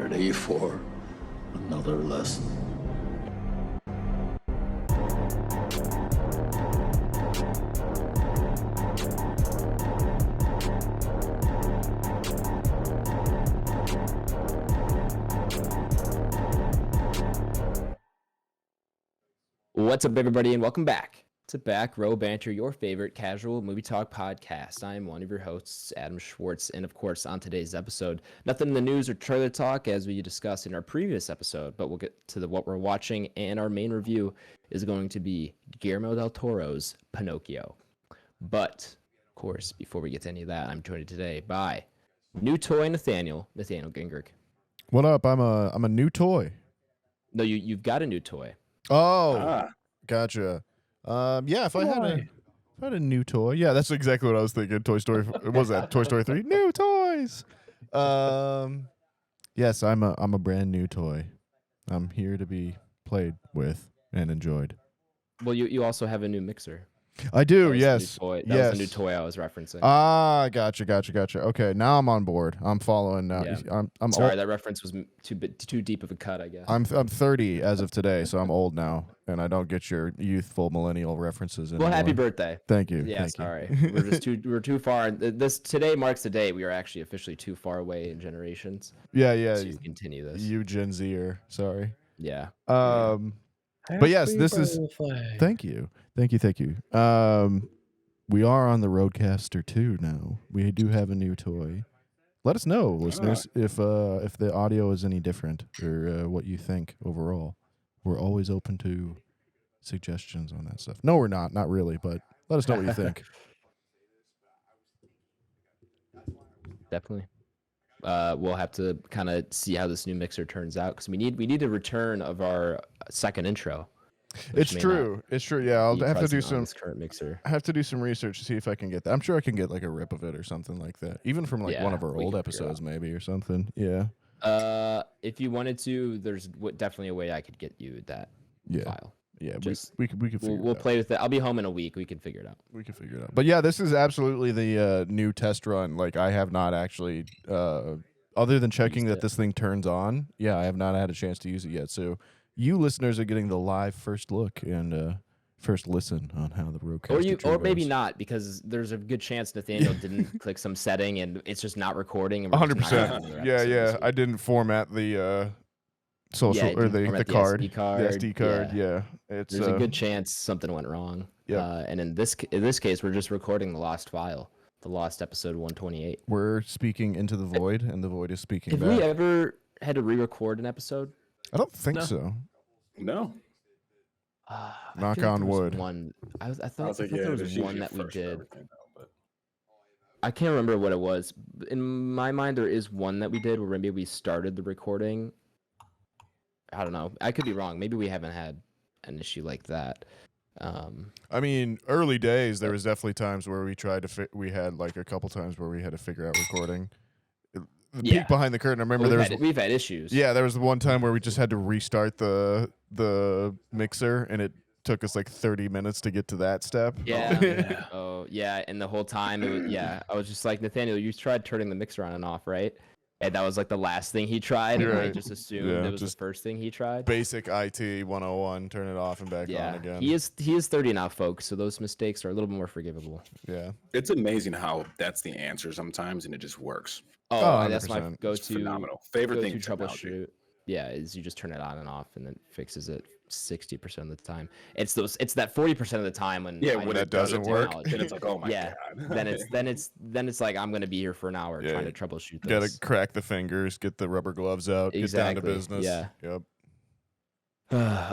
ready for another lesson? What's up, everybody, and welcome back to Back Row Banter, your favorite casual movie talk podcast. I am one of your hosts, Adam Schwartz, and of course, on today's episode, nothing in the news or trailer talk as we discussed in our previous episode, but we'll get to what we're watching, and our main review is going to be Guillermo del Toro's Pinocchio. But, of course, before we get to any of that, I'm joined today by new toy Nathaniel Gingrich. What up? I'm a new toy. No, you've got a new toy. Oh, gotcha. Yeah, if I had a new toy, yeah, that's exactly what I was thinking. Toy Story, what was that? Toy Story 3, new toys. Yes, I'm a brand new toy. I'm here to be played with and enjoyed. Well, you also have a new mixer. I do, That yes. was the new toy I was referencing. Gotcha. Okay, now I'm on board. I'm following now. Yeah. I'm Sorry, old. that reference was too deep of a cut, I guess. I'm 30 as of today, so I'm old now, and I don't get your youthful millennial references anymore. Well, happy birthday. Thank you. Yeah, Thank sorry. you. we're too far. Today marks the day we are actually officially too far away in generations. Yeah. To continue this. You Gen Zer, sorry. Yeah. But yes, this is. Thank you. We are on the Roadcaster 2 now. We do have a new toy. Let us know, listeners, if the audio is any different or what you think overall. We're always open to suggestions on that stuff. No, we're not really, but let us know what you think. Definitely. We'll have to kind of see how this new mixer turns out because we need a return of our second intro. It's true. Yeah, I'll have to do some current mixer. I have to do some research to see if I can get that. I'm sure I can get like a rip of it or something like that. Even from like one of our old episodes maybe or something. Yeah. If you wanted to, there's definitely a way I could get you that file. Yeah, we could figure we'll play with it. I'll be home in a week. We can figure it out. But yeah, this is absolutely the new test run. Like I have not actually other than checking that this thing turns on. Yeah, I have not had a chance to use it yet. So you listeners are getting the live first look and first listen on how the Roadcaster or maybe not, because there's a good chance Nathaniel didn't click some setting and it's just not recording. 100%. Yeah. I didn't format the social or the card, the SD card. Yeah. It's there's a good chance something went wrong. Yeah. And in this case, we're just recording the lost file, the lost episode 128. We're speaking into the void, and the void is speaking back. Have we ever had to re-record an episode? I don't think so. No. Knock on wood. I thought there was one that we did. I can't remember what it was. In my mind, there is one that we did where maybe we started the recording. I don't know. I could be wrong. Maybe we haven't had an issue like that. I mean, early days, there was definitely times where we tried to. We had like a couple times where we had to figure out recording. The peek behind the curtain. I remember we've had issues. Yeah, there was the one time where we just had to restart the mixer, and it took us like 30 minutes to get to that step. Yeah. And the whole time, I was just like, Nathaniel, you tried turning the mixer on and off, right? And that was like the last thing he tried, and I just assumed it was the first thing he tried. Basic IT 101, turn it off and back on again. He is 30 now, folks, so those mistakes are a little bit more forgivable. Yeah. It's amazing how that's the answer sometimes, and it just works. Oh, that's my go-to. Phenomenal. Favorite thing to troubleshoot. Yeah, is you just turn it on and off, and then fixes it 60% of the time. It's that 40% of the time when when it doesn't work, and it's like, oh my god. then it's like I'm gonna be here for an hour trying to troubleshoot this. Gotta crack the fingers, get the rubber gloves out, get down to business. Yeah. Yep.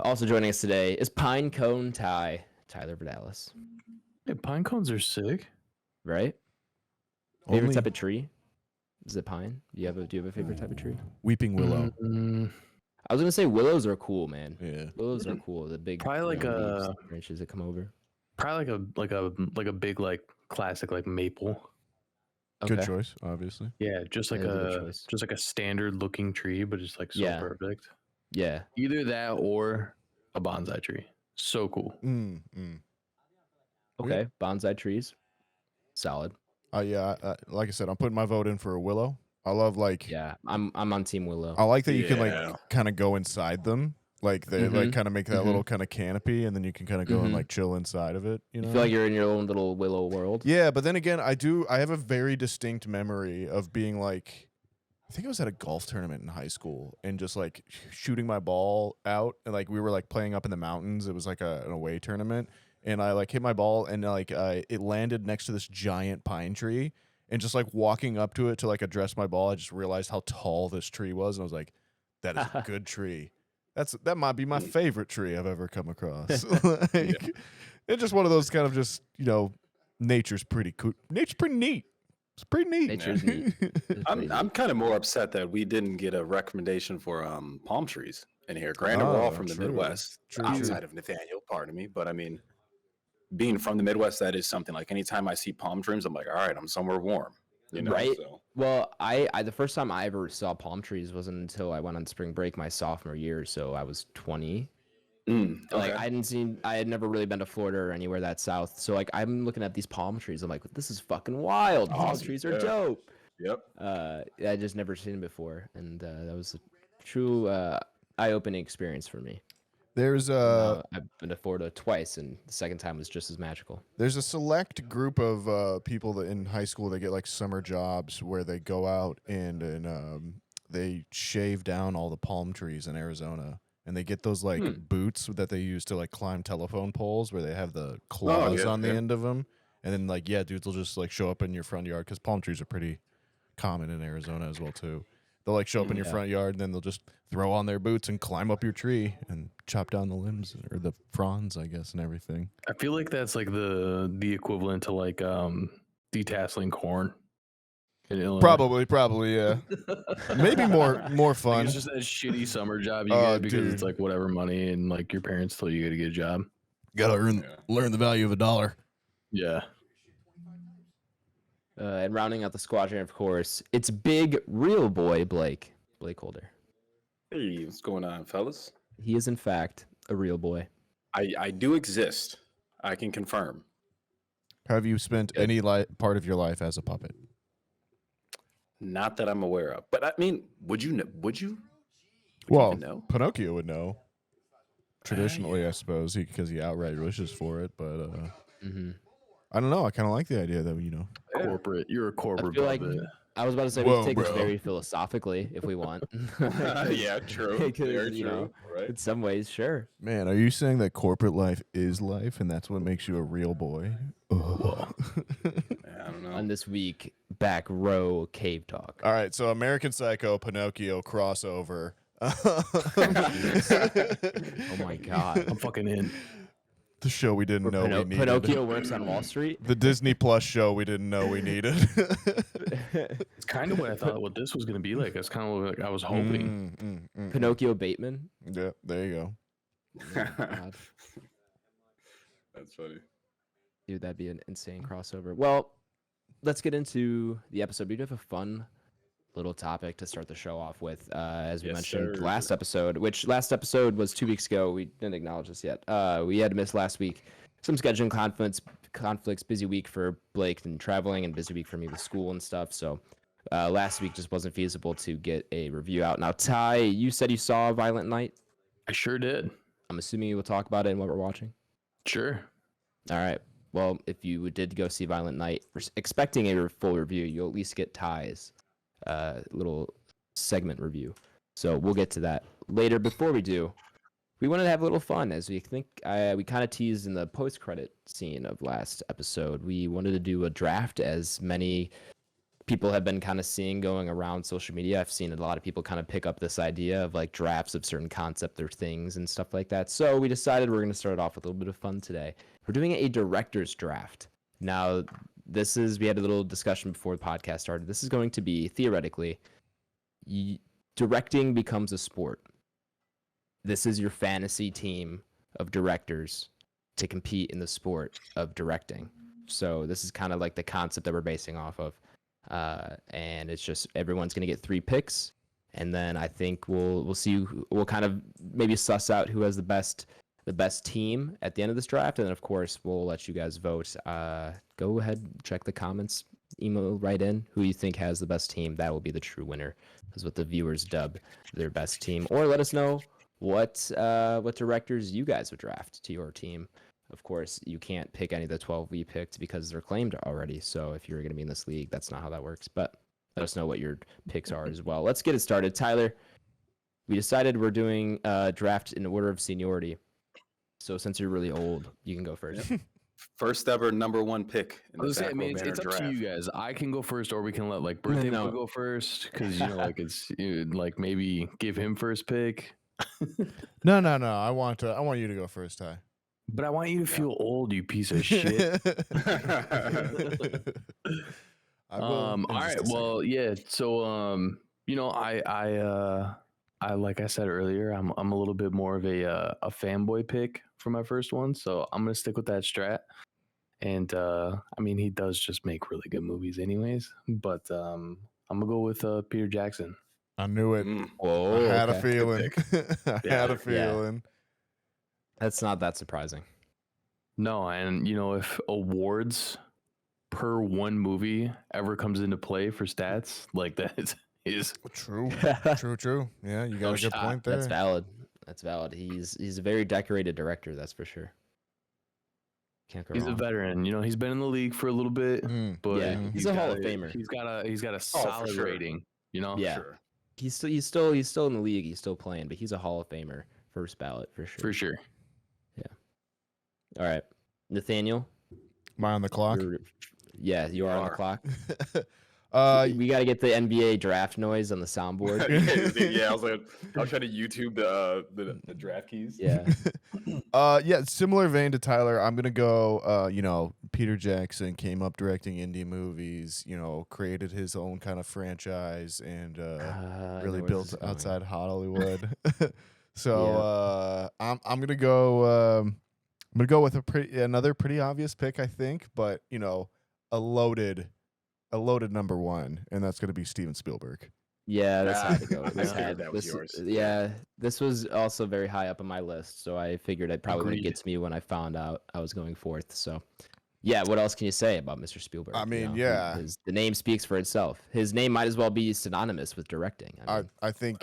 Also joining us today is Pinecone Tyler Verdalis. Hey, pine cones are sick, right? Favorite type of tree? Is it pine? Do you have a favorite type of tree? Weeping willow. I was gonna say willows are cool, man. Yeah, willows are cool. The big probably like branches that come over. Probably like a big like classic like maple. Okay. Good choice, obviously. Yeah, just like a standard looking tree, but just like so perfect. Yeah. Either that or a bonsai tree. So cool. Okay, bonsai trees, solid. Yeah, like I said, I'm putting my vote in for a willow. I love like Yeah, I'm on Team Willow. I like that you can Yeah. like kind of go inside them. Like they like kind of make that little kind of canopy, and then you can kind of go and like chill inside of it. You know, You feel like you're in your own little Willow world. yeah, but then again, I have a very distinct memory of being like, I think I was at a golf tournament in high school and just like shooting my ball out, and like we were like playing up in the mountains. It was like an away tournament, and I like hit my ball and like it landed next to this giant pine tree, and just like walking up to it to like address my ball, I just realized how tall this tree was, and I was like, that is a good tree. That might be my favorite tree I've ever come across. Like, it's just one of those kind of just, you know, nature's pretty cool. Nature's pretty neat. It's pretty neat. Nature's neat. I'm kind of more upset that we didn't get a recommendation for palm trees in here. Granted, we're all from the Midwest, outside of Nathaniel, pardon me. But I mean, being from the Midwest, that is something like anytime I see palm trees, I'm like, all right, I'm somewhere warm. You know, right. So. Well, I the first time I ever saw palm trees wasn't until I went on spring break my sophomore year, so I was 20. Okay. Like I had never really been to Florida or anywhere that south. So like I'm looking at these palm trees, I'm like, this is fucking wild. Palm trees are dope. Yep. I just never seen them before, and that was a true eye-opening experience for me. There's I've been to Florida twice, and the second time was just as magical. There's a select group of people that in high school that get like summer jobs where they go out and they shave down all the palm trees in Arizona, and they get those like boots that they use to like climb telephone poles where they have the claws on the end of them, and then like dudes will just like show up in your front yard because palm trees are pretty common in Arizona as well too. They'll like show up in your front yard, and then they'll just throw on their boots and climb up your tree and chop down the limbs or the fronds, I guess, and everything. I feel like that's like the equivalent to like detasseling corn in Illinois. Probably, yeah. Maybe more fun. Like it's just that shitty summer job you get because it's like whatever money and like your parents told you got to get a job. Gotta learn the value of a dollar. Yeah. And rounding out the squadron, of course, it's big real boy BlakeHolder. Hey, what's going on, fellas? He is in fact a real boy. I do exist. I can confirm. Have you spent any part of your life as a puppet? Not that I'm aware of, but I mean, would you? Would you Well, know? Pinocchio would know. Traditionally, I suppose, because he outright wishes for it. But I don't know. I kind of like the idea that Corporate. You're a corporate I feel like puppet. I was about to say we can take this very philosophically if we want. Yeah, true. Very true. Right. In some ways, sure. Man, are you saying that corporate life is life, and that's what makes you a real boy? I don't know. On this week, Back Row Cave Talk. All right, so American Psycho, Pinocchio crossover. Oh my god. I'm fucking in. The show we didn't know we needed. Pinocchio works on Wall Street. The Disney Plus show we didn't know we needed. It's kind of what I thought what this was going to be like. That's kind of like I was hoping. Pinocchio Bateman. Yeah, there you go. God. That's funny. Dude, that'd be an insane crossover. Well, let's get into the episode. We do have a fun little topic to start the show off with. As we mentioned last episode, which last episode was 2 weeks ago. We didn't acknowledge this yet. We had to miss last week. Some scheduling conflicts, busy week for Blake and traveling, and busy week for me with school and stuff. So last week just wasn't feasible to get a review out. Now, Ty, you said you saw Violent Night. I sure did. I'm assuming you will talk about it and what we're watching. Sure. All right. Well, if you did go see Violent Night, expecting a full review, you'll at least get Ty's little segment review. So we'll get to that later. Before we do, we wanted to have a little fun, as we think we kind of teased in the post-credit scene of last episode. We wanted to do a draft, as many people have been kind of seeing going around social media. I've seen a lot of people kind of pick up this idea of like drafts of certain concept or things and stuff like that. So we decided we're going to start off with a little bit of fun today. We're doing a director's draft. Now, we had a little discussion before the podcast started. This is going to be, theoretically, directing becomes a sport. This is your fantasy team of directors to compete in the sport of directing. So this is kind of like the concept that we're basing off of. And it's just everyone's going to get 3 picks. And then I think we'll see, we'll kind of maybe suss out who has the best team at the end of this draft. And then, of course, we'll let you guys vote. Go ahead, check the comments email right in who you think has the best team. That will be the true winner, is what the viewers dub their best team. Or let us know what directors you guys would draft to your team. Of course, you can't pick any of the 12 we picked because they're claimed already. So if you're going to be in this league, that's not how that works. But let us know what your picks are as well. Let's get it started. Tyler, we decided we're doing draft in order of seniority. So since you're really old, you can go first. First ever number one pick in the Back Row Banter it's up draft. to you guys. I can go first, or we can let like birthday boy go first, because like it's like maybe give him first pick. No. I want you to go first, Ty. But I want you to feel old, you piece of shit. All right. Well, yeah. So I like I said earlier, I'm a little bit more of a fanboy pick for my first one, so I'm gonna stick with that strat. And I mean, he does just make really good movies, anyways. But I'm gonna go with Peter Jackson. I knew it. Whoa, I had a feeling. I had a feeling. That's not that surprising. No, and if awards per one movie ever comes into play for stats, like that is true. Yeah, you got a good point there. That's valid. He's a very decorated director, that's for sure. Can't go wrong. He's a veteran. He's been in the league for a little bit, but yeah, he's a Hall of Famer. He's got a solid rating. Yeah, sure. He's still in the league. He's still playing, but he's a Hall of Famer, first ballot for sure. For sure. Yeah. All right, Nathaniel. Am I on the clock? You are on the clock. We got to get the NBA draft noise on the soundboard. Yeah, I was trying to YouTube the draft keys. Yeah. Yeah, similar vein to Tyler. I'm gonna go. Peter Jackson came up directing indie movies. Created his own kind of franchise and really built outside Hollywood. So I'm gonna go. I'm gonna go with another pretty obvious pick, I think, but a loaded number one, and that's going to be Steven Spielberg. Yeah, that's how to go. That was yours. Yeah, this was also very high up on my list, so I figured it probably wouldn't get to me when I found out I was going fourth. So, yeah, what else can you say about Mr. Spielberg? I mean, the name speaks for itself. His name might as well be synonymous with directing. I think.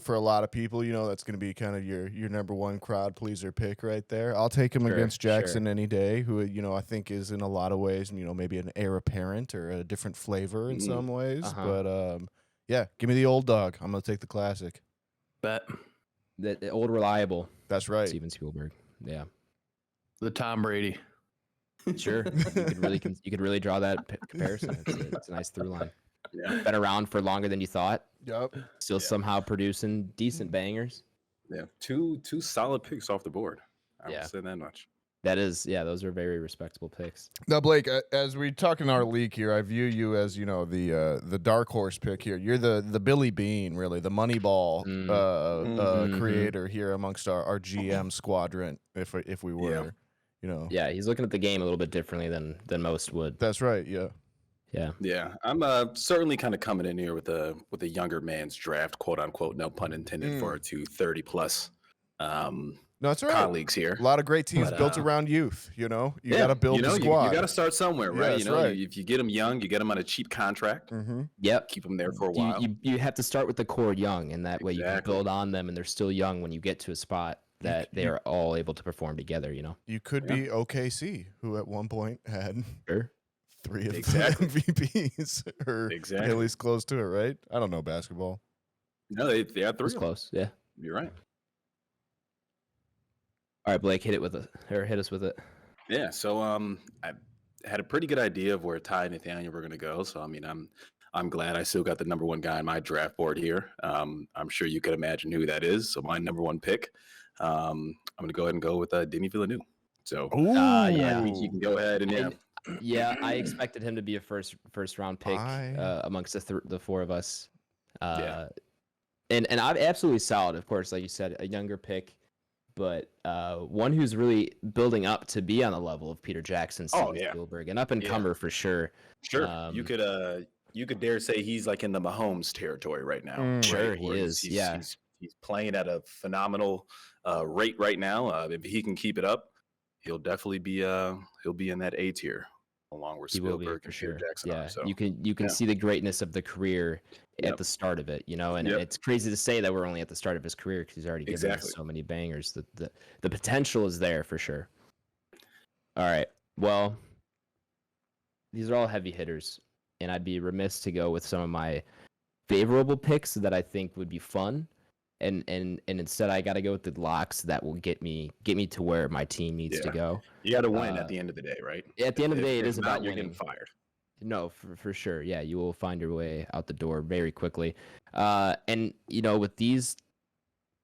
For a lot of people, that's going to be kind of your number one crowd pleaser pick right there. I'll take him against Jackson any day, who I think is in a lot of ways, maybe an heir apparent or a different flavor in some ways. But yeah, give me the old dog. I'm going to take the classic. Bet. The old reliable. That's right. Steven Spielberg. Yeah. The Tom Brady. Sure. You could really draw that comparison. It's a nice through line. Yeah. Been around for longer than you thought. Yep. Still somehow producing decent bangers. Yeah. Two solid picks off the board. I would say that much. Those are very respectable picks. Now, Blake, as we talk in our league here, I view you as the dark horse pick here. You're the Billy Bean, really, the Moneyball creator here amongst our GM squadron. If we were, Yeah, he's looking at the game a little bit differently than most would. That's right. Yeah. Yeah. I'm certainly kind of coming in here with a younger man's draft, quote unquote, no pun intended, for 230 plus. No, that's right. Colleagues here. A lot of great teams built around youth. You got to build a squad. You got to start somewhere, right? Right. If you get them young, you get them on a cheap contract. Mm-hmm. Yep. Keep them there for a while. You have to start with the core young, and that way you can build on them, and they're still young when you get to a spot that they are all able to perform together. You could be OKC, who at one point had 3 of the MVPs, or at least close to it, right? I don't know basketball. No, they had 3. It's close. Yeah, you're right. All right, Blake, hit us with it. Yeah, so I had a pretty good idea of where Ty and Nathaniel were going to go. So I mean, I'm glad I still got the number one guy on my draft board here. I'm sure you could imagine who that is. So my number one pick, I'm going to go ahead and go with Denis Villeneuve. So I think you can go ahead and yeah, I expected him to be a first round pick amongst the 4 of us. And I'm absolutely solid, of course, like you said, a younger pick. But one who's really building up to be on the level of Peter Jackson, Spielberg, an up and comer for sure. Sure, you could dare say he's like in the Mahomes territory right now. Sure, he is. He's playing at a phenomenal rate right now. If he can keep it up, he'll definitely be in that A tier. along with He will be Spielberg for and sure. Peter Jackson Yeah, are. So you can see the greatness of the career at the start of it, and it's crazy to say that we're only at the start of his career because he's already given us so many bangers. The potential is there for sure. All right, well, these are all heavy hitters, and I'd be remiss to go with some of my favorable picks that I think would be fun, and instead I got to go with the locks that will get me to where my team needs to go. You got to win at the end of the day, right? At the end of the day, it is not, about you're winning. getting fired. No, for sure. Yeah, you will find your way out the door very quickly. And with these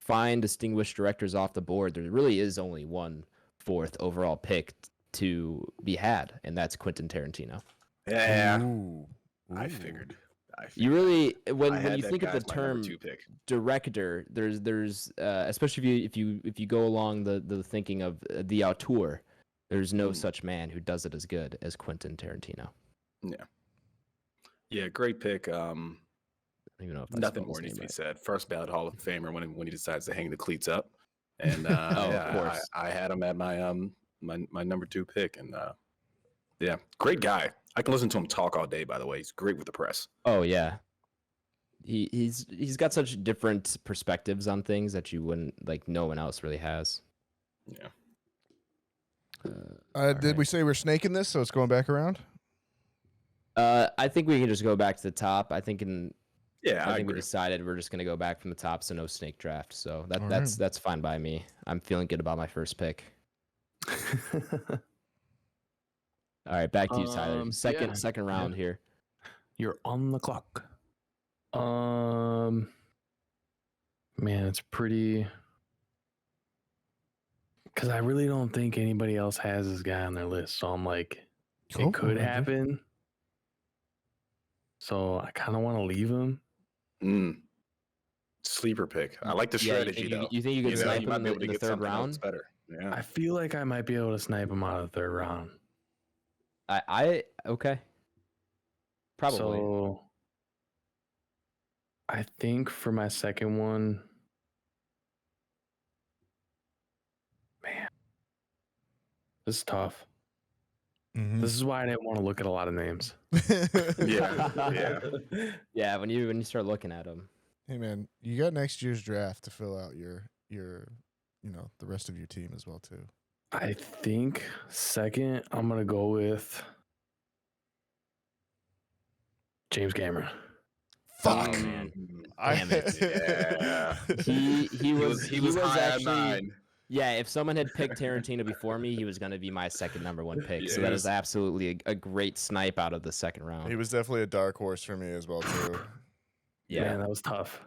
fine, distinguished directors off the board, there really is only one fourth overall pick to be had, and that's Quentin Tarantino. Yeah, Ooh. I figured. You really, when you that think of guy the as my term number 2 pick. director, there's especially if you go along the thinking of the auteur, there's no such man who does it as good as Quentin Tarantino. Yeah, great pick. I don't even know if Nothing more needs to be said. First ballot Hall of Famer when he decides to hang the cleats up, and of course, I had him at my my number 2 pick, and great guy. I can listen to him talk all day. By the way, he's great with the press. Oh yeah, he's got such different perspectives on things that you wouldn't no one else really has. Yeah. Did we say we're snaking this, so it's going back around? I think we can just go back to the top. I think I think agree. we decided we're just gonna go back from the top, so no snake draft. So that's fine by me. I'm feeling good about my first pick. All right, back to you, Tyler. Second round here. You're on the clock. Man, it's pretty. Because I really don't think anybody else has this guy on their list, so I'm like, it could happen. So I kind of want to leave him. Sleeper pick. I like the strategy though. You think you could snipe him in the third round? Better. Yeah. I feel like I might be able to snipe him out of the third round. Okay. Probably. So I think for my second one, man, this is tough. Mm-hmm. This is why I didn't want to look at a lot of names. Yeah. When you start looking at them. Hey man, you got next year's draft to fill out your the rest of your team as well too. I think second, I'm gonna go with James Cameron. Fuck, man. Damn it. Yeah. He was high actually. on 9. Yeah, if someone had picked Tarantino before me, he was going to be my second number 1 pick. Yeah, so that is absolutely a great snipe out of the second round. He was definitely a dark horse for me as well too. Yeah, Man, that was tough.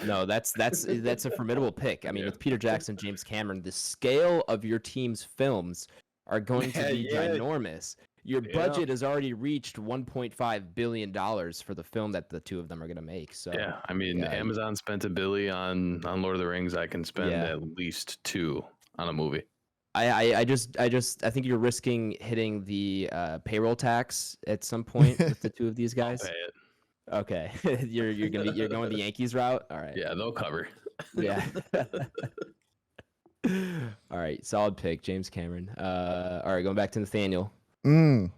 No, that's a formidable pick. I mean, with Peter Jackson, James Cameron, the scale of your team's films are going to be ginormous. Your budget has already reached $1.5 billion for the film that the two of them are going to make. So yeah, I mean, Amazon spent $1 billion on Lord of the Rings. I can spend at least $2 billion on a movie. I think you're risking hitting the payroll tax at some point with the two of these guys. I'll pay it. Okay, you're going the Yankees route. All right. Yeah, they'll cover. Yeah. All right, solid pick, James Cameron. All right, going back to Nathaniel. I'm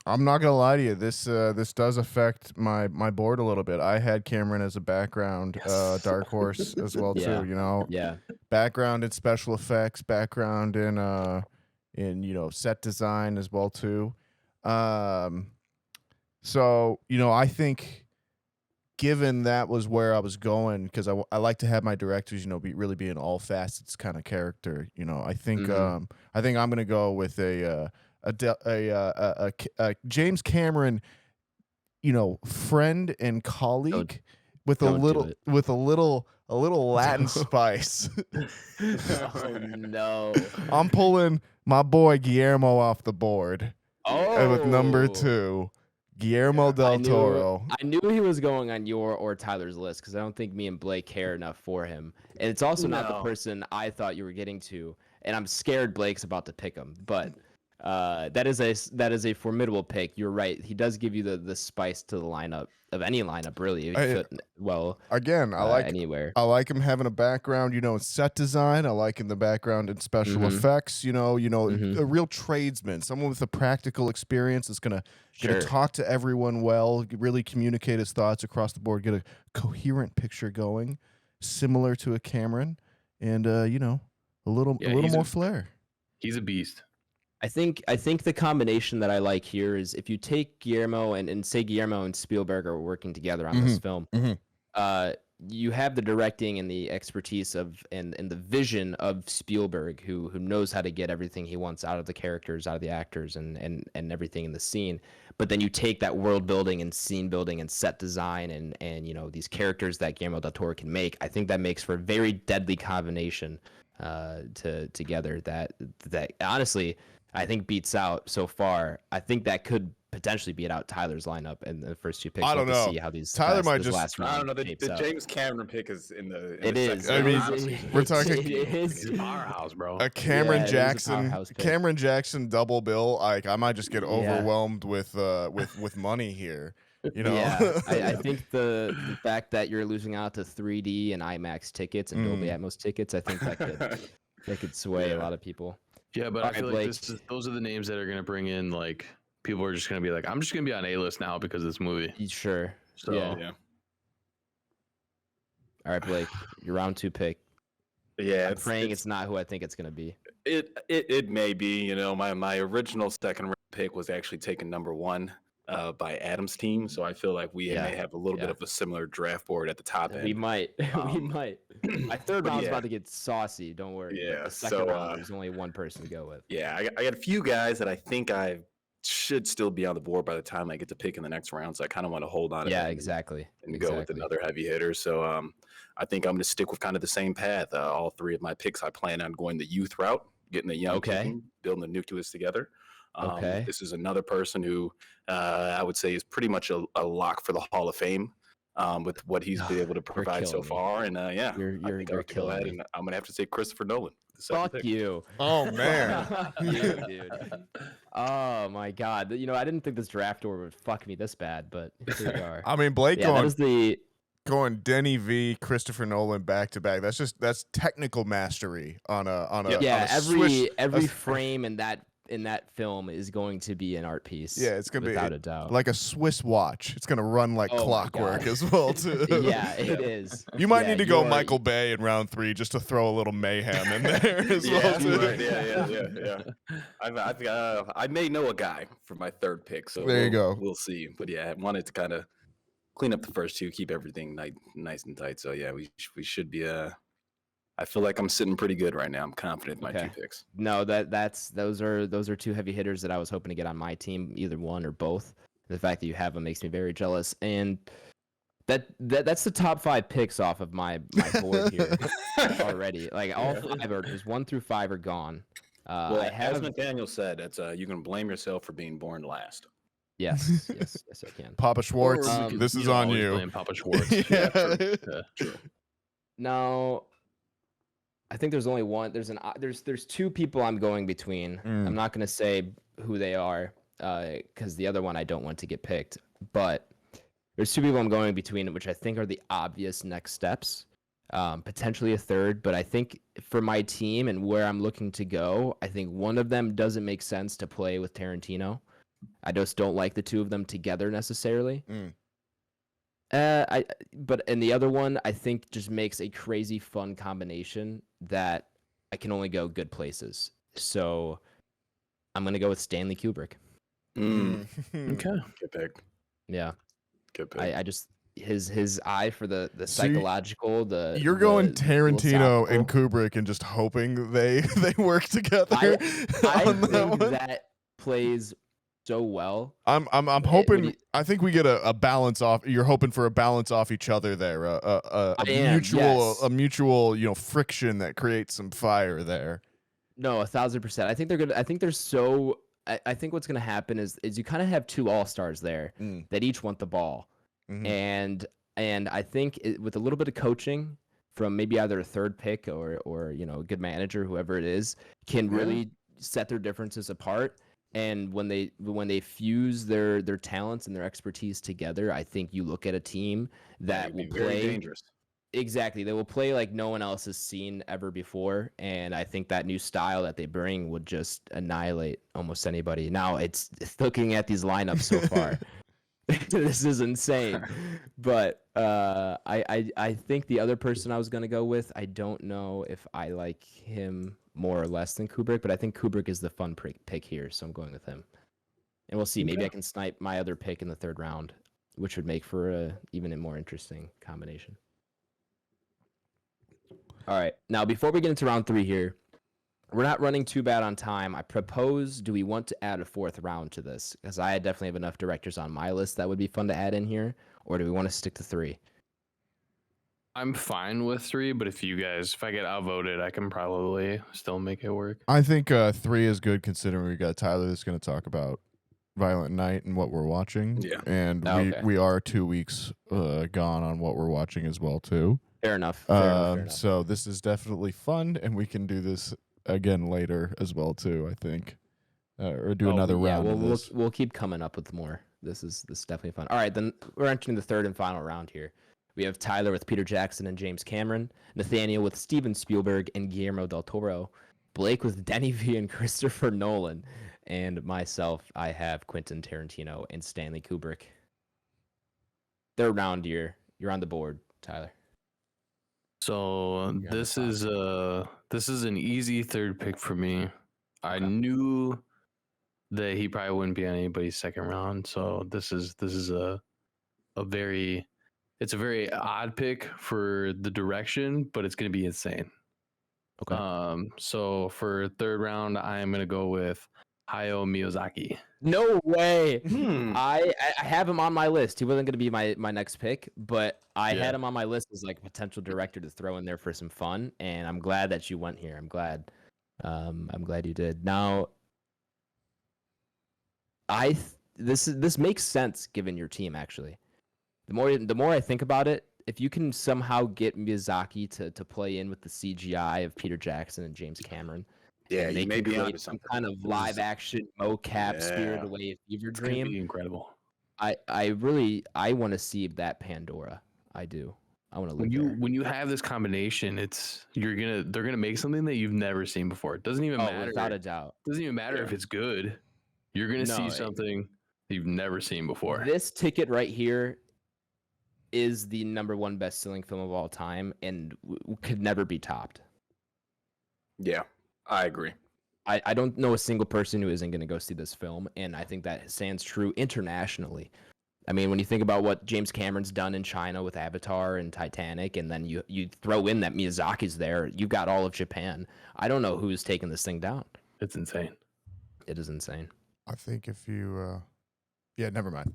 not gonna lie to you. This does affect my board a little bit. I had Cameron as a background dark horse as well too. Yeah. Background in special effects, background in set design as well too. So I think, given that was where I was going, because I like to have my directors really be an all facets kind of character. I think I'm gonna go with a James Cameron, friend and colleague with a little Latin spice. Oh no! I'm pulling my boy Guillermo off the board. Oh, with number 2, Guillermo del Toro. I knew he was going on your or Tyler's list because I don't think me and Blake care enough for him, and it's also not the person I thought you were getting to. And I'm scared Blake's about to pick him, but That is a formidable pick. You're right. He does give you the spice to the lineup of any lineup, really. If you fit well, again, anywhere. I like him having a background, in set design. I like in the background in special effects. A real tradesman, someone with a practical experience that's gonna talk to everyone well, really communicate his thoughts across the board, get a coherent picture going, similar to a Cameron, and a little more flair. He's a beast. I think the combination that I like here is if you take Guillermo and say Guillermo and Spielberg are working together on this film, you have the directing and the expertise of and the vision of Spielberg, who knows how to get everything he wants out of the characters, out of the actors, and everything in the scene. But then you take that world building and scene building and set design and these characters that Guillermo del Toro can make. I think that makes for a very deadly combination together that honestly I think beats out so far. I think that could potentially beat out Tyler's lineup in the first two picks. I don't know. See how these Tyler might just. last round I don't know. The out. James Cameron pick is in the. It is. I mean, we're talking. It's a powerhouse, bro. A Cameron Jackson double bill. Like I might just get overwhelmed with money here. Yeah, I think the fact that you're losing out to 3D and IMAX tickets and Dolby Atmos tickets, I think that could sway a lot of people. Yeah, but All I feel right, like those are the names that are going to bring in, like, people are just going to be like, I'm just going to be on A-list now because of this movie. Sure. So, yeah. All right, Blake, your round 2 pick. Yeah, I'm praying it's not who I think it's going to be. It may be. My original second round pick was actually taken number 1 by Adam's team, so I feel like we may have a little bit of a similar draft board at the top end. We might. We might. My third round's about to get saucy. Don't worry. Yeah. The second round, there's only one person to go with. Yeah, I got a few guys that I think I should still be on the board by the time I get to pick in the next round. So I kind of want to hold on. Yeah, exactly. And go with another heavy hitter. So I think I'm going to stick with kind of the same path. All 3 of my picks, I plan on going the youth route, getting the young team, building the nucleus together. This is another person who I would say is pretty much a lock for the Hall of Fame with what he's been able to provide so far. And you're killing me. And I'm going to have to say Christopher Nolan. Fuck you. Oh, man. Dude. Oh, my God. I didn't think this draft order would fuck me this bad, but here we are. I mean, Blake going Denny v. Christopher Nolan back to back. That's technical mastery on a every frame in that film is going to be an art piece. Yeah, it's gonna without a doubt. Like a Swiss watch. It's gonna run like clockwork as well too. Yeah, it is. You might need to go Michael Bay in round 3 just to throw a little mayhem in there as well too. Right. Yeah. I may know a guy for my third pick, so there you go. We'll see. But yeah, I wanted to kind of clean up the first 2, keep everything nice and tight. So yeah, we should be I feel like I'm sitting pretty good right now. I'm confident in my 2 picks. No, those are 2 heavy hitters that I was hoping to get on my team, either one or both. The fact that you have them makes me very jealous, and that's the top 5 picks off of my board here already. Like all 5 are just 1 through 5 are gone. As Nathaniel said, it's you can blame yourself for being born last. Yes, I can. Papa Schwartz, this is on you. Blame Papa Schwartz. True. No. I think there's only one. There's 2 people I'm going between. I'm not going to say who they are because the other one I don't want to get picked. But there's 2 people I'm going between, which I think are the obvious next steps. Potentially a third, but I think for my team and where I'm looking to go, I think one of them doesn't make sense to play with Tarantino. I just don't like the 2 of them together necessarily. But in the other one, I think just makes a crazy fun combination that I can only go good places. So I'm gonna go with Stanley Kubrick. Okay, good pick. Yeah, good pick. I just his eye for the psychological. You're going Tarantino and Kubrick and just hoping they work together. I think that plays so well. I'm hoping. I think we get a balance off. You're hoping for a balance off each other there. A mutual friction that creates some fire there. No, 1,000%. I think they're gonna. I think they're so. I think what's gonna happen is you kind of have 2 all-stars there that each want the ball, and I think with a little bit of coaching from maybe either a third pick or a good manager, whoever it is, can really set their differences apart. And when they fuse their talents and their expertise together, I think you look at a team that will play very dangerous. Exactly. They will play like no one else has seen ever before. And I think that new style that they bring would just annihilate almost anybody. Now, it's looking at these lineups so far. This is insane. But I think the other person I was going to go with, I don't know if I like him more or less than Kubrick, but I think Kubrick is the fun pick here. So I'm going with him. And we'll see. Maybe I can snipe my other pick in the third round, which would make for even a more interesting combination. All right. Now, before we get into round 3 here, we're not running too bad on time. I propose, do we want to add a 4th round to this? Because I definitely have enough directors on my list that would be fun to add in here. Or do we want to stick to 3? I'm fine with 3, but if I get outvoted, I can probably still make it work. I think 3 is good considering we got Tyler that's going to talk about Violent Night and what we're watching. Yeah. And we are 2 weeks gone on what we're watching as well, too. Fair enough. Fair enough. So this is definitely fun, and we can do this again later as well too. I think, or do another round. Yeah, we'll keep coming up with more. This is definitely fun. All right, then we're entering the third and final round here. We have Tyler with Peter Jackson and James Cameron, Nathaniel with Steven Spielberg and Guillermo del Toro, Blake with Denny V and Christopher Nolan, and myself, I have Quentin Tarantino and Stanley Kubrick. Third round here. You're on the board, Tyler. So this is an easy third pick for me. I knew that he probably wouldn't be on anybody's second round, so this is a very odd pick for the direction, but it's going to be insane. Okay. So for third round, I am going to go with Hayao Miyazaki. No way. I have him on my list. He wasn't going to be my next pick, but I had him on my list as like a potential director to throw in there for some fun, and I'm glad that you went here. I'm glad you did. Now, this makes sense given your team actually. The more I think about it, if you can somehow get Miyazaki to play in with the CGI of Peter Jackson and James Cameron. Yeah, they you may be create some kind of live action mocap Spirited Away fever dream. Be incredible. I want to see that Pandora. I do. I want to live when you have this combination, they're gonna make something that you've never seen before. It doesn't even matter. Without a doubt. Doesn't even matter if it's good. You're gonna see something you've never seen before. This ticket right here is the #1 best-selling film of all time and could never be topped. Yeah. I agree. I don't know a single person who isn't going to go see this film, and I think that stands true internationally. I mean, when you think about what James Cameron's done in China with Avatar and Titanic, and then you throw in that Miyazaki's there, you got all of Japan. I don't know who's taking this thing down. It's insane. It is insane. I think if you, never mind.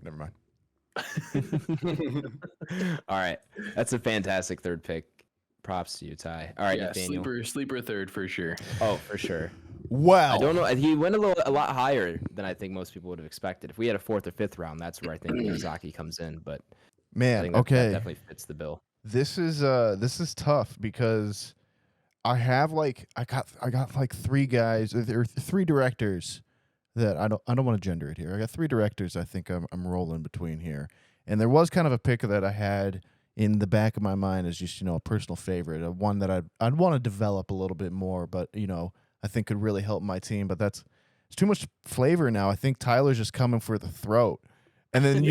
All right, that's a fantastic third pick. Props to you, Ty. All right, Nathaniel. Sleeper third for sure. Oh, for sure. Wow. I don't know. He went a lot higher than I think most people would have expected. If we had a 4th or 5th round, that's where I think Miyazaki comes in. But man, I think that definitely fits the bill. This is tough because I got like 3 guys or 3 directors that I don't want to gender it here. I got 3 directors I think I'm rolling between here, and there was kind of a pick that I had in the back of my mind as just, a personal favorite, one that I'd want to develop a little bit more, but, I think could really help my team. But it's too much flavor now. I think Tyler's just coming for the throat. And then,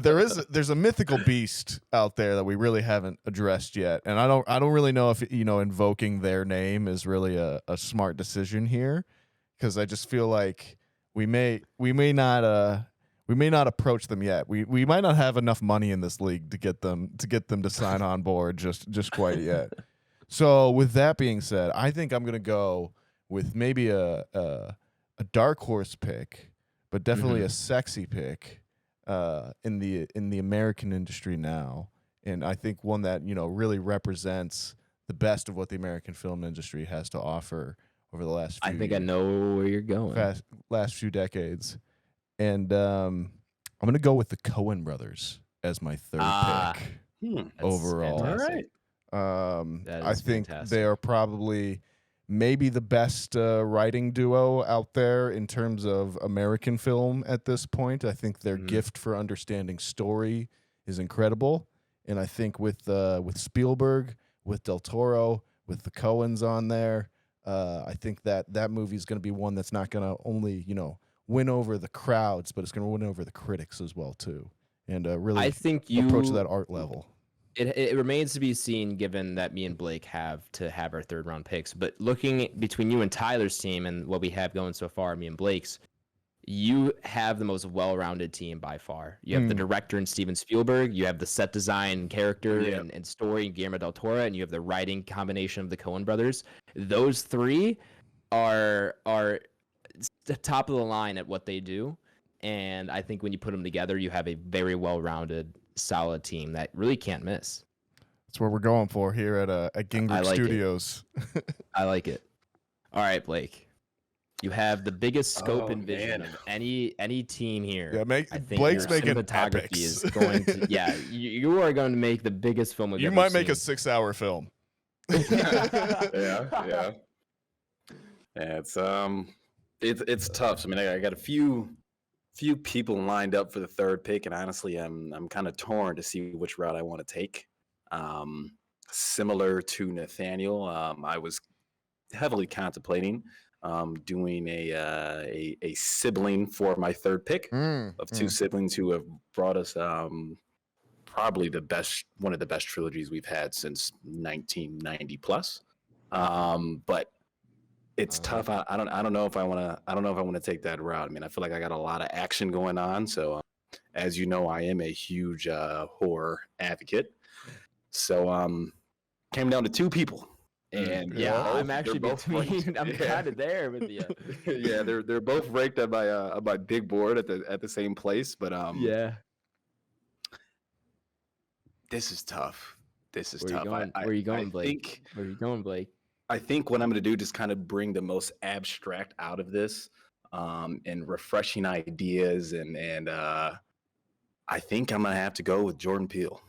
there's a mythical beast out there that we really haven't addressed yet. And I don't really know if, invoking their name is really a smart decision here, because I just feel like we may not approach them yet. We might not have enough money in this league to get them to sign on board just quite yet. So with that being said, I think I'm gonna go with maybe a dark horse pick, but definitely a sexy pick in the American industry now, and I think one that really represents the best of what the American film industry has to offer over the last few I know where you're going. Last few decades. And I'm going to go with the Coen brothers as my third pick overall. Fantastic. I think they are probably maybe the best writing duo out there in terms of American film at this point. I think their gift for understanding story is incredible, and I think with Spielberg, with Del Toro, with the Coens on there, I think that movie is going to be one that's not going to only win over the crowds, but it's going to win over the critics as well too, and really I think approach that art level. It remains to be seen, given that me and Blake have our third round picks. But looking between you and Tyler's team and what we have going so far, me and Blake's, you have the most well-rounded team by far. You have the director in Steven Spielberg, you have the set design, character, and story in Guillermo del Toro, and you have the writing combination of the Coen brothers. Those three are the top of the line at what they do, and I think when you put them together, you have a very well-rounded, solid team that really can't miss. That's what we're going for here at Gingrich Studios. I like it. All right, Blake. You have the biggest scope and vision of any team here. Yeah, I think Blake's your making cinematography epics. is going to. Yeah, you are going to make the biggest film we've You ever might make a seen. 6-hour film. Yeah. It's tough. I mean, I got a few people lined up for the third pick, and honestly, I'm kind of torn to see which route I want to take. Similar to Nathaniel, I was heavily contemplating doing a sibling for my third pick of two siblings who have brought us probably one of the best trilogies we've had since 1990 plus. But it's tough. I don't know if I want to take that route. I mean, I feel like I got a lot of action going on. So, as you know, I am a huge horror advocate. So, came down to two people. And I'm actually between. I'm kind of there with you. Yeah, they're both ranked on my big board at the same place. But this is tough. This is tough. Where are you going, Blake? Where are you going, Blake? I think what I'm going to do just kind of bring the most abstract out of this, and refreshing ideas, and I think I'm going to have to go with Jordan Peele.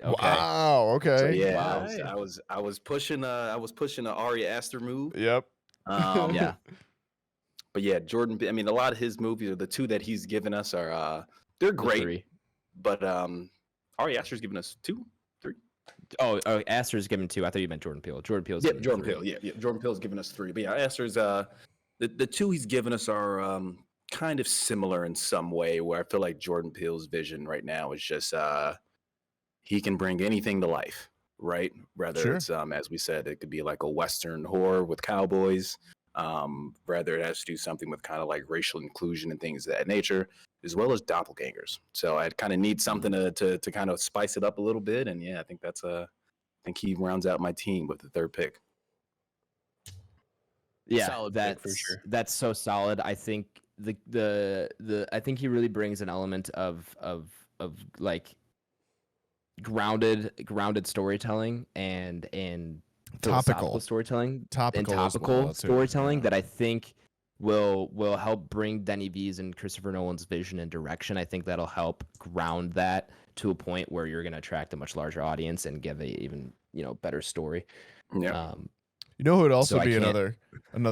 Okay. Wow. Okay. So, yeah, I was pushing an Ari Aster move. Yep. Yeah. But yeah, Jordan. I mean, a lot of his movies, or the two that he's given us, are they're great. But Ari Aster's given us 2, 3. Oh, Aster's given 2. I thought you meant Jordan Peele. Jordan Peele's Jordan Peele. Yeah. Jordan Peele's given us 3. But yeah, Aster's the 2 he's given us are kind of similar in some way. Where I feel like Jordan Peele's vision right now is just he can bring anything to life, right? Whether it's as we said, it could be like a Western horror with cowboys. Rather it has to do something with kind of like racial inclusion and things of that nature, as well as doppelgangers. So I kind of need something to kind of spice it up a little bit. And yeah, I think I think he rounds out my team with the third pick. Yeah, solid pick for sure. That's so solid. I think I think he really brings an element of like grounded storytelling and topical storytelling, topical storytelling that I think will help bring Denny V's and Christopher Nolan's vision and direction. I think that'll help ground that to a point where you're going to attract a much larger audience and give a even better story. Yeah. You know who would also be another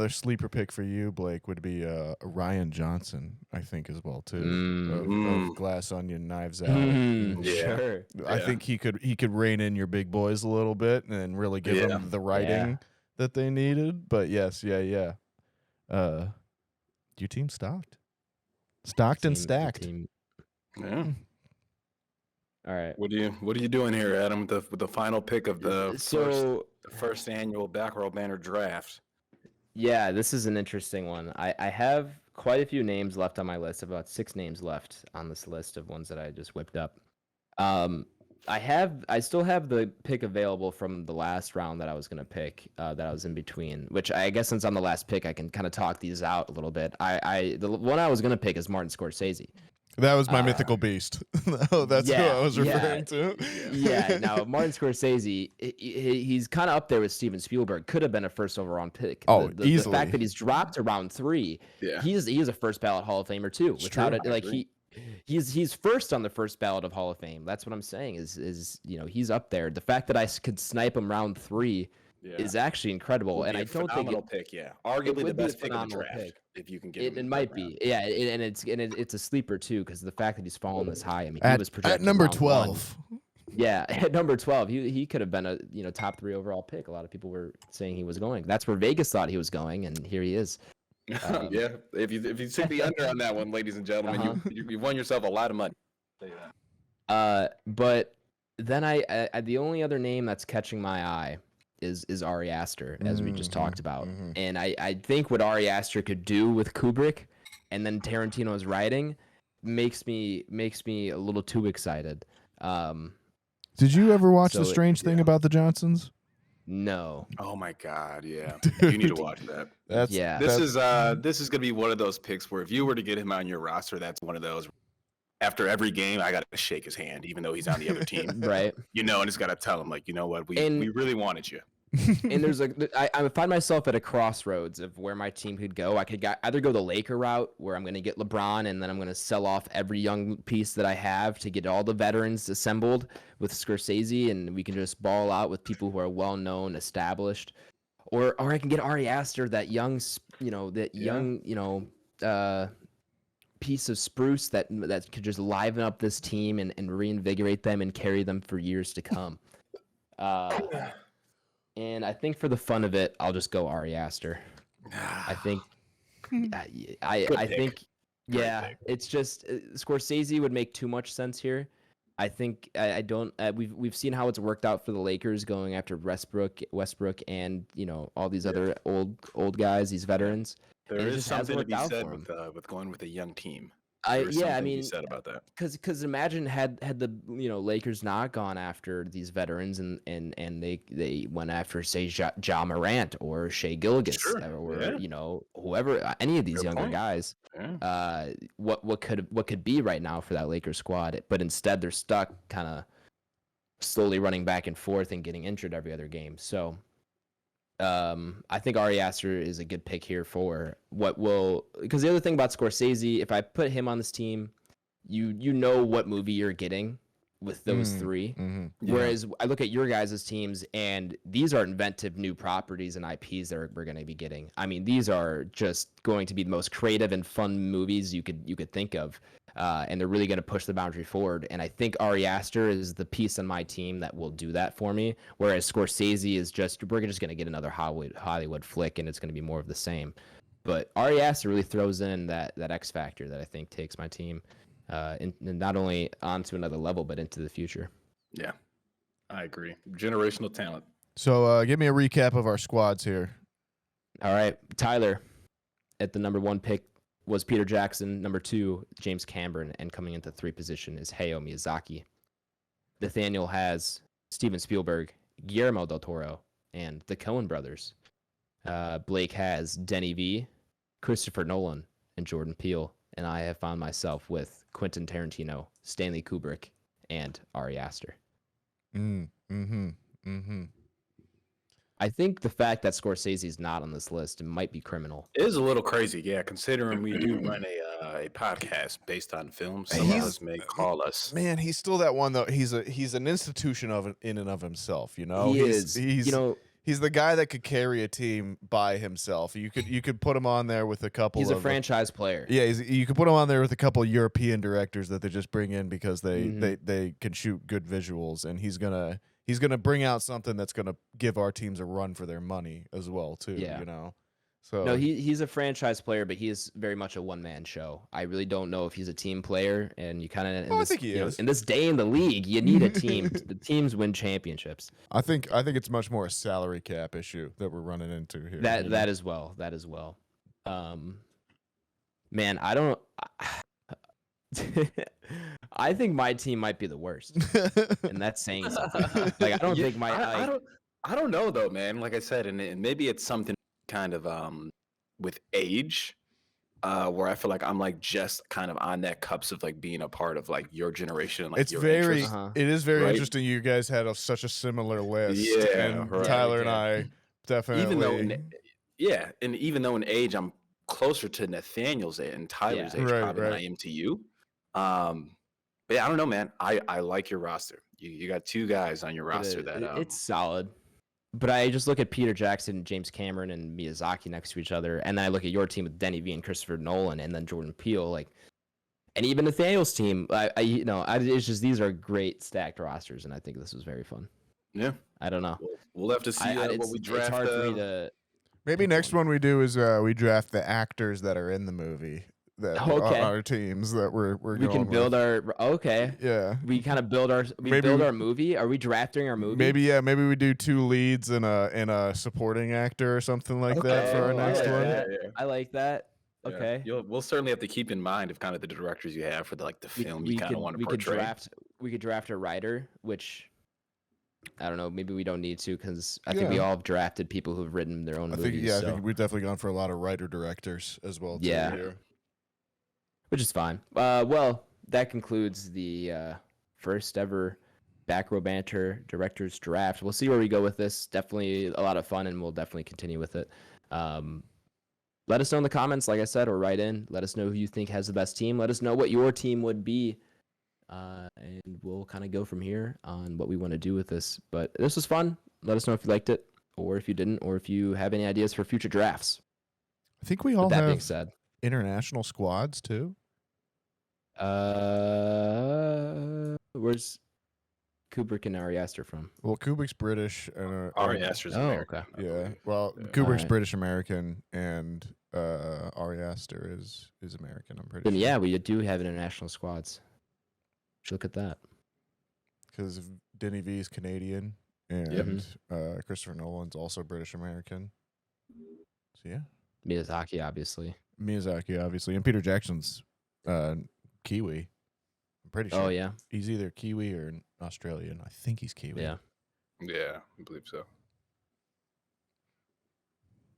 sleeper pick for you, Blake, would be Ryan Johnson, I think, as well too. Of Glass Onion, Knives Out. Sure. I think he could rein in your big boys a little bit and really give them the writing that they needed. But yes, yeah. Your team stocked and stacked. Yeah. All right. What are you doing here, Adam, with the final pick of the first annual Back Row Banter draft? Yeah, this is an interesting one. I have quite a few names left on my list, about 6 names left on this list of ones that I just whipped up. I still have the pick available from the last round that I was going to pick, that I was in between, which I guess since I'm the last pick, I can kind of talk these out a little bit. The one I was going to pick is Martin Scorsese. That was my mythical beast. That's who I was referring to. Yeah, now Martin Scorsese, he's kind of up there with Steven Spielberg. Could have been a first overall pick. Oh, easily. The fact that he's dropped to round 3, he's a first ballot Hall of Famer too. It's without true. it, like he's first on the first ballot of Hall of Fame. That's what I'm saying. Is he's up there. The fact that I could snipe him round 3 is actually incredible, and I don't think pick. Yeah, arguably the best pick of the draft. Pick. If you can get it might be, yeah, and it's a sleeper too because the fact that he's fallen this high. I mean, he was projected at number round 12. 1. Yeah, at number 12, he could have been a top 3 overall pick. A lot of people were saying he was going. That's where Vegas thought he was going, and here he is. Yeah, if you took the under on that one, ladies and gentlemen, you won yourself a lot of money. I'll tell you that. But then I the only other name that's catching my eye is Ari Aster, as we just talked about, and I think what Ari Aster could do with Kubrick, and then Tarantino's writing, makes me a little too excited. Did you ever watch The Strange Thing About the Johnsons? No. Oh my God, yeah. You need to watch that. This is gonna be one of those picks where if you were to get him on your roster, that's one of those. After every game, I gotta shake his hand, even though he's on the other team. Right. And just gotta tell him, like, you know what, we really wanted you. And there's I find myself at a crossroads of where my team could go. I could either go the Laker route, where I'm going to get LeBron, and then I'm going to sell off every young piece that I have to get all the veterans assembled with Scorsese, and we can just ball out with people who are well known, established. Or I can get Ari Aster, that young, piece of spruce that could just liven up this team and reinvigorate them and carry them for years to come. And I think for the fun of it, I'll just go Ari Aster. I think, it's just Scorsese would make too much sense here. I think I don't. We've seen how it's worked out for the Lakers going after Westbrook, and all these other old guys, these veterans. There is something to be said with going with a young team. Said about that. Because imagine had the Lakers not gone after these veterans and they went after, say, Ja Morant or Shea Gilgeous or whoever, any of these younger guys. Yeah. What could be right now for that Lakers squad? But instead they're stuck kind of slowly running back and forth and getting injured every other game. So I think Ari Aster is a good pick here for because the other thing about Scorsese, if I put him on this team, you know what movie you're getting with those 3. Yeah. Whereas I look at your guys' teams, and these are inventive new properties and IPs that we're going to be getting. I mean, these are just going to be the most creative and fun movies you could think of. And they're really going to push the boundary forward. And I think Ari Aster is the piece on my team that will do that for me. Whereas Scorsese is we're just going to get another Hollywood flick, and it's going to be more of the same. But Ari Aster really throws in that X factor that I think takes my team and not only onto another level, but into the future. Yeah, I agree. Generational talent. So give me a recap of our squads here. All right. Tyler at the number 1 pick was Peter Jackson. Number 2, James Cameron, and coming into 3 position is Hayao Miyazaki. Nathaniel has Steven Spielberg, Guillermo del Toro, and the Coen brothers. Blake has Denny V, Christopher Nolan, and Jordan Peele. And I have found myself with Quentin Tarantino, Stanley Kubrick, and Ari Aster. I think the fact that Scorsese is not on this list might be criminal. It is a little crazy, yeah, considering we do run a podcast based on films. Some of us may call us. Man, he's still that one, though. He's an institution in and of himself, He is. He's the guy that could carry a team by himself. You could put him on there with a couple. He's a franchise player. Yeah, you could put him on there with a couple European directors that they just bring in because they can shoot good visuals, and he's gonna bring out something that's gonna give our teams a run for their money as well too. Yeah. So no, he's a franchise player, but he is very much a one-man show. I really don't know if he's a team player, and you kind of I think he is. In this day in the league, you need a team. The teams win championships. I think it's much more a salary cap issue that we're running into here. That as well. Man, I don't. I think my team might be the worst, and that's saying something. Like I don't think I don't know though, man. Like I said, and maybe it's something kind of with age, where I feel like I'm like just kind of on that cusp of like being a part of like your generation. And, like, it's your very, interests. It is very interesting. You guys had such a similar list. Yeah, and Tyler and I definitely. Even though in age I'm closer to Nathaniel's age and Tyler's age probably than I am to you. But yeah, I don't know, man. I like your roster. You got 2 guys on your roster that it's solid. But I just look at Peter Jackson, James Cameron, and Miyazaki next to each other, and then I look at your team with Denny V and Christopher Nolan, and then Jordan Peele, like, and even Nathaniel's team. It's just these are great stacked rosters, and I think this was very fun. Yeah, I don't know. We'll have to see what we draft. It's hard for me to. Maybe next one we do is we draft the actors that are in the movie that on our teams that we're we can build with. we kind of build our build our movie. Are we drafting our movie? Maybe we do 2 leads and a supporting actor or something like that for our next one. Yeah. I like that. Okay. We'll certainly have to keep in mind of kind of the directors you have for the film you kind of want to portray. We could draft a writer, which I don't know. Maybe we don't need to because I think we all have drafted people who've written their own movies. I think we've definitely gone for a lot of writer directors as well. Yeah, which is fine. Well, that concludes the first ever Back Row Banter directors draft. We'll see where we go with this. Definitely a lot of fun, and we'll definitely continue with it. Let us know in the comments, like I said, or write in. Let us know who you think has the best team. Let us know what your team would be. And we'll kind of go from here on what we want to do with this. But this was fun. Let us know if you liked it, or if you didn't, or if you have any ideas for future drafts. I think we all With that have being said, international squads too. Where's Kubrick and Ari Aster from? Well, Kubrick's British and Ari Aster's American. Okay. Yeah. Well, Kubrick's British American and Ari Aster is American. I'm pretty Then sure. yeah, we do have international squads. Should look at that. Because Denny V is Canadian and Christopher Nolan's also British American. So yeah. Miyazaki, obviously, and Peter Jackson's Kiwi. I'm pretty sure. Oh yeah, he's either Kiwi or Australian. I think he's Kiwi. yeah. Yeah, I believe so.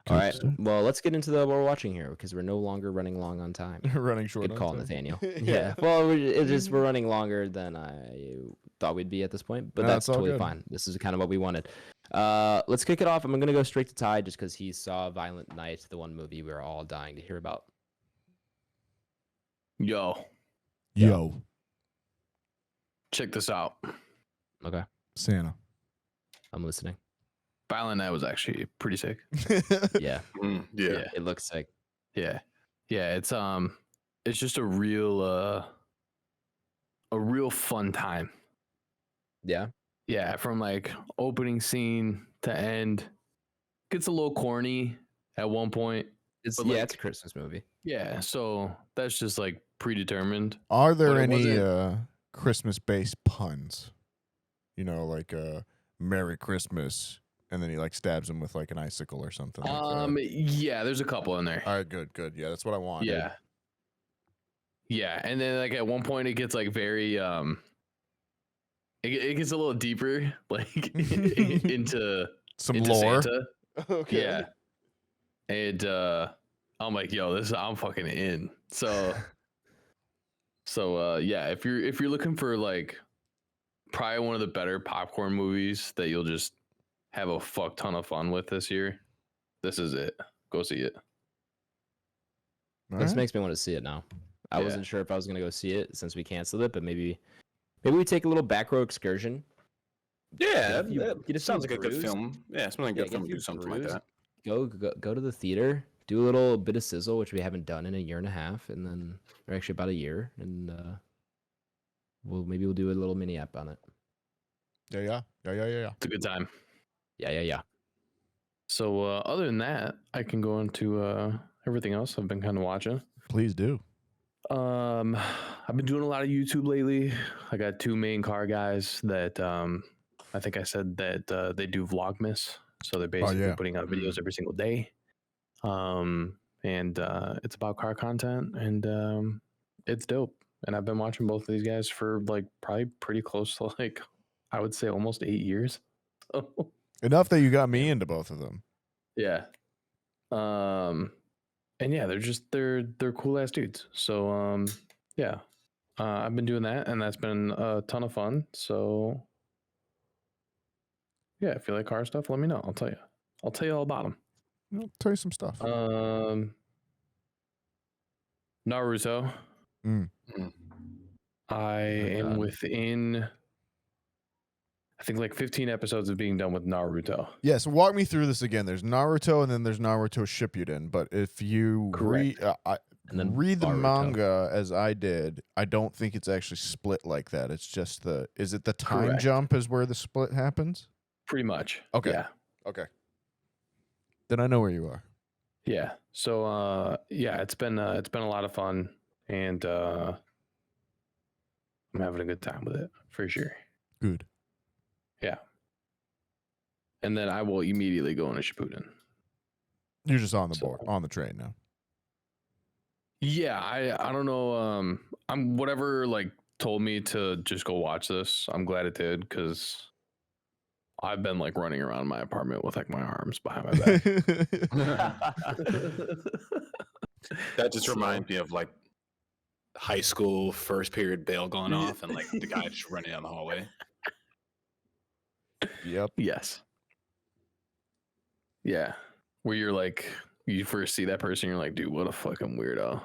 All right. Well, let's get into what we're watching here because we're no longer running long on time. Running short. Good call, time. Nathaniel. Yeah. Well, we're running longer than I thought we'd be at this point, but that's totally fine. This is kind of what we wanted. Let's kick it off. I'm gonna go straight to Ty just because he saw Violent Night, the one movie we're all dying to hear about. Yo, check this out. Okay. Santa. I'm listening. Violent Night was actually pretty sick. Yeah. Yeah. It looks sick. Yeah. It's just a real fun time. Yeah. Yeah, from like opening scene to end. Gets a little corny at one point. It's but, it's a Christmas movie. Yeah, so that's just like predetermined. Are there But it any Christmas-based puns? You know, like Merry Christmas, and then he like stabs him with like an icicle or something. Like that. Yeah, there's a couple in there. All right, good. Yeah, that's what I want. Yeah, and then like at one point it gets like very it gets a little deeper, like into lore. Santa. Okay. Yeah, and I'm like, yo, I'm fucking in. So yeah, if you're looking for like probably one of the better popcorn movies that you'll just have a fuck ton of fun with this year, this is it. Go see it. This makes me want to see it now. I wasn't sure if I was gonna go see it since we canceled it, but maybe we take a little back row excursion. Yeah, that sounds like a good film. Yeah, it's like a good film to do something like that. Go to the theater, do a little bit of sizzle, which we haven't done in a year and a half, and then or actually about a year, and we'll do a little mini app on it. Yeah. It's a good time. Yeah. So other than that, I can go into everything else I've been kind of watching. Please do. I've been doing a lot of YouTube lately. I got 2 main car guys that I think I said that they do Vlogmas. So they're basically putting out videos every single day. And it's about car content, and it's dope. And I've been watching both of these guys for like probably pretty close to like I would say almost 8 years. Enough that you got me into both of them. Yeah. And yeah, they're cool ass dudes. So yeah. I've been doing that, and that's been a ton of fun. So yeah, if you like car stuff, let me know. I'll tell you all about them. I'll tell you some stuff. Naruto. I am within I think like 15 episodes of being done with Naruto. Yeah, so walk me through this again. There's Naruto, and then there's Naruto Shippuden. But if you read the Boruto. manga as I did, I don't think it's actually split like that. It's just is it the time jump is where the split happens? Pretty much. Okay. Yeah. Okay. Then I know where you are. Yeah. So it's been a lot of fun, and I'm having a good time with it for sure. Good. Yeah. And then I will immediately go into Shippuden. You're just on the board, on the train now. Yeah, I don't know. I'm whatever like told me to just go watch this. I'm glad it did, because I've been like running around my apartment with like my arms behind my back. That just reminds me of like high school first period bell going off and like the guy just running down the hallway. Yep. Yes. Yeah. Where you're like, you first see that person, you're like, dude, what a fucking weirdo.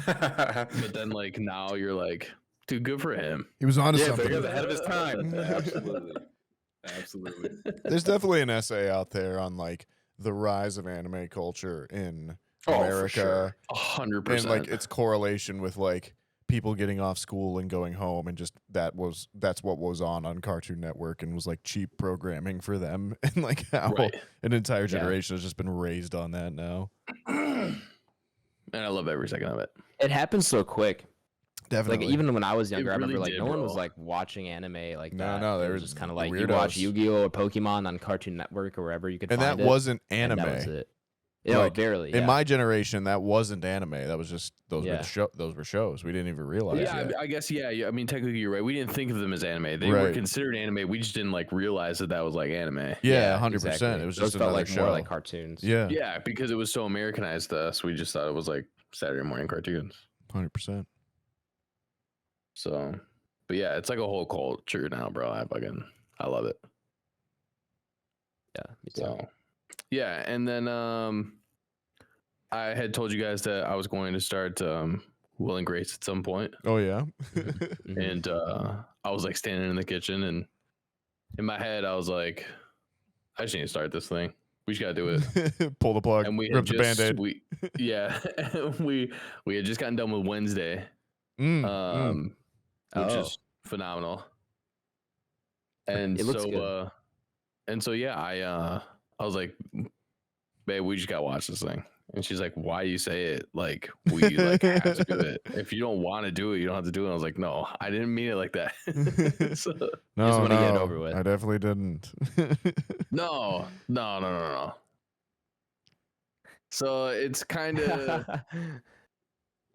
But then like now you're like, dude, good for him. He was on to something. He was ahead of his time. Absolutely. Absolutely. There's definitely an essay out there on like the rise of anime culture in America. For sure. 100%. And like its correlation with like people getting off school and going home, and just that's what was on Cartoon Network, and was like cheap programming for them, and like how an entire generation has just been raised on that now. And I love every second of it. It happens so quick. Definitely. Like even when I was younger, I really remember like no one was bro. like watching anime like that. No, It there was was just kind of like you weirdos. watch Yu-Gi-Oh or Pokemon on Cartoon Network or wherever you could And find that it. wasn't anime. And that was it. Yeah, Like, barely. In my generation, that wasn't anime. That was just those were shows. We didn't even realize. Yeah, I guess. Yeah. I mean, technically, you're right. We didn't think of them as anime. They were considered anime. We just didn't like realize that was like anime. Yeah, 100%. Exactly. It was Those just felt another like show. more like cartoons. Yeah, Yeah, because it was so Americanized to us. We just thought it was like Saturday morning cartoons. 100%. So, but yeah, it's like a whole culture now, bro. I love it. Yeah, me too. So, yeah, and then I had told you guys that I was going to start Will and Grace at some point. Oh yeah. And I was like standing in the kitchen, and in my head I was like, I just need to start this thing. We just gotta do it. Pull the plug. And we rip the Band-Aid. we had just gotten done with Wednesday. Which is phenomenal. And it looks good. Yeah, I was like, babe, we just gotta watch this thing. And she's like, why do you say it? Like, we like have to do it. If you don't want to do it, you don't have to do it. And I was like, no, I didn't mean it like that. So, no, just want to get it over with. I definitely didn't. No. So it's kind of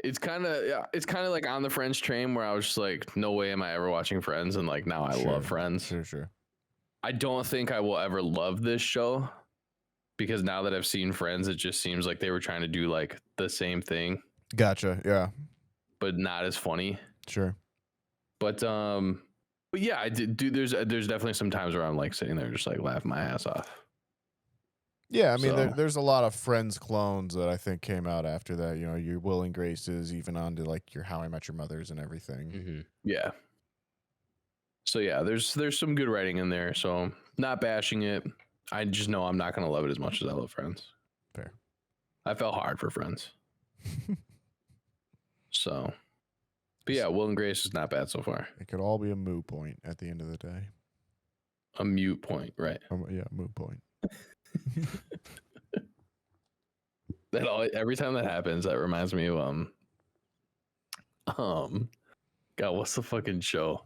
like on the Friends train, where I was just like, no way am I ever watching Friends, and like now I love Friends. Sure. I don't think I will ever love this show, because now that I've seen Friends, it just seems like they were trying to do like the same thing. Gotcha. Yeah. But not as funny. Sure. But yeah, I did do. There's definitely some times where I'm like sitting there just like laughing my ass off. Yeah, I mean, there's a lot of Friends clones that I think came out after that. You know, your Will and Graces, even on to like your How I Met Your Mothers and everything. Mm-hmm. Yeah. So yeah, there's some good writing in there. So not bashing it. I just know I'm not gonna love it as much as I love Friends. Fair. I fell hard for Friends. So, but yeah, Will and Grace is not bad so far. It could all be a moot point at the end of the day. A mute point, right? Yeah, moot point. Every time that happens, that reminds me of God, what's the fucking show?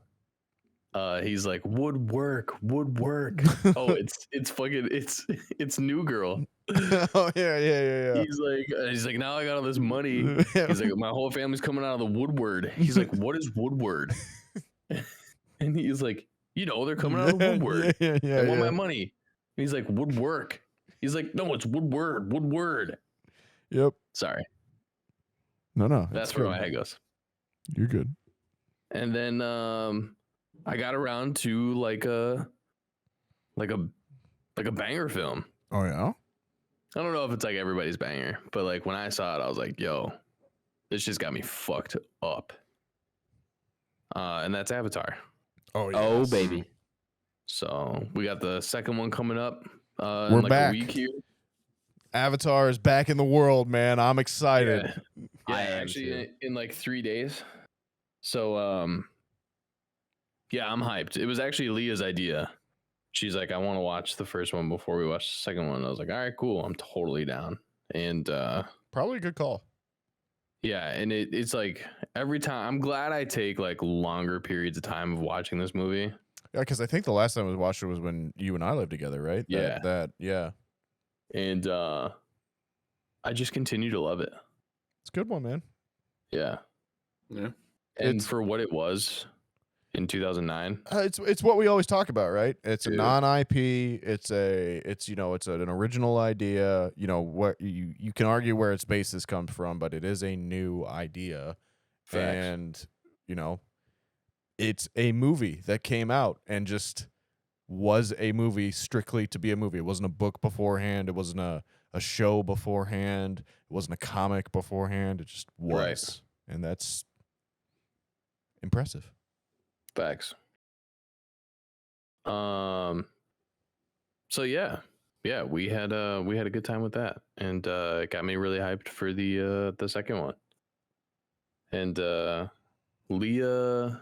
He's like woodwork. Oh, it's New Girl. Oh yeah. He's like, now I got all this money. He's like, my whole family's coming out of the Woodward. He's like, what is Woodward? And he's like, they're coming out of the Woodward. I want my money. And he's like, woodwork. He's like, no, it's Woodward. Yep. Sorry. No. That's where my head goes. You're good. And then I got around to like a banger film. Oh yeah. I don't know if it's like everybody's banger, but like when I saw it, I was like, yo, this just got me fucked up. And that's Avatar. Oh yeah. Oh baby. So we got the second one coming up We're in like back. a week here. Avatar is back in the world, man. I'm excited. Yeah, I am actually too. in like 3 days. So yeah, I'm hyped. It was actually Leah's idea. She's like, I want to watch the first one before we watch the second one. I was like, all right, cool. I'm totally down. And Probably a good call. yeah, and it's like every time I'm glad I take like longer periods of time of watching this movie. Yeah, because I think the last time we watched it was when you and I lived together, right? Yeah. Yeah. And I just continue to love it. It's a good one, man. Yeah. Yeah. And It's- for what it was in 2009. It's what we always talk about, right? It's a Dude. non-IP. It's an original idea. You know what you can argue where its basis comes from, but it is a new idea. Facts. And you know, it's a movie that came out and just was a movie strictly to be a movie. It wasn't a book beforehand. It wasn't a show beforehand. It wasn't a comic beforehand. It just was. Right. And that's impressive. Facts. So yeah, we had a good time with that, and it got me really hyped for the second one. And Leah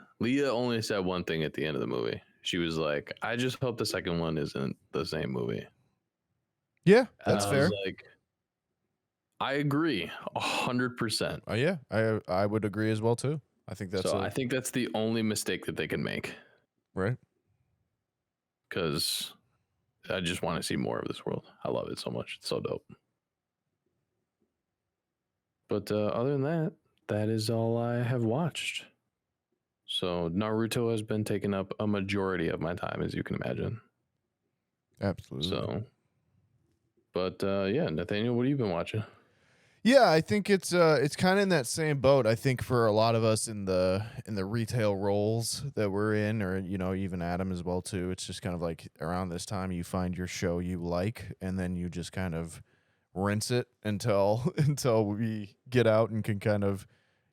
only said one thing at the end of the movie. She was like, "I just hope the second one isn't the same movie." Yeah, And that's I fair. was like, I agree 100%. Yeah, I would agree as well too. I think that's I think that's the only mistake that they can make, right. because I just want to see more of this world. I love it so much. It's so dope. But other than that, that is all I have watched. So Naruto has been taking up a majority of my time, as you can imagine. Absolutely. So, but yeah, Nathaniel, what have you been watching? Yeah, I think it's kind of in that same boat. I think for a lot of us in the retail roles that we're in, or you know, even Adam as well too, it's just kind of like around this time you find your show you like, and then you just kind of rinse it until we get out and can kind of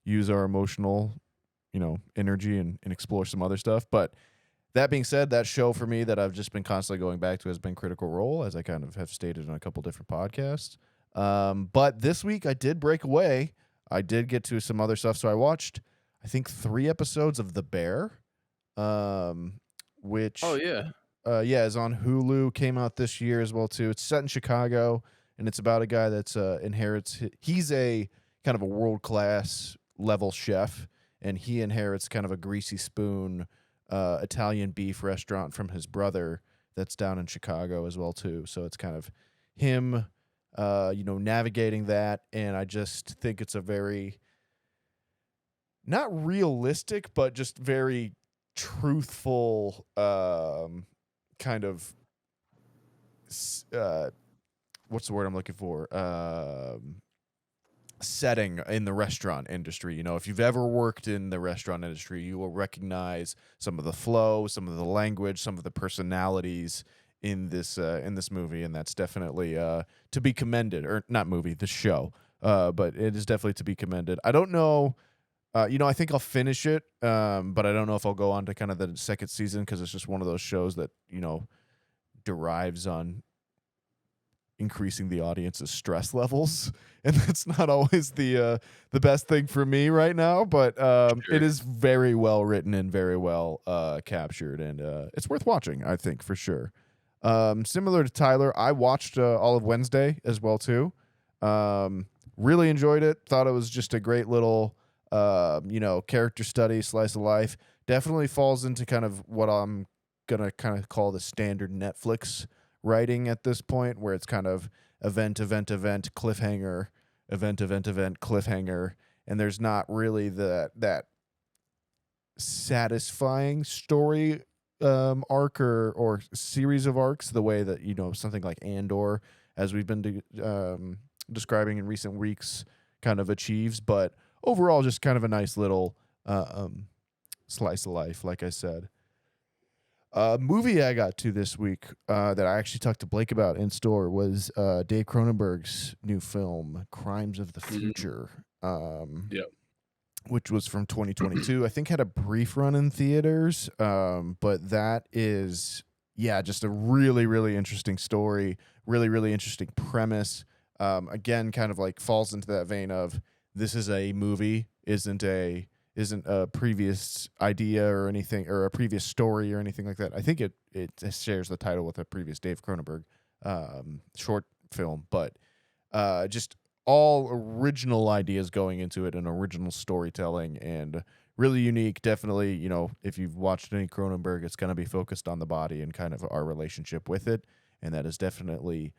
use our emotional, you know, energy and explore some other stuff. But that being said, that show for me that I've just been constantly going back to has been Critical Role, as I kind of have stated on a couple different podcasts. But this week I did break away. I did get to some other stuff. So I watched, I think, 3 episodes of The Bear, which is on Hulu, came out this year as well too. It's set in Chicago, and it's about a guy that's inherits. He's a kind of a world-class level chef, and he inherits kind of a greasy spoon Italian beef restaurant from his brother that's down in Chicago as well too. So it's kind of him navigating that, and I just think it's a very not realistic, but just very truthful kind of what's the word I'm looking for? Setting in the restaurant industry. You know, if you've ever worked in the restaurant industry, you will recognize some of the flow, some of the language, some of the personalities in this movie, and that's definitely to be commended. Or not movie, the show, but it is definitely to be commended. I don't know, I think I'll finish it, but I don't know if I'll go on to kind of the second season, because it's just one of those shows that, you know, derives on increasing the audience's stress levels, and that's not always the best thing for me right now, but it is very well written and very well captured, and it's worth watching, I think, for sure. Similar to Tyler, I watched all of Wednesday as well too. Really enjoyed it. Thought it was just a great little character study, slice of life. Definitely falls into kind of what I'm gonna kind of call the standard Netflix writing at this point, where it's kind of event, cliffhanger, event, cliffhanger, and there's not really that satisfying story arc or series of arcs the way that, you know, something like Andor, as we've been describing in recent weeks, kind of achieves. But overall, just kind of a nice little slice of life, like I said. Movie I got to this week that I actually talked to Blake about in store was Dave Cronenberg's new film, Crimes of the Future. Which was from 2022. I think had a brief run in theaters, but that is yeah, just a really, really interesting story, really, really interesting premise. Again, kind of like falls into that vein of this is a movie, isn't a previous idea or anything, or a previous story or anything like that. I think it shares the title with a previous Dave Cronenberg short film, but just all original ideas going into it and original storytelling and really unique. Definitely, if you've watched any Cronenberg, it's going to be focused on the body and kind of our relationship with it. And that is definitely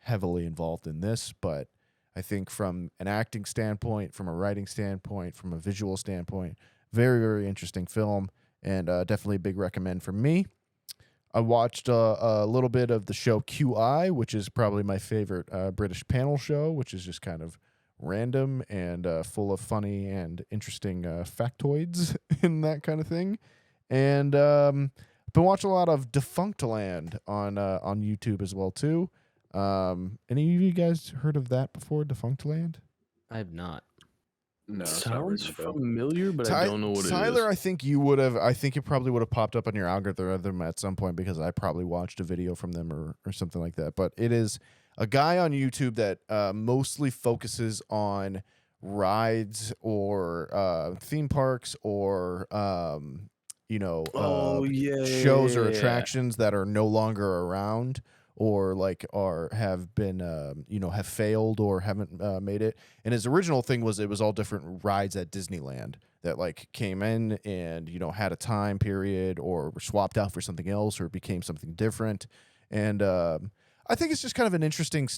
heavily involved in this. But I think from an acting standpoint, from a writing standpoint, from a visual standpoint, very, very interesting film, and definitely a big recommend from me. I watched a little bit of the show QI, which is probably my favorite British panel show, which is just kind of random and full of funny and interesting factoids and that kind of thing. And I've been watching a lot of Defunctland on YouTube as well too. Any of you guys heard of that before, Defunctland? I have not. No, Sounds familiar, but I don't know what Tyler, it is. I think you would have. I think it probably would have popped up on your algorithm at some point because I probably watched a video from them or something like that. But it is a guy on YouTube that mostly focuses on rides or theme parks or shows or attractions that are no longer around or like have been have failed or haven't made it. And his original thing was it was all different rides at Disneyland that like came in and had a time period or were swapped out for something else or became something different. And I think it's just kind of an interesting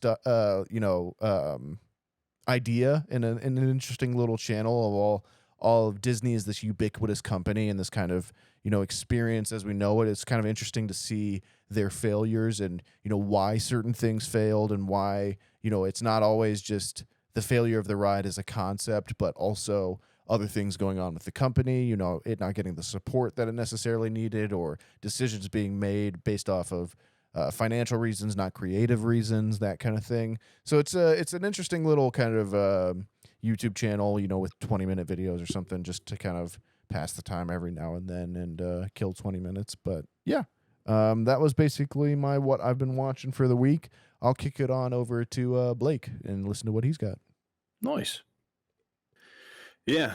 idea and an interesting little channel of all of Disney is this ubiquitous company and this kind of experience as we know it. It's kind of interesting to see their failures and why certain things failed and why it's not always just the failure of the ride as a concept, but also other things going on with the company, it not getting the support that it necessarily needed or decisions being made based off of financial reasons, not creative reasons, that kind of thing. So it's an interesting little kind of YouTube channel, with 20-minute videos or something just to kind of pass the time every now and then and kill 20 minutes. But yeah, that was basically what I've been watching for the week. I'll kick it on over to Blake and listen to what he's got. Nice. Yeah,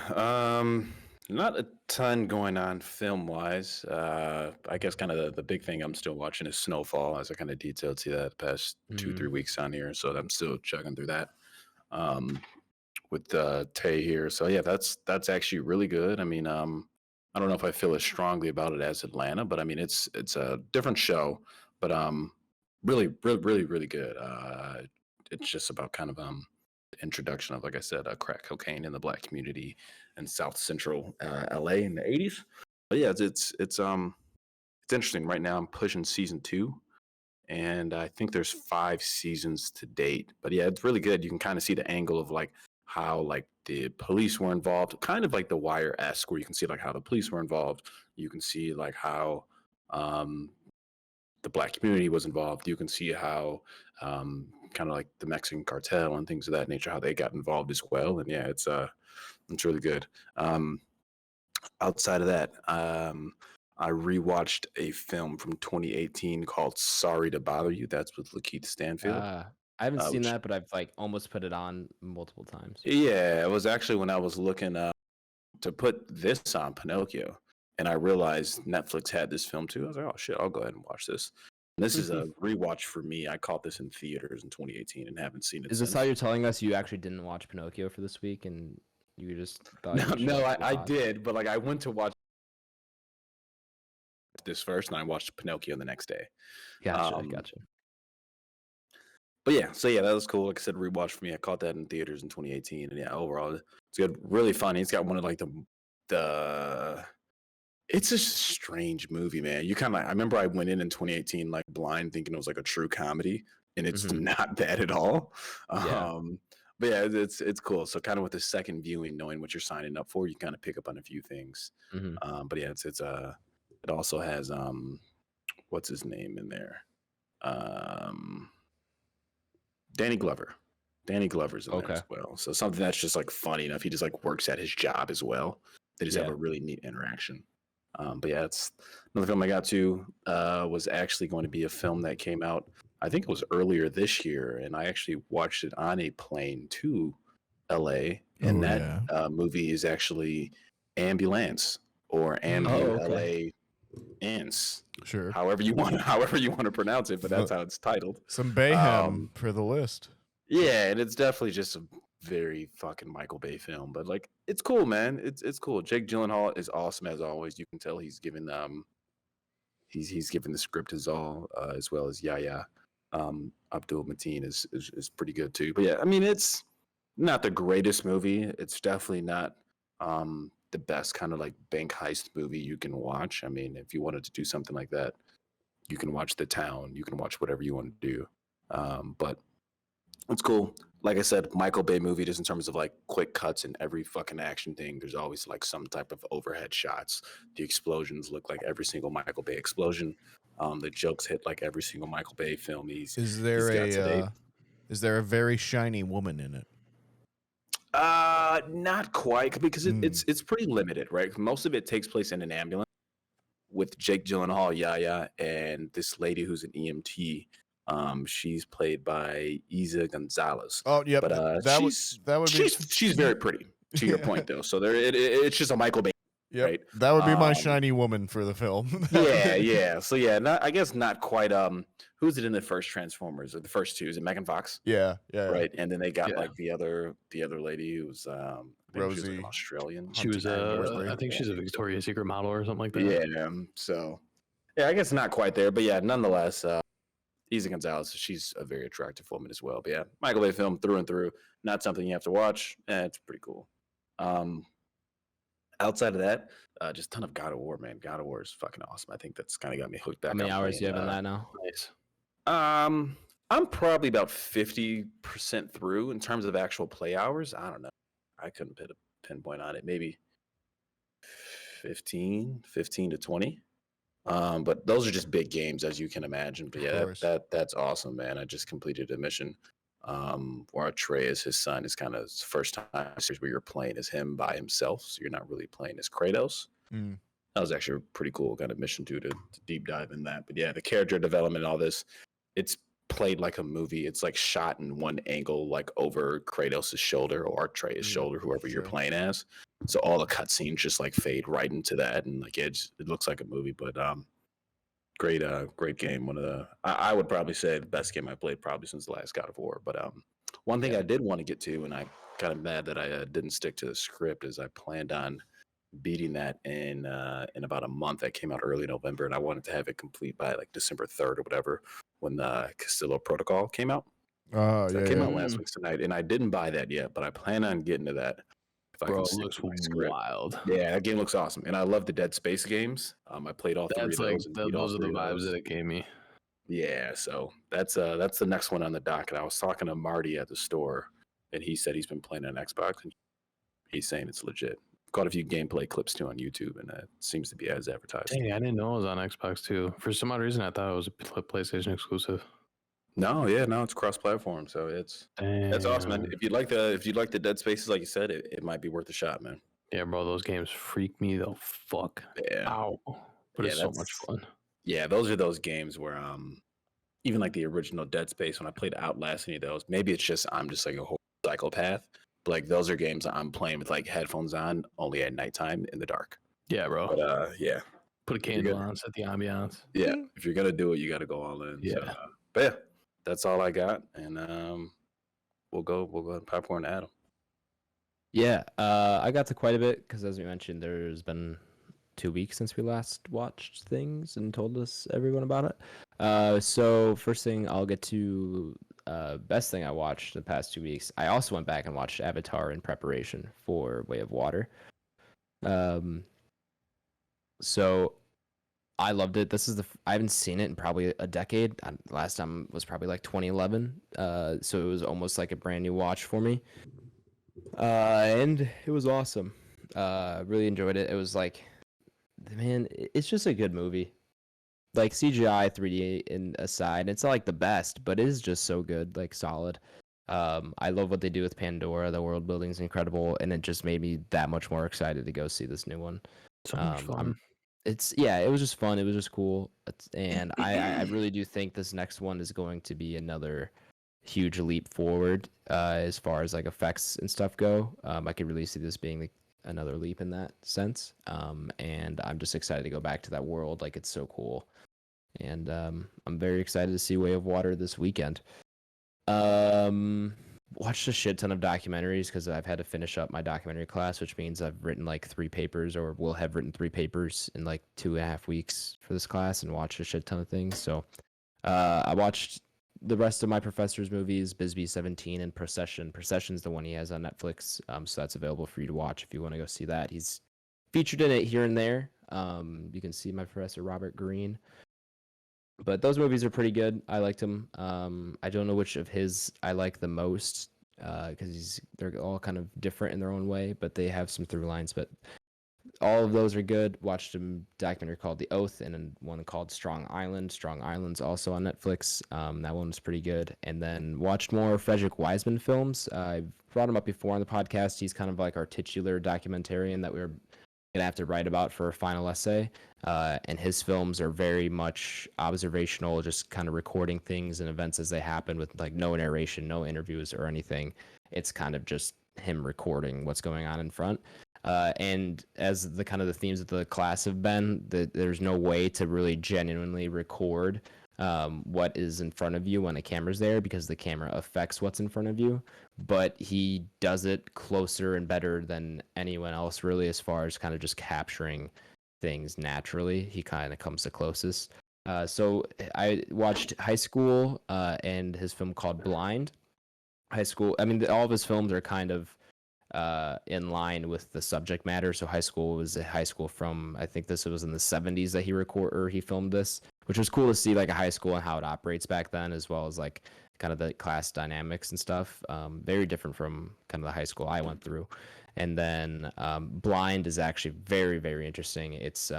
not a ton going on film-wise. I guess kind of the big thing I'm still watching is Snowfall, as I kind of detailed to that the past 2-3 weeks on here. So I'm still chugging through that with Tay here. So yeah, that's actually really good. I mean, I don't know if I feel as strongly about it as Atlanta, but I mean, it's a different show, but really, really, really, really good. It's just about kind of introduction of, like I said, crack cocaine in the Black community in South Central LA in the 80s. But yeah, it's interesting. Right now I'm pushing season 2 and I think there's 5 seasons to date. But yeah, it's really good. You can kind of see the angle of like how like the police were involved, kind of like The Wire-esque, where you can see like how the police were involved. You can see like how the Black community was involved. You can see how kind of like the Mexican cartel and things of that nature, how they got involved as well. And yeah, it's really good. Outside of that, I rewatched a film from 2018 called Sorry to Bother You. That's with Lakeith Stanfield. I haven't seen that, but I've like almost put it on multiple times. Yeah, it was actually when I was looking to put this on Pinocchio, and I realized Netflix had this film too. I was like, oh shit, I'll go ahead and watch this. And this is a rewatch for me. I caught this in theaters in 2018 and haven't seen it Is since. this how you're telling us you actually didn't watch Pinocchio for this week and you just thought No, I did, but like I went to watch this first and I watched Pinocchio the next day. Gotcha. But yeah, so yeah, that was cool. Like I said, rewatch for me. I caught that in theaters in 2018, and yeah, overall, it's good. Really funny. It's got one of like the. It's a strange movie, man. I remember I went in 2018 like blind, thinking it was like a true comedy, and it's not that at all. Yeah. But yeah, it's cool. So kind of with the second viewing, knowing what you're signing up for, you kind of pick up on a few things. But yeah, it also has what's his name in there? Danny Glover. Danny Glover's in there as well. So something that's just like funny enough. He just like works at his job as well. They just have a really neat interaction. But yeah, it's another film I got to was actually going to be a film that came out. I think it was earlier this year, and I actually watched it on a plane to LA. And movie is actually Ambulance or okay. Ambulance. Sure. However you want to pronounce it, but that's how it's titled. Some Bayhem for the list. Yeah, and it's definitely just a very fucking Michael Bay film, but like it's cool, man. It's cool. Jake Gyllenhaal is awesome as always. You can tell he's given he's given the script his all, as well as Yahya Abdul Mateen is pretty good too. But yeah, I mean it's not the greatest movie. It's definitely not the best kind of like bank heist movie you can watch. I mean, if you wanted to do something like that, you can watch The Town. You can watch whatever you want to do. But it's cool. Like I said, Michael Bay movie just in terms of like quick cuts in every fucking action thing. There's always like some type of overhead shots. The explosions look like every single Michael Bay explosion. The jokes hit like every single Michael Bay film he's got to date. Is there a very shiny woman in it? Not quite, because it's pretty limited, right? Most of it takes place in an ambulance with Jake Gyllenhaal, Yahya, and this lady who's an EMT. She's played by Isa Gonzalez. Oh, yeah, but she's very pretty. To your point, though, so it's just a Michael Bay. Yep. Right? That would be my shiny woman for the film. yeah. So yeah, I guess not quite. Who's it in the first Transformers or the first two? Is it Megan Fox? Yeah. Right, and then they got like the other lady who's Rosie, she was like an Australian. She was I think she's a Victoria's Secret model or something like that. Yeah. So yeah, I guess not quite there, but yeah, nonetheless, Isa Gonzalez, she's a very attractive woman as well. But yeah, Michael Bay film through and through. Not something you have to watch. It's pretty cool. Outside of that, just a ton of God of War, man. God of War is fucking awesome. I think that's kind of got me hooked back. How many hours do you have in that now? Nice. I'm probably about 50% through in terms of actual play hours. I don't know. I couldn't put a pinpoint on it. Maybe 15 to 20. But those are just big games, as you can imagine. But yeah, that's awesome, man. I just completed a mission where Atreus, his son, is kind of his first time where you're playing as him by himself, so you're not really playing as Kratos. That was actually a pretty cool kind of mission too, to deep dive in that. But yeah, the character development and all this, it's played like a movie. It's like shot in one angle, like over Kratos' shoulder or Atreus' shoulder, whoever you're playing as. So all the cutscenes just like fade right into that, and like it looks like a movie. But great game. One of the I would probably say the best game I played probably since the last God of War. But one thing I did want to get to, and I'm kind of mad that I didn't stick to the script, is I planned on beating that in about a month. That came out early November, and I wanted to have it complete by like December 3rd or whatever, when the Castillo Protocol came out. That came out last week tonight, and I didn't buy that yet, but I plan on getting to that. Bro, it looks wild. Yeah, that game looks awesome, and I love the Dead Space games. I played all three of those. Those are the vibes that it gave me. Yeah, so that's the next one on the dock. And I was talking to Marty at the store, and he said he's been playing on Xbox, and he's saying it's legit. Caught a few gameplay clips too on YouTube, and it seems to be as advertised. Dang, I didn't know it was on Xbox too. For some odd reason, I thought it was a PlayStation exclusive. No, it's cross-platform, so that's awesome, man. If you'd like the Dead Spaces, like you said, it might be worth a shot, man. Yeah, bro, those games freak me the fuck out. But it's so much fun. Yeah, those are those games where even like the original Dead Space, when I played Outlast, any of those, maybe it's just I'm just like a whole psychopath. But like those are games I'm playing with like headphones on, only at nighttime in the dark. Yeah, bro. But yeah, put a candle on, set the ambiance. Yeah, if you're gonna do it, you got to go all in. Yeah, so, but yeah, that's all I got, and we'll go and popcorn Adam. Yeah, I got to quite a bit because, as we mentioned, there's been 2 weeks since we last watched things and told everyone about it. So first thing I'll get to, best thing I watched the past 2 weeks. I also went back and watched Avatar in preparation for Way of Water. So I loved it. This is I haven't seen it in probably a decade. Last time was probably like 2011. So it was almost like a brand new watch for me. And it was awesome. Really enjoyed it. It was like, man, it's just a good movie. Like CGI 3D in aside, it's not like the best, but it is just so good, like solid. I love what they do with Pandora. The world building is incredible, and it just made me that much more excited to go see this new one. So much fun. it was just fun. It was just cool, and I really do think this next one is going to be another huge leap forward as far as like effects and stuff go. I could really see this being like another leap in that sense. And I'm just excited to go back to that world. Like it's so cool, and I'm very excited to see Way of Water this weekend. Watched a shit ton of documentaries because I've had to finish up my documentary class, which means I've written like 3 papers or will have written 3 papers in like 2.5 weeks for this class and watched a shit ton of things. So I watched the rest of my professor's movies, Bisbee 17 and Procession. Procession's the one he has on Netflix, so that's available for you to watch if you want to go see that. He's featured in it here and there. You can see my professor, Robert Greene. But those movies are pretty good. I liked them. I don't know which of his I like the most because they're all kind of different in their own way, but they have some through lines. But all of those are good. Watched a documentary called The Oath and one called Strong Island. Strong Island's also on Netflix. That one was pretty good. And then watched more Frederick Wiseman films. I've brought him up before on the podcast. He's kind of like our titular documentarian that we're gonna have to write about for a final essay, and his films are very much observational, just kind of recording things and events as they happen with like no narration, no interviews or anything. It's kind of just him recording what's going on in front, and as the kind of the themes of the class have been, there's no way to really genuinely record what is in front of you when a camera's there because the camera affects what's in front of you, but he does it closer and better than anyone else really as far as kind of just capturing things naturally. He kind of comes the closest. So I watched High School and his film called Blind. High School, I mean, all of his films are kind of in line with the subject matter. So High School was a high school from, I think this was in the 70s that he filmed this, which was cool to see like a high school and how it operates back then, as well as like kind of the class dynamics and stuff. Very different from kind of the high school I went through. And then Blind is actually very, very interesting. It's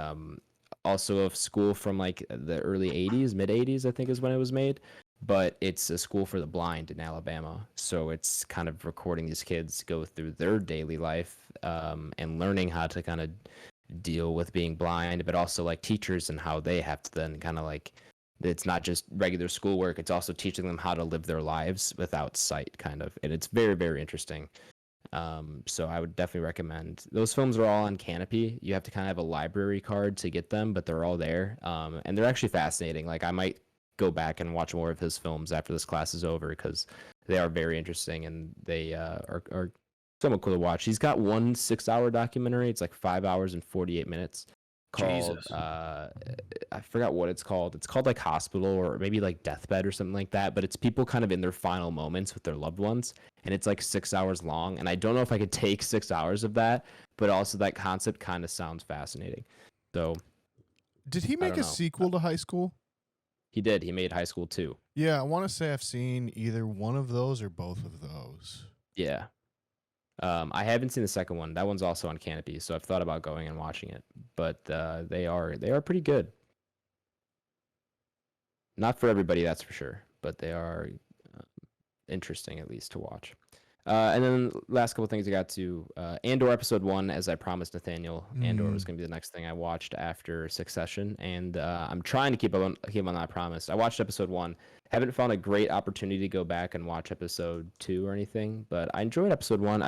also a school from like the early 80s, mid 80s, I think is when it was made. But it's a school for the blind in Alabama. So it's kind of recording these kids go through their daily life and learning how to kind of deal with being blind, but also like teachers and how they have to then kind of like, it's not just regular schoolwork, it's also teaching them how to live their lives without sight kind of. And it's very, very interesting. So I would definitely recommend. Those films are all on Canopy. You have to kind of have a library card to get them, but they're all there. And they're actually fascinating. Like I might go back and watch more of his films after this class is over because they are very interesting and they are somewhat cool to watch. He's got one 6-hour documentary. It's like 5 hours and 48 minutes called I forgot what it's called. It's called like Hospital or maybe like Deathbed or something like that, but it's people kind of in their final moments with their loved ones, and it's like 6 hours long, and I don't know if I could take 6 hours of that, but also that concept kind of sounds fascinating. So did he make a sequel to High School? He did. He made High School 2. Yeah, I want to say I've seen either one of those or both of those. Yeah. I haven't seen the second one. That one's also on Canopy, so I've thought about going and watching it. But they are pretty good. Not for everybody, that's for sure. But they are interesting, at least, to watch. And then last couple things I got to Andor episode 1, as I promised Nathaniel. Andor was going to be the next thing I watched after Succession, and I'm trying to keep on that promise. I watched episode 1. Haven't found a great opportunity to go back and watch episode 2 or anything, but I enjoyed episode 1.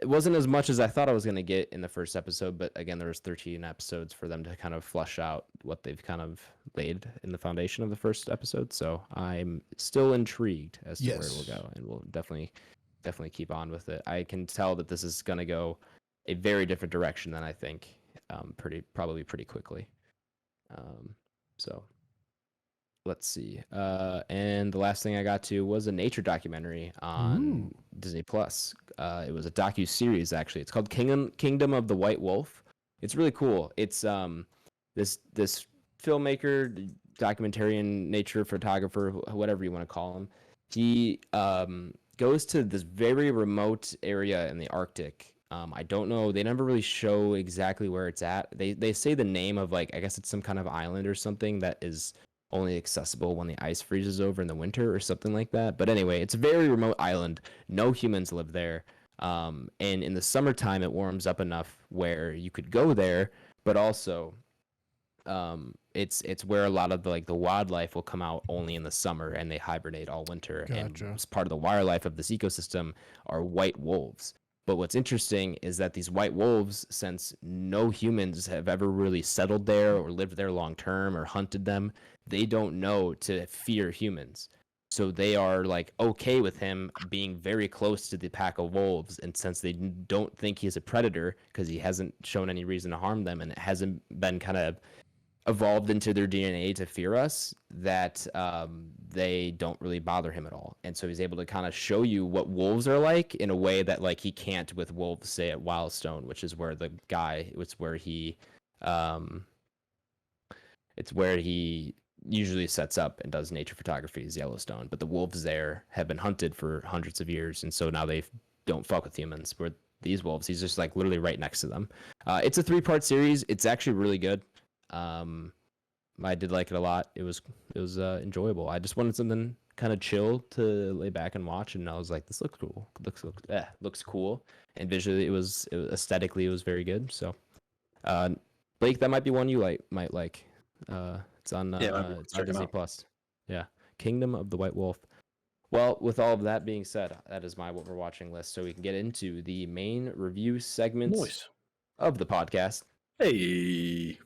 It wasn't as much as I thought I was going to get in the first episode, but again, there was 13 episodes for them to kind of flesh out what they've kind of laid in the foundation of the first episode. So I'm still intrigued as to where it will go, and we'll definitely keep on with it. I can tell that this is going to go a very different direction than I think, probably pretty quickly. So let's see. And the last thing I got to was a nature documentary on Disney Plus. It was a docu-series, actually. It's called Kingdom of the White Wolf. It's really cool. It's this filmmaker, documentarian, nature photographer, whatever you want to call him. He goes to this very remote area in the Arctic. I don't know. They never really show exactly where it's at. They say the name of, like, I guess it's some kind of island or something that is only accessible when the ice freezes over in the winter or something like that. But anyway, it's a very remote island. No humans live there. And in the summertime, it warms up enough where you could go there, but also it's where a lot of the wildlife will come out only in the summer, and they hibernate all winter. Gotcha. And as part of the wildlife of this ecosystem are white wolves. But what's interesting is that these white wolves, since no humans have ever really settled there or lived there long term or hunted them, they don't know to fear humans. So they are like okay with him being very close to the pack of wolves, and since they don't think he's a predator because he hasn't shown any reason to harm them, and it hasn't been kind of evolved into their DNA to fear us, that they don't really bother him at all. And so he's able to kind of show you what wolves are like in a way that like he can't with wolves, say at Wildstone, which is where it's where he usually sets up and does nature photography, is Yellowstone. But the wolves there have been hunted for hundreds of years, and so now they don't fuck with humans. Where these wolves, he's just like literally right next to them. It's a 3-part series. It's actually really good. I did like it a lot. It was enjoyable. I just wanted something kind of chill to lay back and watch, and I was like, this looks cool. Looks cool. And visually, it was aesthetically, it was very good. So, Blake, that might be one you might like. It's on Disney Plus. Yeah, Kingdom of the White Wolf. Well, with all of that being said, that is my what we're watching list. So we can get into the main review segments of the podcast. Hey.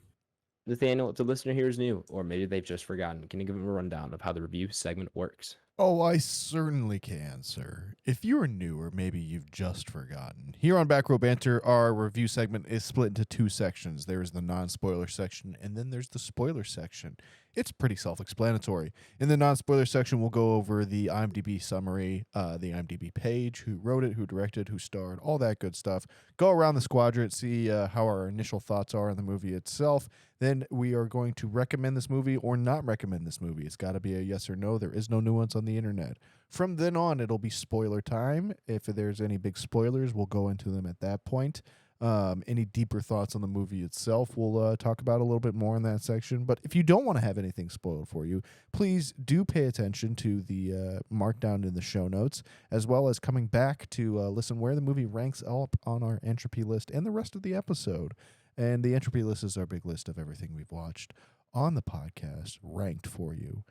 Nathaniel, if the listener here is new, or maybe they've just forgotten, can you give them a rundown of how the review segment works? Oh, I certainly can, sir. If you are new, or maybe you've just forgotten, here on Back Row Banter, our review segment is split into 2 sections. There is the non-spoiler section, and then there's the spoiler section. It's pretty self-explanatory. In the non-spoiler section, we'll go over the IMDb summary, the IMDb page, who wrote it, who directed, who starred, all that good stuff. Go around the squadron, see how our initial thoughts are on the movie itself. Then we are going to recommend this movie or not recommend this movie. It's got to be a yes or no. There is no nuance on the internet. From then on, it'll be spoiler time. If there's any big spoilers, we'll go into them at that point. Any deeper thoughts on the movie itself, we'll talk about a little bit more in that section. But if you don't want to have anything spoiled for you, please do pay attention to the markdown in the show notes, as well as coming back to listen where the movie ranks up on our Entropy list and the rest of the episode. And the Entropy list is our big list of everything we've watched on the podcast, ranked for you.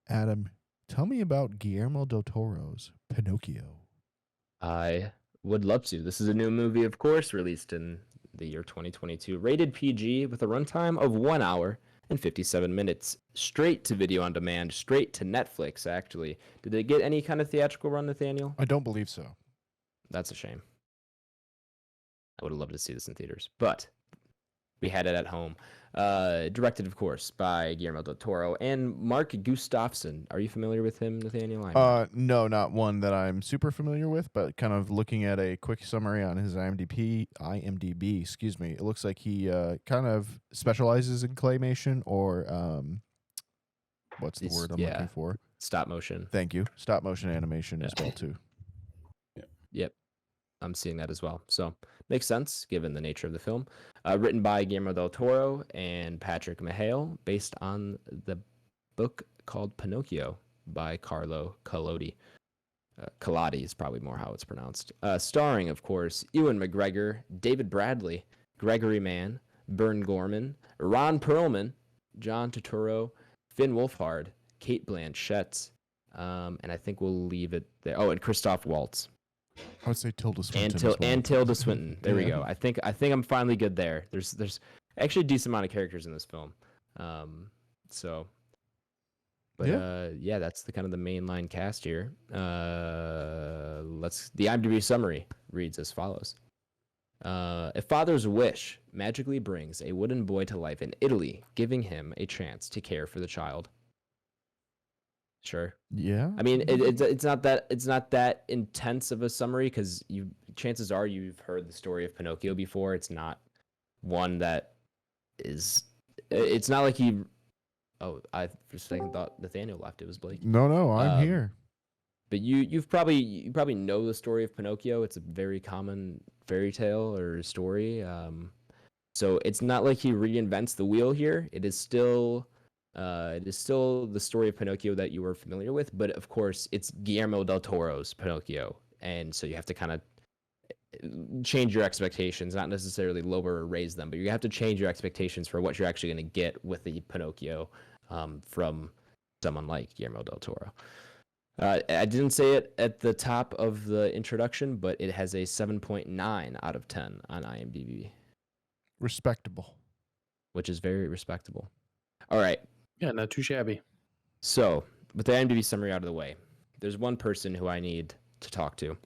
Adam, tell me about Guillermo del Toro's Pinocchio. I would love to. This is a new movie, of course, released in the year 2022. Rated PG with a runtime of 1 hour and 57 minutes. Straight to video on demand. Straight to Netflix, actually. Did it get any kind of theatrical run, Nathaniel? I don't believe so. That's a shame. I would have loved to see this in theaters. But we had it at home. Directed, of course, by Guillermo del Toro and Mark Gustafsson. Are you familiar with him, Nathaniel? No, not one that I'm super familiar with, but kind of looking at a quick summary on his IMDb, it looks like he kind of specializes in claymation or what's the word I'm looking for? Stop motion. Thank you. Stop motion animation as well, too. Yep. I'm seeing that as well. So makes sense given the nature of the film. Written by Guillermo del Toro and Patrick Mahale, based on the book called Pinocchio by Carlo Collodi. Collodi is probably more how it's pronounced. Starring, of course, Ewan McGregor, David Bradley, Gregory Mann, Bern Gorman, Ron Perlman, John Turturro, Finn Wolfhard, Kate Blanchett, and I think we'll leave it there. Oh, and Christoph Waltz. I would say Tilda Swinton. And Tilda Swinton. There we go. I think I'm finally good there. There's actually a decent amount of characters in this film. That's the kind of the mainline cast here. The IMDb summary reads as follows. A father's wish magically brings a wooden boy to life in Italy, giving him a chance to care for the child. Sure. Yeah. I mean, it's not that intense of a summary because chances are you've heard the story of Pinocchio before. It's not one that is. It's not like he. Oh, I for a second thought Nathaniel left. It was Blake. No, I'm here. But you probably know the story of Pinocchio. It's a very common fairy tale or story. So it's not like he reinvents the wheel here. It is still the story of Pinocchio that you were familiar with, but of course it's Guillermo del Toro's Pinocchio, and so you have to kind of change your expectations, not necessarily lower or raise them, but you have to change your expectations for what you're actually going to get with the Pinocchio from someone like Guillermo del Toro. I didn't say it at the top of the introduction, but it has a 7.9 out of 10 on IMDb. Respectable. Which is very respectable. All right. Yeah, not too shabby. So, with the IMDb summary out of the way, there's one person who I need to talk to.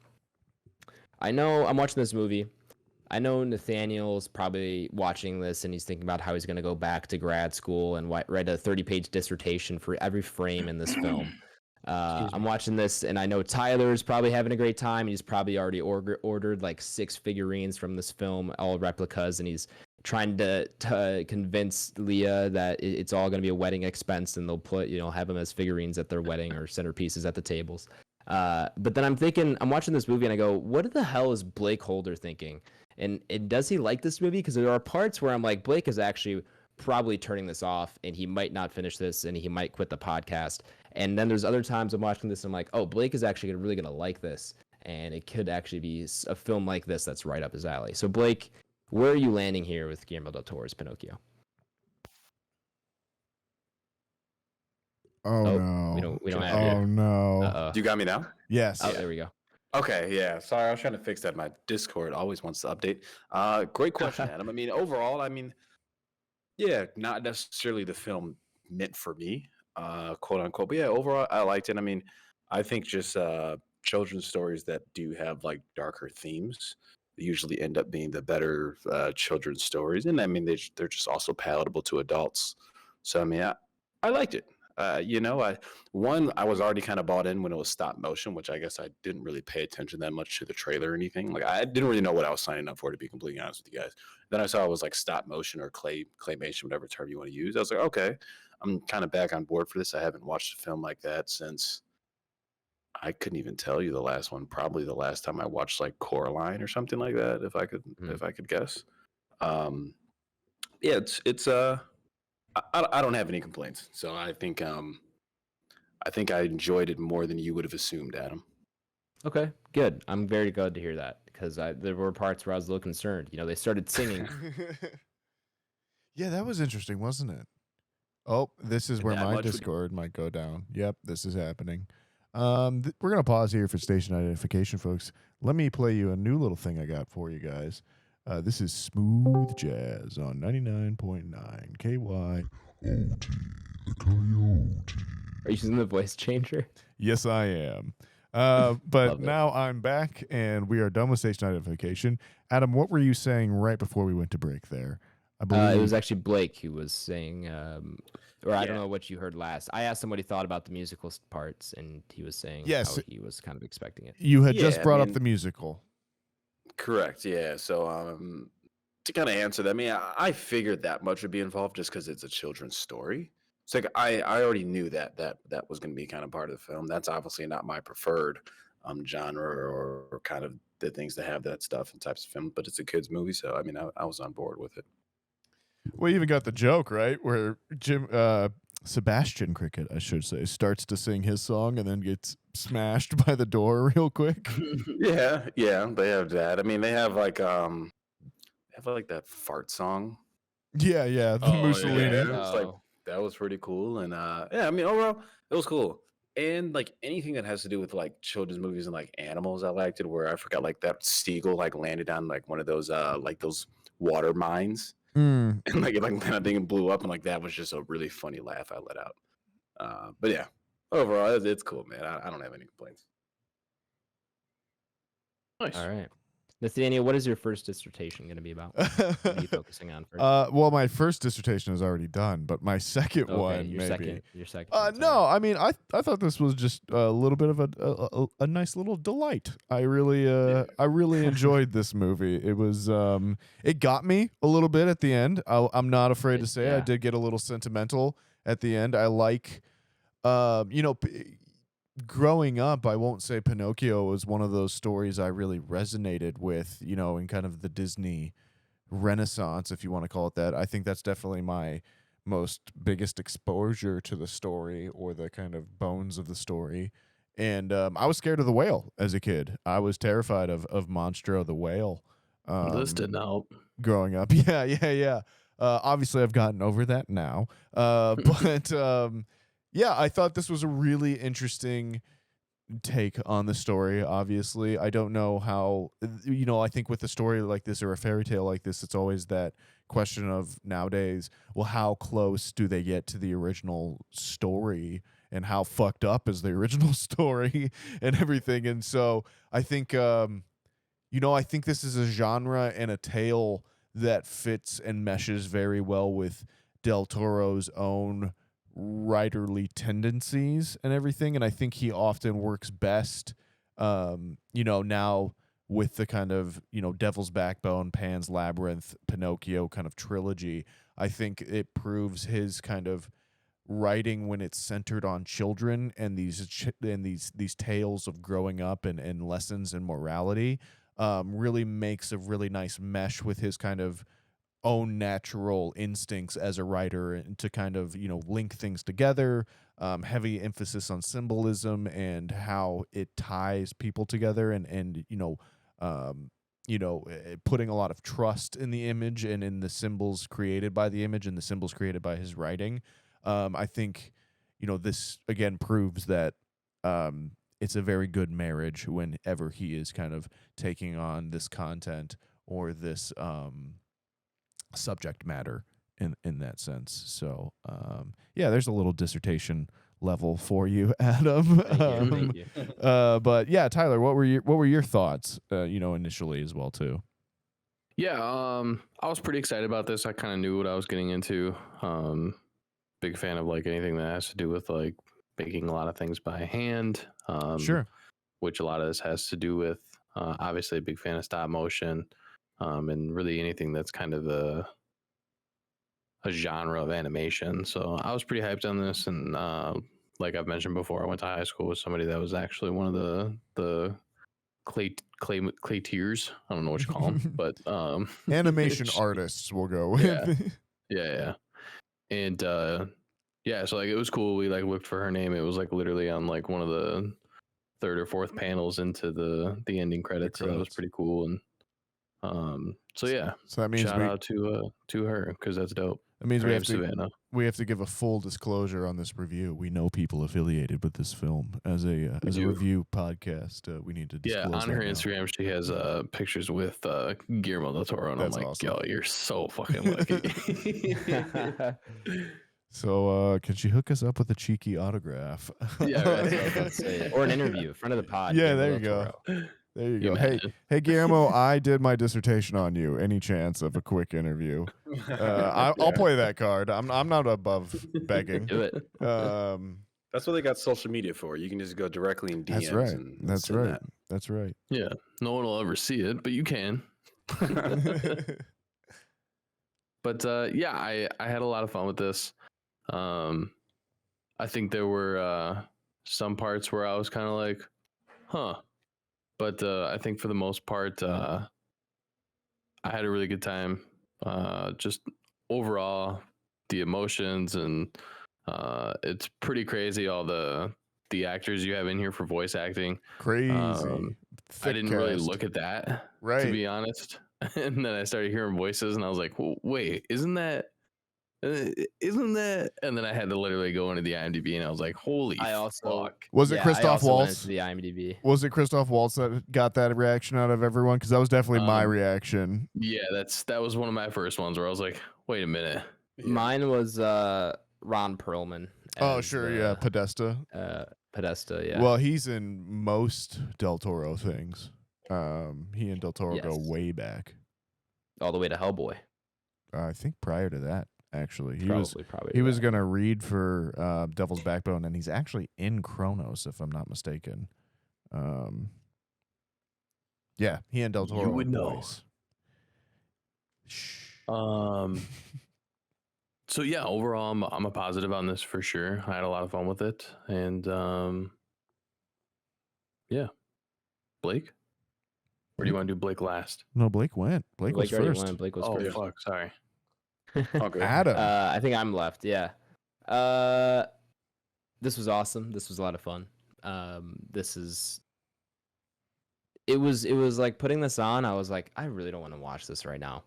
I know I'm watching this movie. I know Nathaniel's probably watching this and he's thinking about how he's going to go back to grad school and write a 30-page dissertation for every frame in this film. I'm watching this and I know Tyler's probably having a great time. He's probably already ordered like 6 figurines from this film, all replicas, and he's trying to convince Leah that it's all going to be a wedding expense and they'll have them as figurines at their wedding or centerpieces at the tables. But then I'm watching this movie and I go, what the hell is BlakeHolder thinking? And does he like this movie? Because there are parts where I'm like, Blake is actually probably turning this off and he might not finish this and he might quit the podcast. And then there's other times I'm watching this and I'm like, oh, Blake is actually really going to like this. And it could actually be a film like this that's right up his alley. So Blake, where are you landing here with Guillermo del Toro's Pinocchio? Oh no. We don't have you. Oh no. Uh-oh. You got me now? Yes. Oh, there we go. Okay, yeah. Sorry, I was trying to fix that. My Discord always wants to update. Great question, Adam. I mean, overall, yeah, not necessarily the film meant for me, quote unquote. But yeah, overall, I liked it. I mean, I think just children's stories that do have like darker themes usually end up being the better children's stories, and I mean, they're just also palatable to adults. So I mean, I liked it. I was already kind of bought in when it was stop motion, which I guess I didn't really pay attention that much to the trailer or anything. Like I didn't really know what I was signing up for, to be completely honest with you guys. Then I saw it was like stop motion or claymation, whatever term you want to use. I was like, okay, I'm kind of back on board for this. I haven't watched a film like that since I couldn't even tell you the last one. Probably the last time I watched like Coraline or something like that, if I could guess. Yeah, it's I don't have any complaints. So I think I enjoyed it more than you would have assumed, Adam. Okay, good. I'm very glad to hear that because there were parts where I was a little concerned. They started singing. Yeah, that was interesting, wasn't it? Oh, this is where my Discord might go down. Yep, this is happening. We're going to pause here for station identification, folks. Let me play you a new little thing I got for you guys. This is Smooth Jazz on 99.9 KY. The Coyote. Are you using the voice changer? Yes, I am. But now I'm back, and we are done with station identification. Adam, what were you saying right before we went to break there? I believe it was actually Blake who was saying, I don't know what you heard last. I asked him what he thought about the musical parts, and he was saying how he was kind of expecting it. You had just brought up the musical. Correct. Yeah. So to kind of answer that, I mean, I figured that much would be involved just because it's a children's story. So like, I already knew that was going to be kind of part of the film. That's obviously not my preferred genre or kind of the things that have that stuff and types of film, but it's a kids movie, so I mean, I was on board with it. We even got the joke, right, where Sebastian Cricket, I should say, starts to sing his song and then gets smashed by the door real quick. Yeah, they have that. I mean, they have like that fart song. Yeah, the Mussolini. Yeah. It was like that was pretty cool, and I mean, overall, it was cool. And like anything that has to do with like children's movies and like animals, I liked it. Where I forgot like that seagull like landed on like one of those like those water mines. And like it kind of thing blew up, and like that was just a really funny laugh I let out. But yeah, overall it's cool, man. I don't have any complaints. Nice. All right, Nathaniel, what is your first dissertation going to be about? What are you focusing on first? Well, my first dissertation is already done, but my second one, your maybe. Second. No, I mean, I thought this was just a little bit of a nice little delight. I really enjoyed this movie. It was it got me a little bit at the end. I'm not afraid to say I did get a little sentimental at the end. I like, growing up, I won't say Pinocchio was one of those stories I really resonated with, in kind of the Disney Renaissance, if you want to call it that. I think that's definitely my biggest exposure to the story or the kind of bones of the story. And I was scared of the whale as a kid. I was terrified of Monstro the whale. This didn't help. Growing up. Yeah. Obviously, I've gotten over that now. But yeah, I thought this was a really interesting take on the story. Obviously, I don't know how, I think with a story like this or a fairy tale like this, it's always that question of nowadays, well, how close do they get to the original story, and how fucked up is the original story and everything. And so I think, I think this is a genre and a tale that fits and meshes very well with Del Toro's own writerly tendencies and everything. And I think he often works best, now with the kind of, Devil's Backbone, Pan's Labyrinth, Pinocchio kind of trilogy. I think it proves his kind of writing when it's centered on children and these tales of growing up and lessons and morality, really makes a really nice mesh with his kind of own natural instincts as a writer, and to kind of, link things together, heavy emphasis on symbolism and how it ties people together, and putting a lot of trust in the image and in the symbols created by the image and the symbols created by his writing. I think, this again proves that it's a very good marriage whenever he is kind of taking on this content or this subject matter in that sense. So, yeah, there's a little dissertation level for you, Adam. Thank you. But yeah, Tyler, what were your thoughts, initially as well too? Yeah, I was pretty excited about this. I kind of knew what I was getting into. Big fan of like anything that has to do with like making a lot of things by hand. Sure. Which a lot of this has to do with. Obviously, a big fan of stop motion, and really anything that's kind of a genre of animation. So I was pretty hyped on this, and like I've mentioned before, I went to high school with somebody that was actually one of the clay tiers. I don't know what you call them, but animation artists will go with. Yeah. And yeah, so like it was cool. We like looked for her name. It was like literally on like one of the third or fourth panels into the ending credits. So that was pretty cool. And so yeah, so that means shout out to her, because that's dope. That means Savannah. we have to give a full disclosure on this review. We know people affiliated with this film as a review podcast. We need to disclose. Yeah, on her now. Instagram, she has pictures with Guillermo del Toro, and That's I'm like, awesome. yo, you're so fucking lucky. So, can she hook us up with a cheeky autograph? Yeah, right. Or an interview in front of the pod. Yeah, there you go. There you go. Hey, Guillermo, I did my dissertation on you. Any chance of a quick interview? I'll play that card. I'm not above begging. Do it. That's what they got social media for. You can just go directly in DMs. That's right. And That's send right. that. That's right. Yeah, no one will ever see it, but you can. But yeah, I had a lot of fun with this. I think there were some parts where I was kind of like, huh. But I think for the most part, I had a really good time. Just overall, the emotions, and it's pretty crazy, all the actors you have in here for voice acting. Crazy. I didn't really look at that, right, to be honest. And then I started hearing voices, and I was like, wait, isn't that? And then I had to literally go into the IMDb, and I was like, holy fuck. Was it Christoph Waltz? The IMDb. Was it Christoph Waltz that got that reaction out of everyone? Because that was definitely my reaction. Yeah, that was one of my first ones where I was like, wait a minute. Mine was Ron Perlman. Oh, sure, yeah, Podesta. Podesta, yeah. Well, he's in most Del Toro things. He and Del Toro go way back. All the way to Hellboy. I think prior to that, actually. He was going to read for Devil's Backbone, and he's actually in Kronos, if I'm not mistaken. Yeah, he and Del Toro. You would know. So yeah, overall, I'm a positive on this for sure. I had a lot of fun with it, and yeah, Blake, or do you want to do Blake last? No, Blake went. Blake was first. Went. Blake was first. first. Fuck, sorry. Okay. Adam. I think I'm left. Yeah. This was awesome. This was a lot of fun. This is. It was like putting this on. I was like, I really don't want to watch this right now.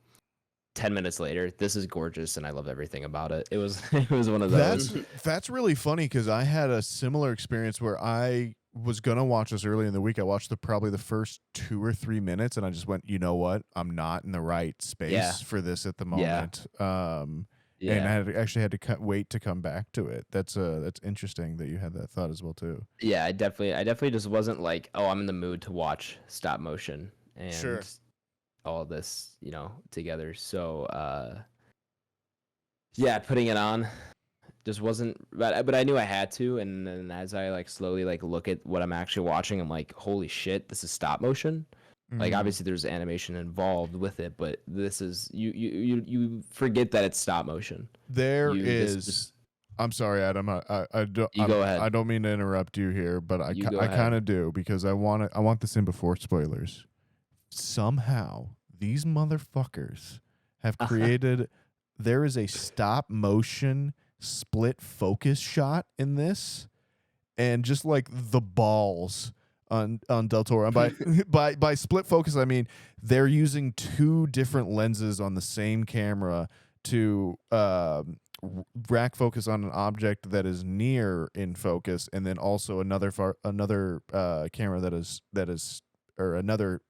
10 minutes later, this is gorgeous, and I love everything about it. It was one of those. That's really funny because I had a similar experience where I was gonna watch this early in the week. I watched probably the first 2 or 3 minutes, and I just went, you know what? I'm not in the right space for this at the moment. And I actually had to wait to come back to it. That's interesting that you had that thought as well too. Yeah, I definitely just wasn't like, oh, I'm in the mood to watch stop motion and all this, together. So putting it on just wasn't, but I knew I had to. And then as I like slowly like look at what I'm actually watching, I'm like, holy shit, this is stop motion. Like obviously there's animation involved with it, but this is you forget that it's stop motion. I'm sorry, Adam. I don't. Go ahead. I don't mean to interrupt you here, but I kind of do because I want this in before spoilers. Somehow these motherfuckers have created. There is a stop motion split focus shot in this, and just like the balls on Del Toro. And by split focus, I mean they're using 2 different lenses on the same camera to rack focus on an object that is near in focus, and then also another camera that is or another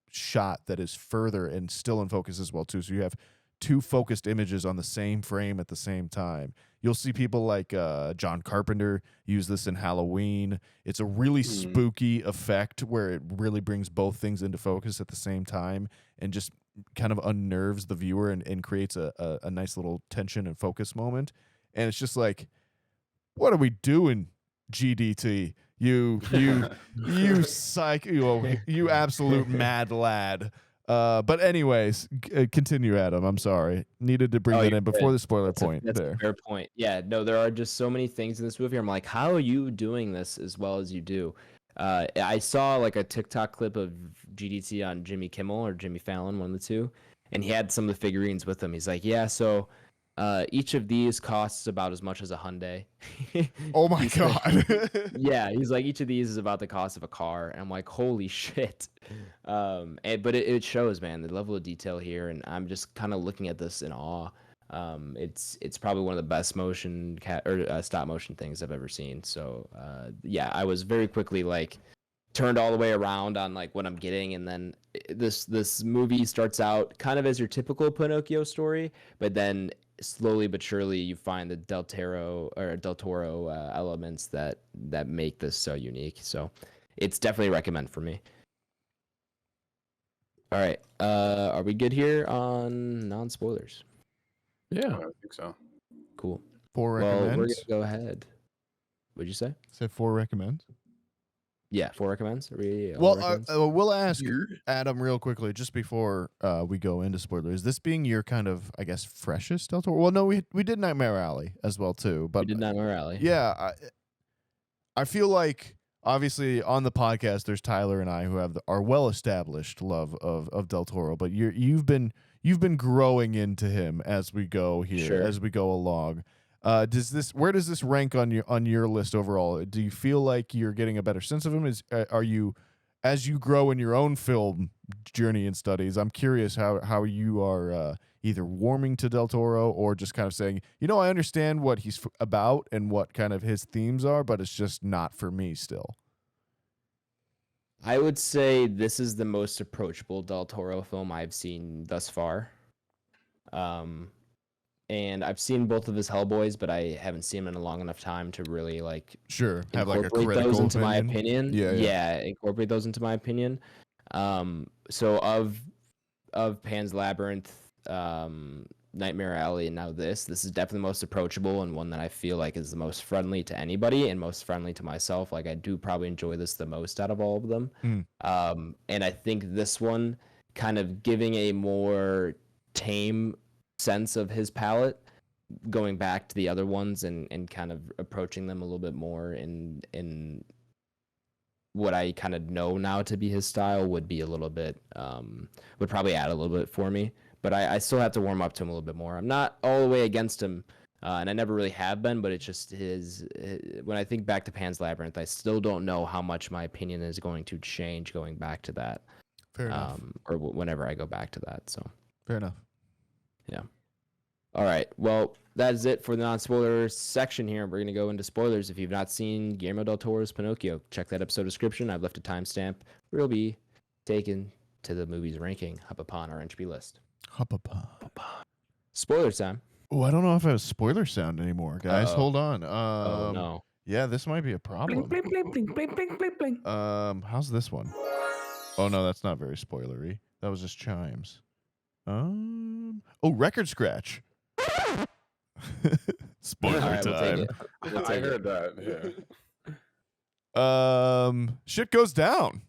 shot that is further and still in focus as well too. So you have 2 focused images on the same frame at the same time. You'll see people like John Carpenter use this in Halloween. It's a really spooky effect where it really brings both things into focus at the same time and just kind of unnerves the viewer and creates a nice little tension and focus moment. And it's just like, what are we doing, GDT? You psycho, you absolute mad lad. But anyways, continue, Adam. I'm sorry. Needed to bring that in before the spoiler point. That's a fair point. Yeah, no, there are just so many things in this movie. I'm like, how are you doing this as well as you do? I saw like a TikTok clip of GDT on Jimmy Kimmel or Jimmy Fallon, one of the two, and he had some of the figurines with him. He's like, yeah, so each of these costs about as much as a Hyundai. Oh my God. Yeah, he's like, each of these is about the cost of a car. And I'm like, holy shit. But it shows, man, the level of detail here. And I'm just kind of looking at this in awe. It's probably one of the best motion stop motion things I've ever seen. So I was very quickly like turned all the way around on like what I'm getting, and then this movie starts out kind of as your typical Pinocchio story, but then slowly but surely you find the Del Toro elements that make this so unique. So it's definitely a recommend for me. All right, are we good here on non-spoilers? Yeah, I think so. Cool. 4 recommends. Well, we're gonna go ahead. What'd you say? Said 4 recommends. Yeah, 4 recommends. We'll ask Adam real quickly just before we go into spoilers. This being your kind of, I guess, freshest Del Toro. Well, no, we did Nightmare Alley as well too. But we did Nightmare Alley. Yeah, I feel like obviously on the podcast there's Tyler and I who have our well-established love of Del Toro, but you've been growing into him as we go here, as we go along. Where does this rank on your list overall? Do you feel like you're getting a better sense of him? Are you, as you grow in your own film journey and studies? I'm curious how you are either warming to Del Toro or just kind of saying, I understand what he's about and what kind of his themes are, but it's just not for me still. I would say this is the most approachable Del Toro film I've seen thus far. And I've seen both of his Hellboys, but I haven't seen them in a long enough time to really have like a critical those into opinion. My opinion. Yeah, incorporate those into my opinion. So of Pan's Labyrinth, Nightmare Alley, and now this is definitely the most approachable and one that I feel like is the most friendly to anybody and most friendly to myself. Like I do probably enjoy this the most out of all of them. And I think this one kind of giving a more tame sense of his palette, going back to the other ones and kind of approaching them a little bit more in what I kind of know now to be his style would be a little bit would probably add a little bit for me, but I still have to warm up to him a little bit more. I'm not all the way against him And I never really have been, but it just is. When I think back to Pan's Labyrinth, I still don't know how much my opinion is going to change going back to that. Fair enough. Or whenever I go back to that. So Fair enough. yeah. All right. Well, that is it for the non-spoiler section here. We're going to go into spoilers. If you've not seen Guillermo del Toro's Pinocchio, check that episode description. I've left a timestamp where you'll be taken to the movie's ranking up upon our Entropy list. Spoiler time. Oh, I don't know if I have spoiler sound anymore, guys. Uh-oh. Hold on. Oh, no. Yeah, this might be a problem. Bling, bling, bling, bling, bling, bling, bling. How's this one? Oh no, that's not very spoilery. That was just chimes. Record scratch. Spoiler All right, we'll take time. it. We'll I take heard it. that. Yeah. Shit goes down.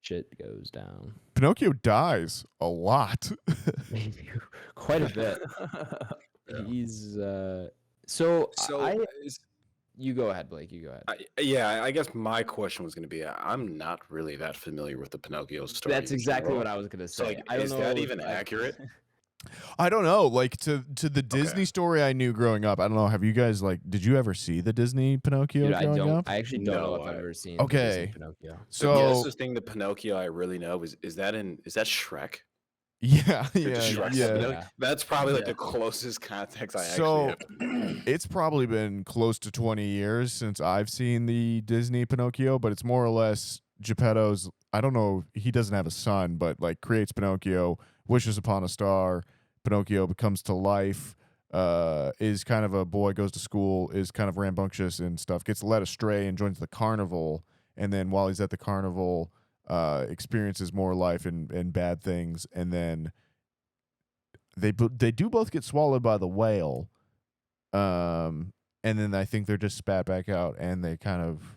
Shit goes down. Pinocchio dies a lot. Quite a bit. Yeah. He's So you go ahead, Blake. You go ahead. I guess my question was going to be, I'm not really that familiar with the Pinocchio story. That's exactly what I was gonna say. So, like, I don't is know that if even accurate? I don't know. Like to the Disney story I knew growing up. I don't know. Have you guys did you ever see the Disney Pinocchio Dude, growing up? I actually don't know No, if I've ever seen Okay. Disney Pinocchio. So The closest thing to Pinocchio I really know is that Shrek? yeah, The yeah, Shrek yeah. Pinocchio? That's probably like Yeah. the closest context I So actually have. it's probably been close to 20 years since I've seen the Disney Pinocchio, but it's more or less Geppetto's. I don't know. He doesn't have a son, but like creates Pinocchio, wishes upon a star. Pinocchio becomes to life, is kind of a boy, goes to school, is kind of rambunctious and stuff, gets led astray and joins the carnival. And then while he's at the carnival, experiences more life and bad things. And then they do both get swallowed by the whale. And then I think they're just spat back out and they kind of,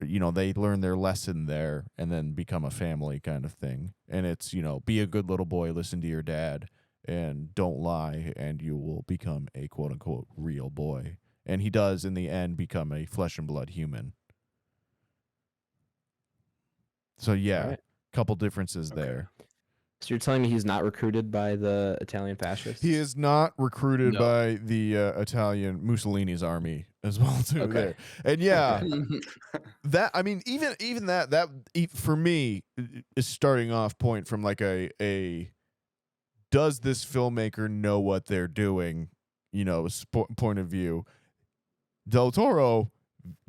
they learn their lesson there and then become a family kind of thing. And it's, be a good little boy, listen to your dad. And don't lie, and you will become a quote-unquote real boy. And he does, in the end, become a flesh and blood human. So, yeah, Right. couple differences there. So you're telling me he's not recruited by the Italian fascists? He is not recruited No. by the Italian Mussolini's army as well, too. Okay. There. And, yeah, that, I mean, even that for me, is starting off point from like a does this filmmaker know what they're doing, point of view. Del Toro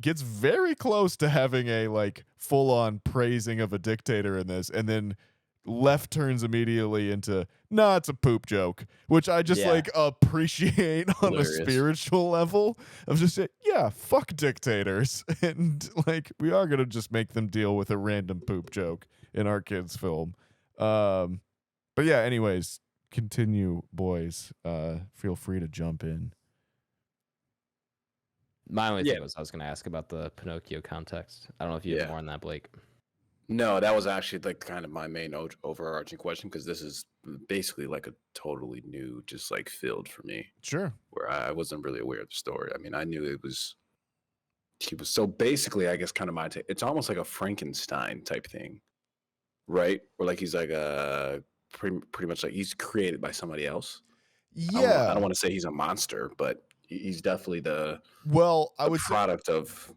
gets very close to having a like full-on praising of a dictator in this, and then left turns immediately into it's a poop joke, which I just like appreciate on Hilarious. a spiritual level of just saying, fuck dictators, and like we are gonna just make them deal with a random poop joke in our kids' film. But yeah, anyways. Continue, boys. Feel free to jump in. My only thing was I was going to ask about the Pinocchio context. I don't know if you have more on that, Blake. No, that was actually like kind of my main overarching question, because this is basically like a totally new, just like field for me, Sure. where I wasn't really aware of the story. I mean, I knew he was so basically, I guess, kind of my take. It's almost like a Frankenstein type thing, right? Where like he's like a pretty much like he's created by somebody else. Yeah. I don't want to say he's a monster, but he's definitely the product of.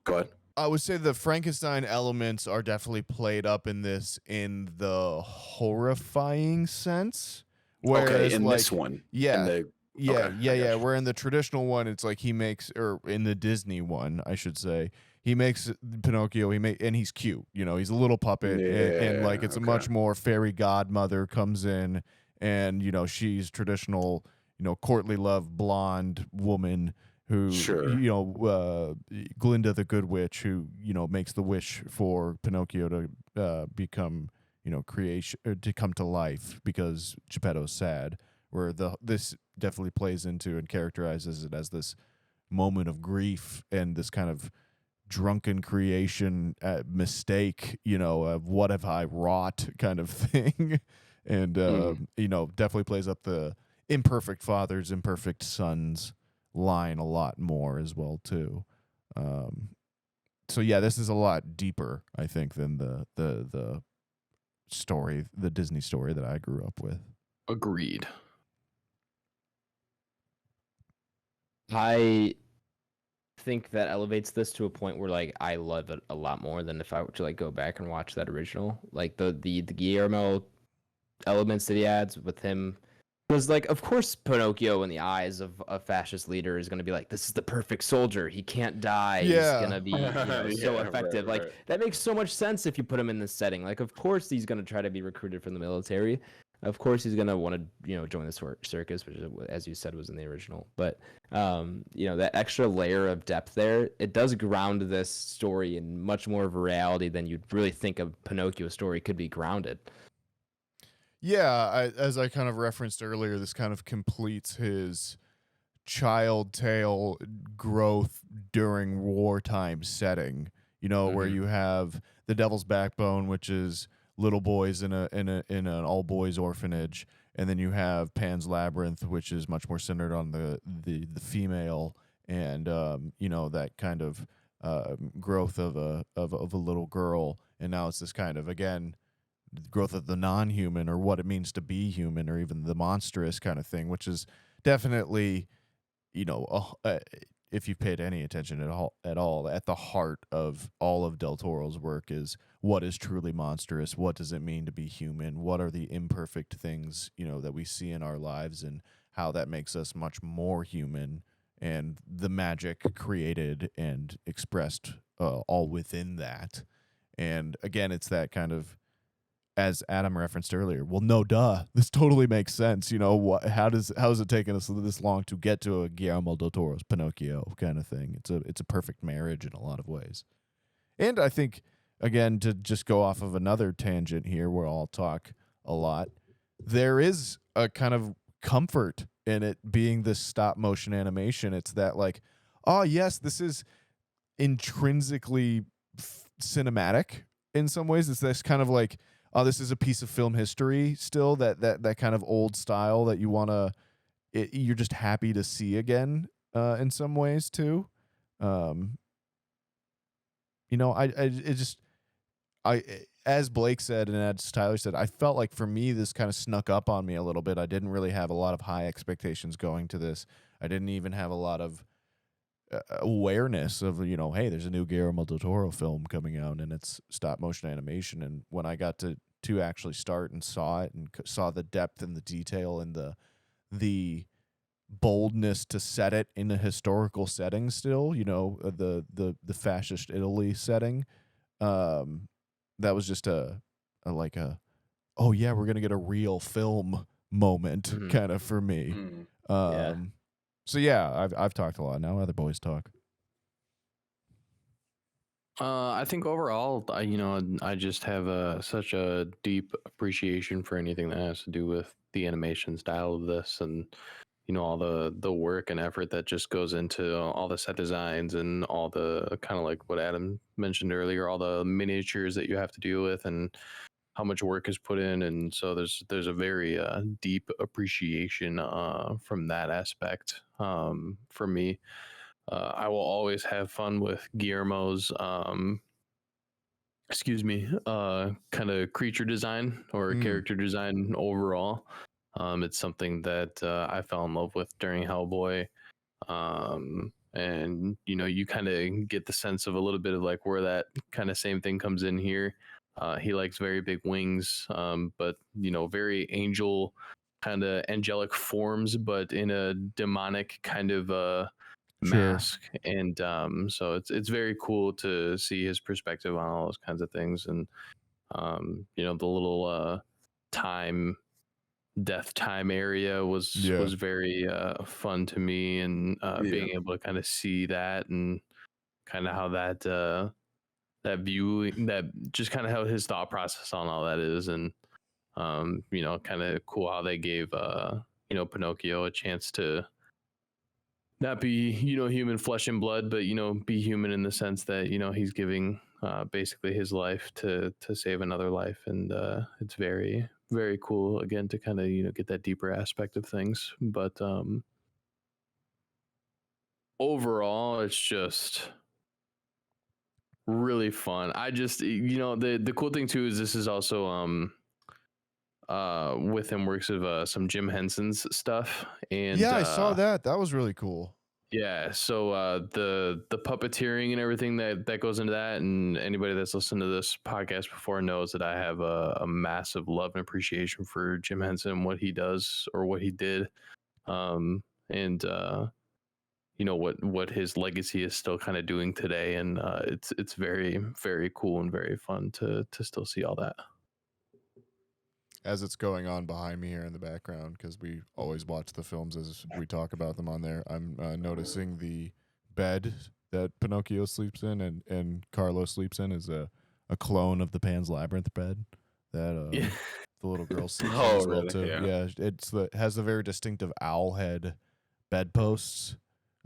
Go ahead. I would say the Frankenstein elements are definitely played up in this in the horrifying sense. Whereas, in like, this one, yeah, Okay, Where in the traditional one, it's like he makes, or in the Disney one, I should say, he makes Pinocchio. And he's cute. He's a little puppet, and like it's a much more fairy godmother comes in, and she's traditional, courtly love blonde woman who, Glinda the Good Witch, who makes the wish for Pinocchio to become, creation, to come to life because Geppetto's sad. Where this definitely plays into and characterizes it as this moment of grief and this kind of drunken creation mistake, of what have I wrought kind of thing. And, definitely plays up the imperfect fathers, imperfect sons line a lot more as well, too. So, yeah, this is a lot deeper, I think, than the story, the Disney story that I grew up with. Agreed. I think that elevates this to a point where like I love it a lot more than if I were to like go back and watch that original. Like the Guillermo elements that he adds with him. Because, like, of course, Pinocchio in the eyes of a fascist leader is going to be like, this is the perfect soldier. He can't die. He's going to be, so effective. Right. Like, that makes so much sense if you put him in this setting. Like, of course, he's going to try to be recruited from the military. Of course, he's going to want to, join the circus, which, as you said, was in the original. But, that extra layer of depth there, it does ground this story in much more of a reality than you'd really think a Pinocchio story could be grounded. Yeah, as I kind of referenced earlier, this kind of completes his child tale growth during wartime setting. Where you have the Devil's Backbone, which is little boys in an all boys orphanage, and then you have Pan's Labyrinth, which is much more centered on the female, and that kind of growth of a little girl, and now it's this kind of, again, growth of the non-human, or what it means to be human, or even the monstrous kind of thing, which is definitely, if you've paid any attention at all, at the heart of all of Del Toro's work is what is truly monstrous, what does it mean to be human, what are the imperfect things, that we see in our lives, and how that makes us much more human, and the magic created and expressed all within that. And again, it's that kind of, as Adam referenced earlier, well, no, duh, this totally makes sense. How is it taking us this long to get to a Guillermo del Toro's Pinocchio kind of thing? It's a perfect marriage in a lot of ways. And I think, again, to just go off of another tangent here where I'll talk a lot, there is a kind of comfort in it being this stop motion animation. It's that, like, oh yes, this is intrinsically cinematic in some ways. It's this kind of like, oh, this is a piece of film history still, that kind of old style that you're just happy to see again in some ways too. As Blake said and as Tyler said, I felt like for me this kind of snuck up on me a little bit. I didn't really have a lot of high expectations going to this. I didn't even have a lot of awareness of, hey, there's a new Guillermo del Toro film coming out and it's stop motion animation. And when I got to actually start and saw it and saw the depth and the detail and the boldness to set it in a historical setting still, the fascist Italy setting, that was just a oh yeah, we're gonna get a real film moment kind of for me. Yeah. So yeah, I've talked a lot. Now other boys talk. I think overall, I just have such a deep appreciation for anything that has to do with the animation style of this, and all the work and effort that just goes into all the set designs and all the kind of like what Adam mentioned earlier, all the miniatures that you have to deal with and how much work is put in. And so there's a very deep appreciation from that aspect for me. I will always have fun with Guillermo's kind of creature design or character design overall. It's something that I fell in love with during Hellboy. And you kind of get the sense of a little bit of like where that kind of same thing comes in here. He likes very big wings, but very angel kind of angelic forms, but in a demonic kind of mask. And so it's very cool to see his perspective on all those kinds of things. And the little death time area was very fun to me, and being able to kind of see that and kind of how that view, that just kind of how his thought process on all that is. And kind of cool how they gave Pinocchio a chance to not be human flesh and blood, but be human in the sense that he's giving basically his life to save another life. And it's very, very cool again to kind of get that deeper aspect of things. But overall, it's just really fun. I just the cool thing too is this is also with him works of some Jim Henson's stuff. And I saw that. That was really cool. Yeah, so the puppeteering and everything that goes into that, and anybody that's listened to this podcast before knows that I have a massive love and appreciation for Jim Henson, what he does or what he did, and what his legacy is still kind of doing today, and it's very, very cool and very fun to still see all that. As it's going on behind me here in the background, because we always watch the films as we talk about them on there, I'm noticing the bed that Pinocchio sleeps in and Carlo sleeps in is a clone of the Pan's Labyrinth bed that the little girl sleeps in as well, too. Yeah, it has the very distinctive owl head bedposts.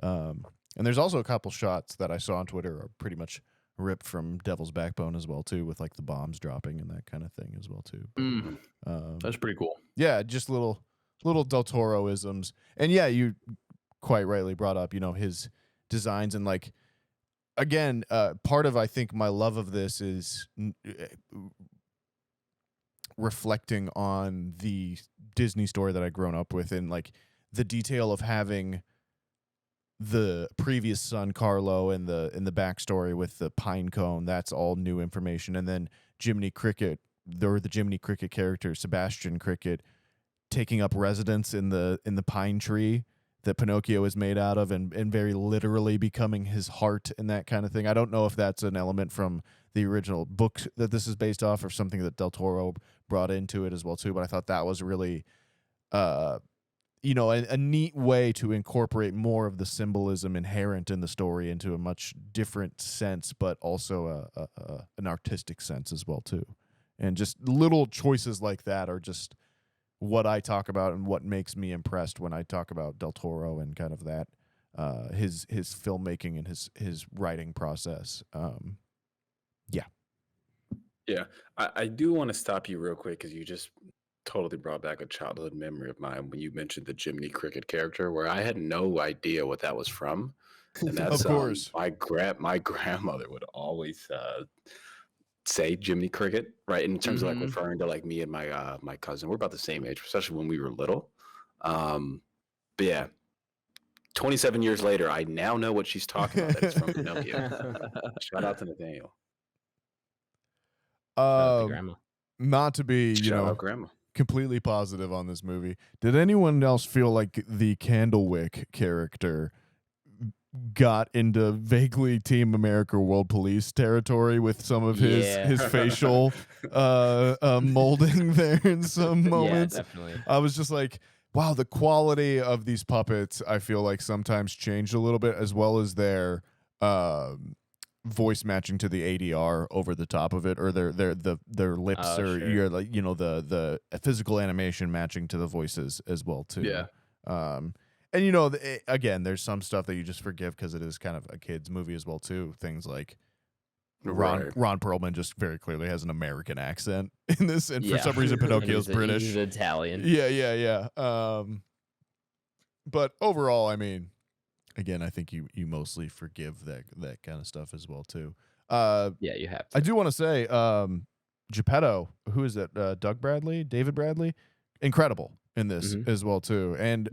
And there's also a couple shots that I saw on Twitter are pretty much ripped from Devil's Backbone as well, too, with like the bombs dropping and that kind of thing as well, too. That's pretty cool. Yeah, just little Del Toro isms. And yeah, you quite rightly brought up, his designs, and like, again, part of, I think, my love of this is reflecting on the Disney story that I'd grown up with, and like the detail of having the previous son Carlo and the backstory with the pine cone. That's all new information. And then Jiminy Cricket, the Jiminy Cricket character Sebastian Cricket, taking up residence in the pine tree that Pinocchio is made out of, and very literally becoming his heart and that kind of thing. I don't know if that's an element from the original book that this is based off, or something that Del Toro brought into it as well too, but I thought that was really a neat way to incorporate more of the symbolism inherent in the story into a much different sense, but also an artistic sense as well too. And just little choices like that are just what I talk about and what makes me impressed when I talk about Del Toro and kind of that his filmmaking and his writing process. Yeah, I do want to stop you real quick, because you just totally brought back a childhood memory of mine when you mentioned the Jiminy Cricket character, where I had no idea what that was from. And that's of course. My grandmother would always say Jiminy Cricket, right? In terms of like referring to like me and my cousin. We're about the same age, especially when we were little. But yeah, 27 years later, I now know what she's talking about. That it's from Pinocchio. Shout out to Nathaniel. Grandma. Not to be, Shout out grandma. Completely positive on this movie. Did anyone else feel like the Candlewick character got into vaguely Team America World Police territory with some of his facial molding there in some moments? Yeah, definitely. I was just like, wow, the quality of these puppets, I feel like sometimes changed a little bit, as well as their voice matching to the ADR over the top of it, or their lips, or sure. the physical animation matching to the voices as well too. Yeah. And again, there's some stuff that you just forgive because it is kind of a kids movie as well too. Things like Ron Perlman just very clearly has an American accent in this, and for some reason Pinocchio's British. He's Italian. Yeah. But overall, I mean, again, I think you mostly forgive that kind of stuff as well too. Yeah, you have to. I do want to say, Geppetto, who is it? David Bradley, incredible in this as well too. And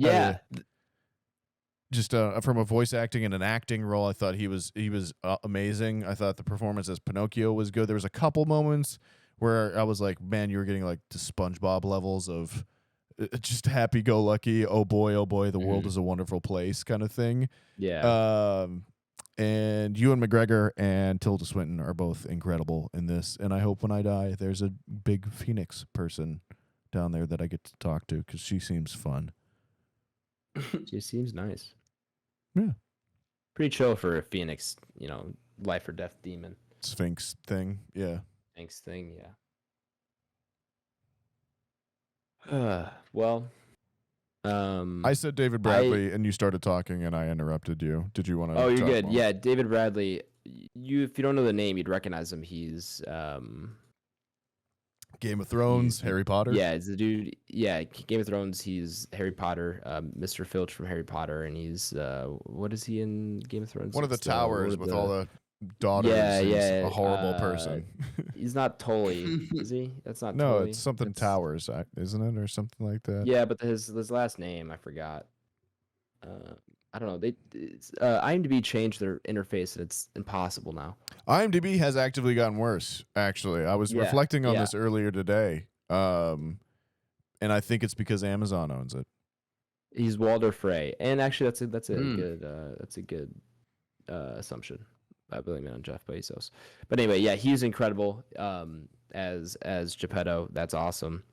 just from a voice acting and an acting role, I thought he was amazing. I thought the performance as Pinocchio was good. There was a couple moments where I was like, man, you were getting like the SpongeBob levels of just happy-go-lucky, oh boy, the world is a wonderful place kind of thing. Yeah. And Ewan McGregor and Tilda Swinton are both incredible in this. And I hope when I die, there's a big Phoenix person down there that I get to talk to, because she seems fun. She seems nice. Yeah. Pretty chill for a Phoenix, life or death demon. Sphinx thing, yeah. Sphinx thing, yeah. Well, I said David Bradley, and you started talking, and I interrupted you. Did you want to? Oh, you're good. More? Yeah, David Bradley. If you don't know the name, you'd recognize him. He's Game of Thrones, Harry Potter. Yeah, it's the dude. Yeah, Game of Thrones. He's Harry Potter, Mr. Filch from Harry Potter, and he's what is he in Game of Thrones? One of the towers with all the daughters. Yeah, a horrible person. He's not Tully, is he? That's not. No, Tully. it's something Towers, isn't it, or something like that? Yeah, but his last name I forgot. I don't know. IMDb changed their interface, and it's impossible now. IMDb has actively gotten worse. Actually, I was reflecting on this earlier today, and I think it's because Amazon owns it. He's Walder Frey, and actually, that's a good assumption. I believe it on Jeff Bezos. But anyway, yeah, he's incredible as Geppetto. That's awesome.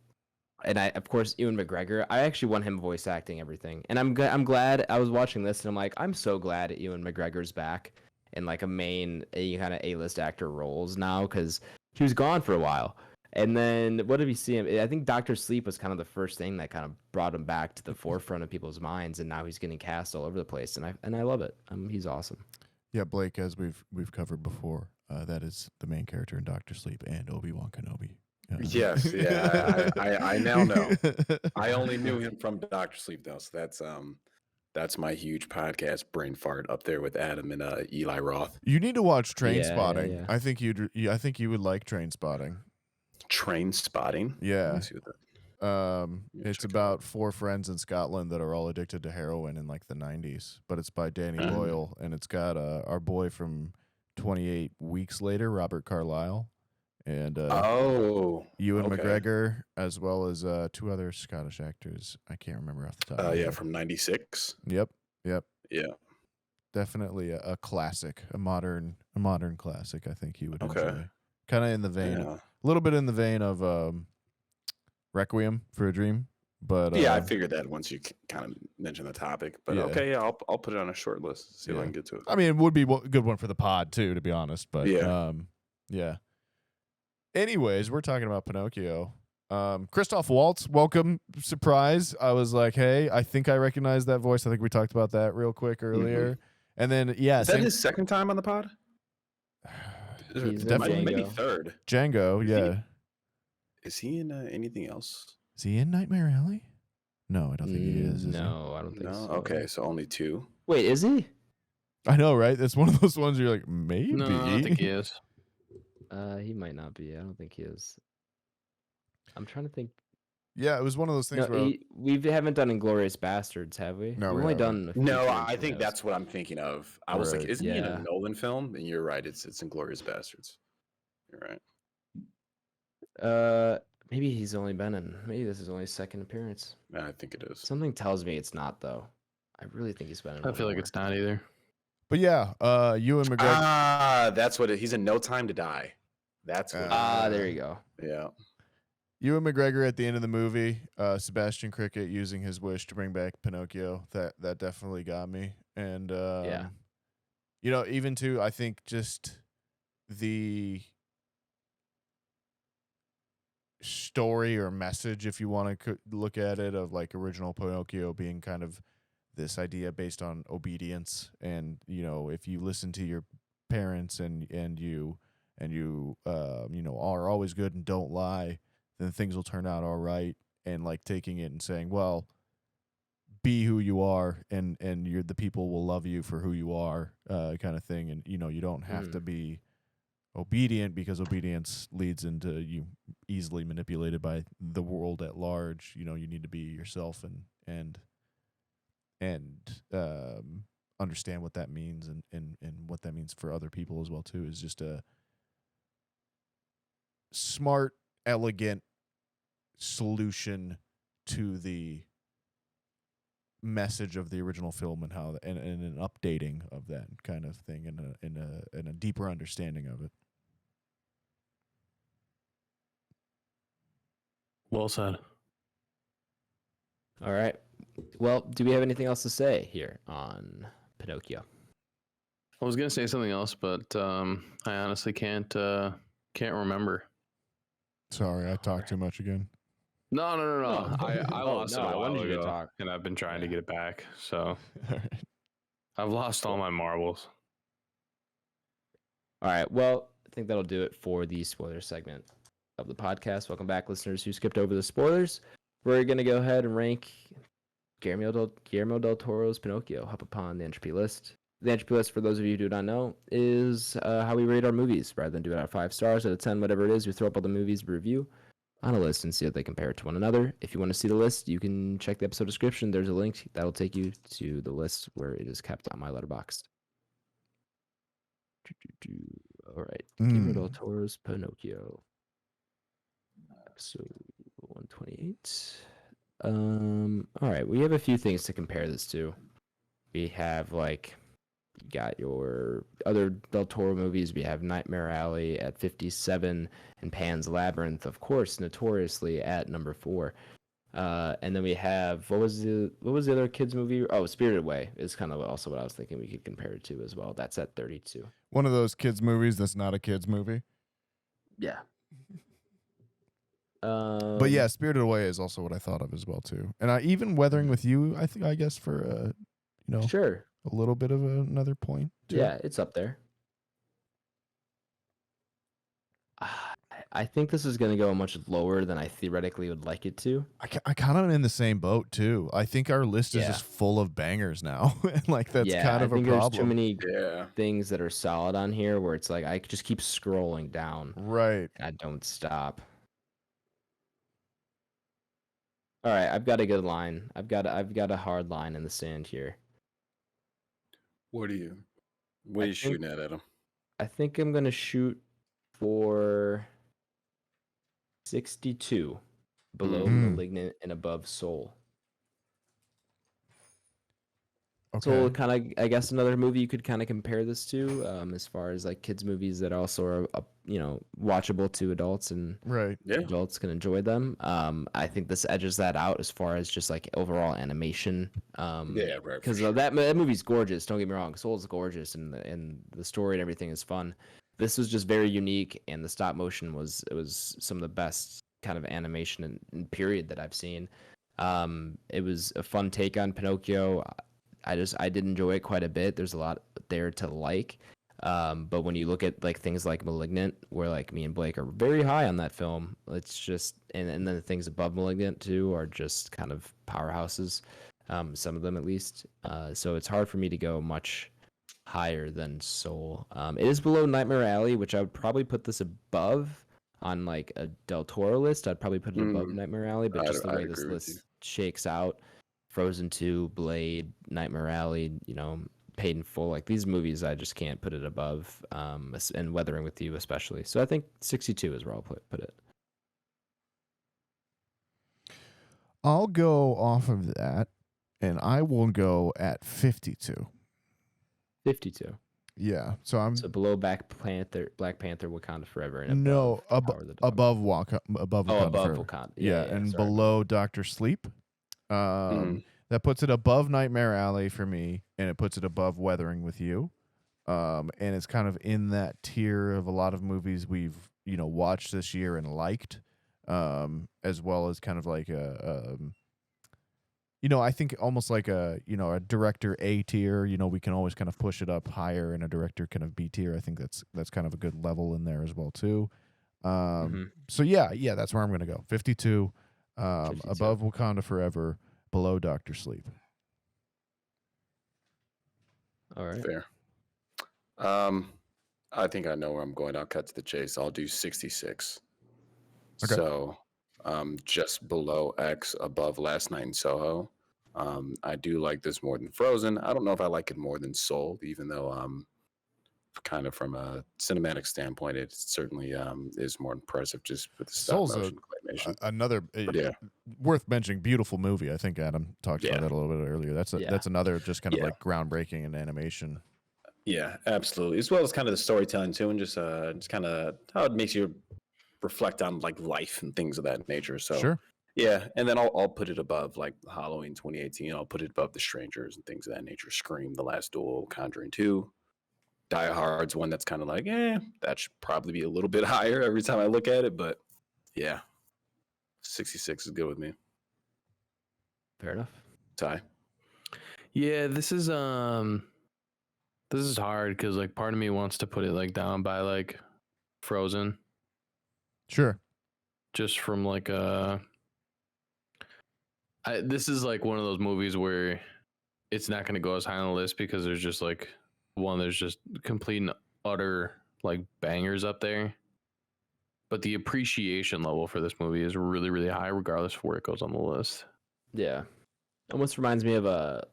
And of course, Ewan McGregor. I actually want him voice acting everything, and I'm glad. I was watching this, and I'm like, I'm so glad Ewan McGregor's back in like a kind of A-list actor roles now, because he was gone for a while. And then what did we see him? I think Doctor Sleep was kind of the first thing that kind of brought him back to the forefront of people's minds, and now he's getting cast all over the place, and I love it. He's awesome. Yeah, Blake, as we've covered before, that is the main character in Doctor Sleep and Obi-Wan Kenobi. Yes, yeah, I now know. I only knew him from Doctor Sleep though, so that's my huge podcast brain fart up there with Adam and Eli Roth. You need to watch Train Spotting. Yeah. I think you would like Train Spotting. Train Spotting? Yeah. It's about 4 friends in Scotland that are all addicted to heroin in like the 90s, but it's by Danny Boyle, and it's got our boy from 28 Weeks Later, Robert Carlyle, and Ewan McGregor, as well as 2 other Scottish actors. I can't remember off the top of my head. From 96. Yep. Yeah. Definitely a classic, a modern classic. I think you would enjoy. Kind of in the vein, a little bit in the vein of Requiem for a Dream, but I figured that once you kind of mentioned the topic. But I'll put it on a short list. See if I can get to it. I mean, it would be a good one for the pod too, to be honest. But yeah. Anyways, we're talking about Pinocchio. Christoph Waltz, welcome, surprise. I was like, hey, I think I recognize that voice. I think we talked about that real quick earlier. Mm-hmm. And then is that his second time on the pod? Definitely maybe third. Django, Is he in anything else? Is he in Nightmare Alley? No, I don't think he is. No, I don't think so. Okay, so only 2. Wait, is he? I know, right? That's one of those ones where you're like, maybe. No, I don't think he is. He might not be. I don't think he is. I'm trying to think. Yeah, it was one of those things where we haven't done Inglourious Bastards, have we? No, we've only done. No, I think that's what I'm thinking of. I was like, isn't he in a Nolan film? And you're right. It's Inglourious Bastards. You're right. Maybe he's only been in. Maybe this is only his second appearance. I think it is. Something tells me it's not, though. I really think he's been in. I feel like it's not either. But yeah, Ewan McGregor. That's what he's in No Time to Die. That's what. There you go. Yeah. Ewan McGregor at the end of the movie, Sebastian Cricket using his wish to bring back Pinocchio. That definitely got me. And even too, I think just the story or message, if you want to look at it, of like original Pinocchio being kind of this idea based on obedience, and if you listen to your parents and you are always good and don't lie, then things will turn out all right. And like taking it and saying, well, be who you are, and the people will love you for who you are, kind of thing. And you don't have to be obedient, because obedience leads into you easily manipulated by the world at large. You need to be yourself and understand what that means, and what that means for other people as well too, is just a smart, elegant solution to the message of the original film, and how and an updating of that kind of thing, and a deeper understanding of it. Well said. All right. Well, do we have anything else to say here on Pinocchio? I was gonna say something else, but I honestly can't remember. Sorry, I talked too much again. No. I lost it a while wanted you to ago, talk. and I've been trying to get it back. So All right. I've lost all my marbles. All right. Well, I think that'll do it for the spoiler segment of the podcast. Welcome back, listeners who skipped over the spoilers. We're going to go ahead and rank Guillermo del Toro's Pinocchio, hop upon the Entropy list. The Entropy list, for those of you who do not know, is how we rate our movies. Rather than do it out of 5 stars, out of 10, whatever it is, we throw up all the movies we review. on a list and see how they compare to one another. If you want to see the list, you can check the episode description. There's a link that will take you to the list where it is kept on my Letterboxd. All right, Guillermo del Toro's Pinocchio, episode 128. All right, we have a few things to compare this to. We have like, you got your other Del Toro movies. We have Nightmare Alley at 57 and Pan's Labyrinth, of course, notoriously at number 4. And then we have what was the other kids movie? Oh, Spirited Away is kind of also what I was thinking we could compare it to as well. That's at 32. One of those kids movies that's not a kids movie. Yeah. But yeah, Spirited Away is also what I thought of as well too. And even Weathering with You, I guess for sure, a little bit of another point. Yeah, it's up there. I think this is going to go much lower than I theoretically would like it to. I kind of am in the same boat too. I think our list is just full of bangers now. Like that's kind of a problem. There's too many things that are solid on here where it's like I just keep scrolling down. Right. I don't stop. All right, I've got a good line. I've got a hard line in the sand here. What are you shooting at, Adam? I think I'm gonna shoot for 62, below Malignant and above Soul. Okay. Soul, kind of, I guess, another movie you could kind of compare this to, as far as like kids movies that also are watchable to adults and adults can enjoy them. I think this edges that out as far as just like overall animation. Because that movie's gorgeous. Don't get me wrong, Soul's gorgeous, and the story and everything is fun. This was just very unique, and the stop motion was some of the best kind of animation and period that I've seen. It was a fun take on Pinocchio. I did enjoy it quite a bit. There's a lot there to like. But when you look at like things like Malignant, where like me and Blake are very high on that film, it's just and then the things above Malignant too are just kind of powerhouses. Some of them at least. So it's hard for me to go much higher than Soul. It is below Nightmare Alley, which I would probably put this above on like a Del Toro list. I'd probably put it above Nightmare Alley, but just the way this list shakes out, Frozen 2, Blade, Nightmare Alley, Paid in Full, like these movies, I just can't put it above, and Weathering with You especially. So I think 62 is where I'll put it. I'll go off of that, and I will go at 52. 52. Yeah, so below Black Panther, Wakanda Forever, and above Wakanda Forever. Wakanda. Yeah, and below Dr. Sleep. That puts it above Nightmare Alley for me, and it puts it above Weathering with You. And it's kind of in that tier of a lot of movies we've watched this year and liked, as well as kind of like I think almost like a director A tier. We can always kind of push it up higher, and a director kind of B tier. I think that's kind of a good level in there as well too. So yeah, that's where I'm gonna go. 52, 52. Above Wakanda Forever, below Dr. Sleep. All right. Fair. I think I know where I'm going. I'll cut to the chase. I'll do 66. Okay. So just below X, above Last Night in Soho. I do like this more than Frozen. I don't know if I like it more than Soul, even though kind of from a cinematic standpoint, it certainly is more impressive just with the stop motion claymation. Another worth mentioning, beautiful movie. I think Adam talked about that a little bit earlier. That's another just kind of like groundbreaking in animation. Yeah, absolutely. As well as kind of the storytelling too, and just kind of how it makes you reflect on like life and things of that nature. So sure. Yeah, and then I'll put it above like Halloween 2018. I'll put it above The Strangers and things of that nature. Scream, The Last Duel, Conjuring 2. Die Hard's one that's kind of like, that should probably be a little bit higher every time I look at it, but yeah, 66 is good with me. Fair enough. Ty? Yeah, this is hard because like part of me wants to put it like down by like Frozen. Sure. Just from like this is like one of those movies where it's not going to go as high on the list because there's just like there's just complete and utter like bangers up there. but the appreciation level for this movie is really, really high, regardless of where it goes on the list. Yeah, almost reminds me of a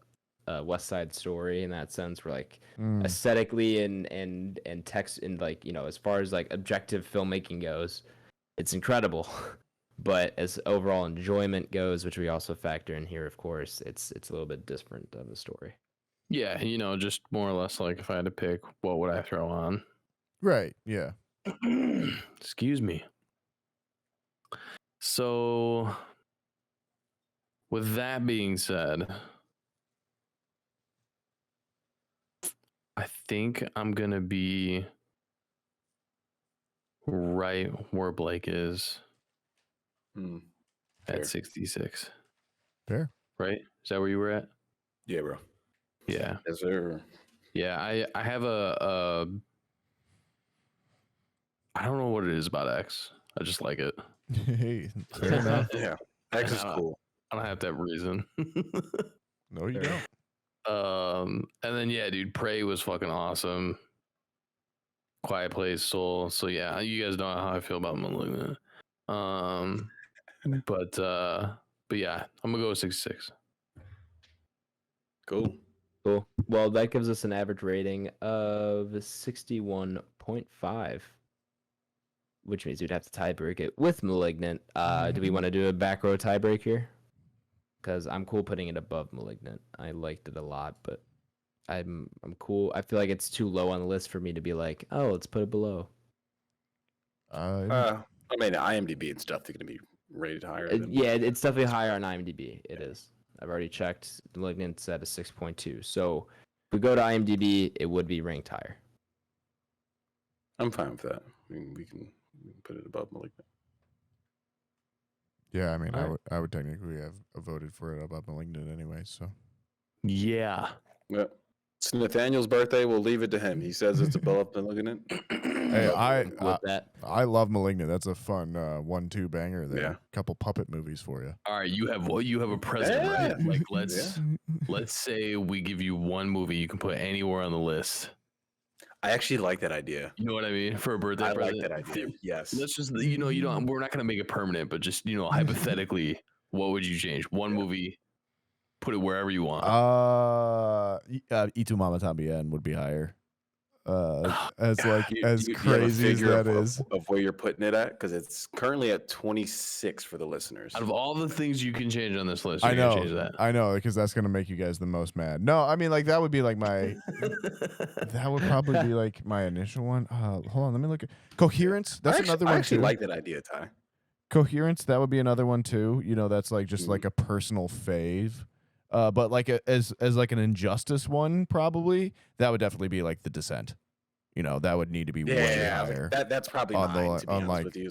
West Side Story in that sense, where like aesthetically and text and like as far as like objective filmmaking goes, it's incredible. But as overall enjoyment goes, which we also factor in here, of course, it's a little bit different of a story. Yeah, just more or less like if I had to pick, what would I throw on? Right. Yeah. Excuse me. So, with that being said, I think I'm going to be right where Blake is at 66. Fair. Right? Is that where you were at? Yeah, bro. Yeah. Yes, sir. Yeah, I have a I don't know what it is about X. I just like it. Hey, fair enough. Yeah, X is cool. I don't have that reason. No, you don't. And then yeah, dude, Prey was fucking awesome. Quiet Place, Soul. So yeah, you guys know how I feel about Malignant. But yeah, I'm gonna go with 66. Cool. Well, that gives us an average rating of 61.5, which means we'd have to tiebreak it with Malignant. Do we want to do a back row tiebreak here? Because I'm cool putting it above Malignant. I liked it a lot, but I'm cool. I feel like it's too low on the list for me to be like, oh, let's put it below. I mean, IMDb and stuff, they're going to be rated higher. Yeah, it's definitely higher on IMDb. It is. I've already checked. The Malignant's at a 6.2. So if we go to IMDb, it would be ranked higher. I'm fine with that. I mean, we can put it above Malignant. Yeah, I mean, I would technically have voted for it above Malignant anyway. So yeah. Yeah. It's Nathaniel's birthday. We'll leave it to him. He says it's above Malignant. Hey, I love Malignant. That's a fun 1-2 banger there. Yeah. Couple puppet movies for you. All right, you have a present, right? Like let's say we give you one movie you can put anywhere on the list. I actually like that idea. You know what I mean? For a birthday present. I like that idea. Yes. Let's just we're not gonna make it permanent, but just hypothetically, what would you change? One movie, put it wherever you want. Itu Mama Tambien would be higher. As crazy as that is, of where you're putting it at, because it's currently at 26 for the listeners. Out of all the things you can change on this list, I know, change that. I know, because that's gonna make you guys the most mad. No, I mean, like that would be like my, that would probably be like my initial one. Hold on, let me look at Coherence. That's another one. I actually too. like that idea, Ty. Coherence, that would be another one too. That's like just like a personal fave. But like as like an Injustice one, probably that would definitely be like The Descent. That would need to be way higher. That's probably mine, to be honest with you.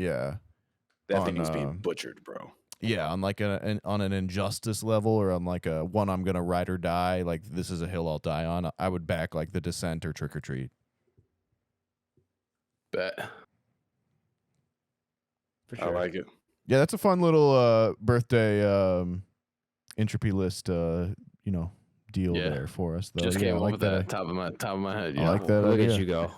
Yeah, that thing is being butchered, bro. Yeah, on like on an Injustice level, or on like a one I'm gonna ride or die. Like this is a hill I'll die on. I would back like The Descent or Trick or Treat. Bet. For sure. I like it. Yeah, that's a fun little birthday Entropy list, deal there for us. Though. Just came up with that top of my head. I like that. Look idea. at you go.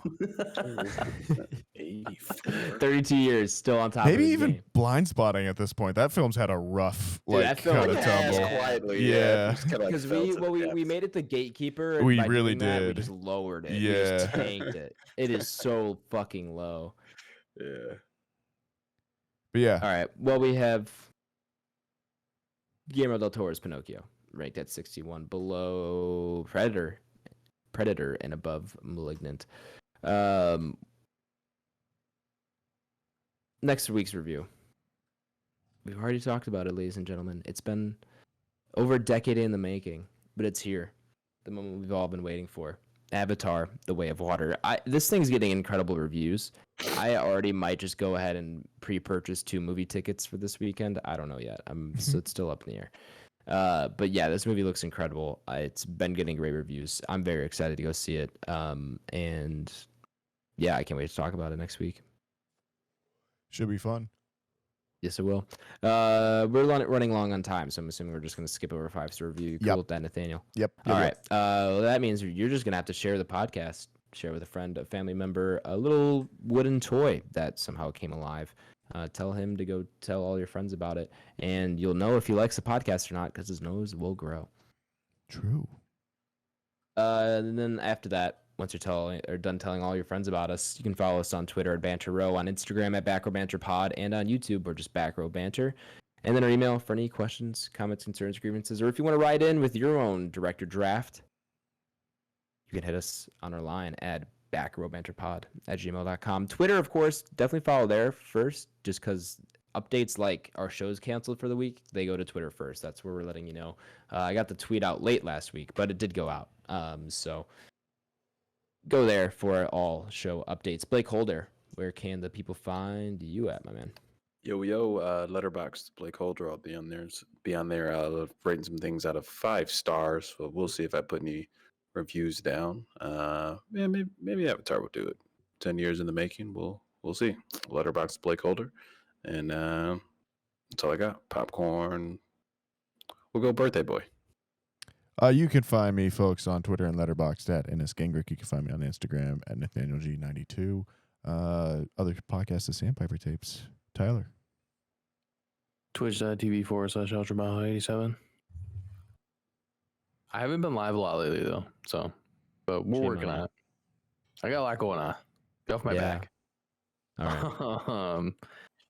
32 years, still on top. Maybe of even game. Blind Spotting at this point. That film's had a rough, that film kind of tumble. Quietly, yeah. Because we made it the gatekeeper. And we by really doing that, did. we just lowered it. Yeah. We just tanked it. It is so fucking low. Yeah. But yeah. All right. Well, we have Guillermo del Toro's Pinocchio, ranked at 61, below Predator, and above Malignant. Next week's review. We've already talked about it, ladies and gentlemen. It's been over a decade in the making, but it's here. The moment we've all been waiting for. Avatar, The Way of Water. This thing's getting incredible reviews. I already might just go ahead and pre-purchase 2 movie tickets for this weekend. I don't know yet. So it's still up in the air. But yeah, this movie looks incredible. It's been getting great reviews. I'm very excited to go see it. And yeah, I can't wait to talk about it next week. Should be fun. Yes, it will. We're running long on time, so I'm assuming we're just going to skip over 5-star review. You cool with that, Nathaniel? Yep. All right. Well, that means you're just going to have to share the podcast share with a friend, a family member, a little wooden toy that somehow came alive. Tell him to go tell all your friends about it, and you'll know if he likes the podcast or not because his nose will grow. True. And then after that, once you're done telling all your friends about us, you can follow us on Twitter at Banter Row, on Instagram at Back Row Banter Pod, and on YouTube or just Back Row Banter. And then our email for any questions, comments, concerns, grievances, or if you want to write in with your own director draft, you can hit us on our line at backrowbanterpod@gmail.com. Twitter, of course, definitely follow there first, just because updates like our show's canceled for the week, they go to Twitter first. That's where we're letting you know. I got the tweet out late last week, but it did go out. So go there for all show updates. BlakeHolder, where can the people find you at, my man? Yo, Letterboxd, BlakeHolder. I'll be on there. Rating some things out of 5 stars. So we'll see if I put any reviews down. Maybe Avatar will do it. 10 years in the making. We'll see. Letterboxd, BlakeHolder, and that's all I got. Popcorn. We'll go birthday boy. You can find me, folks, on Twitter and Letterboxd at Ennis Gingrich. You can find me on Instagram at NathanielG92. Other podcasts, the Sandpiper tapes. Tyler. Twitch.tv/UltraBajo87. I haven't been live a lot lately, though. So, but we're working on it. I got a lot going on. Get off my back. All right.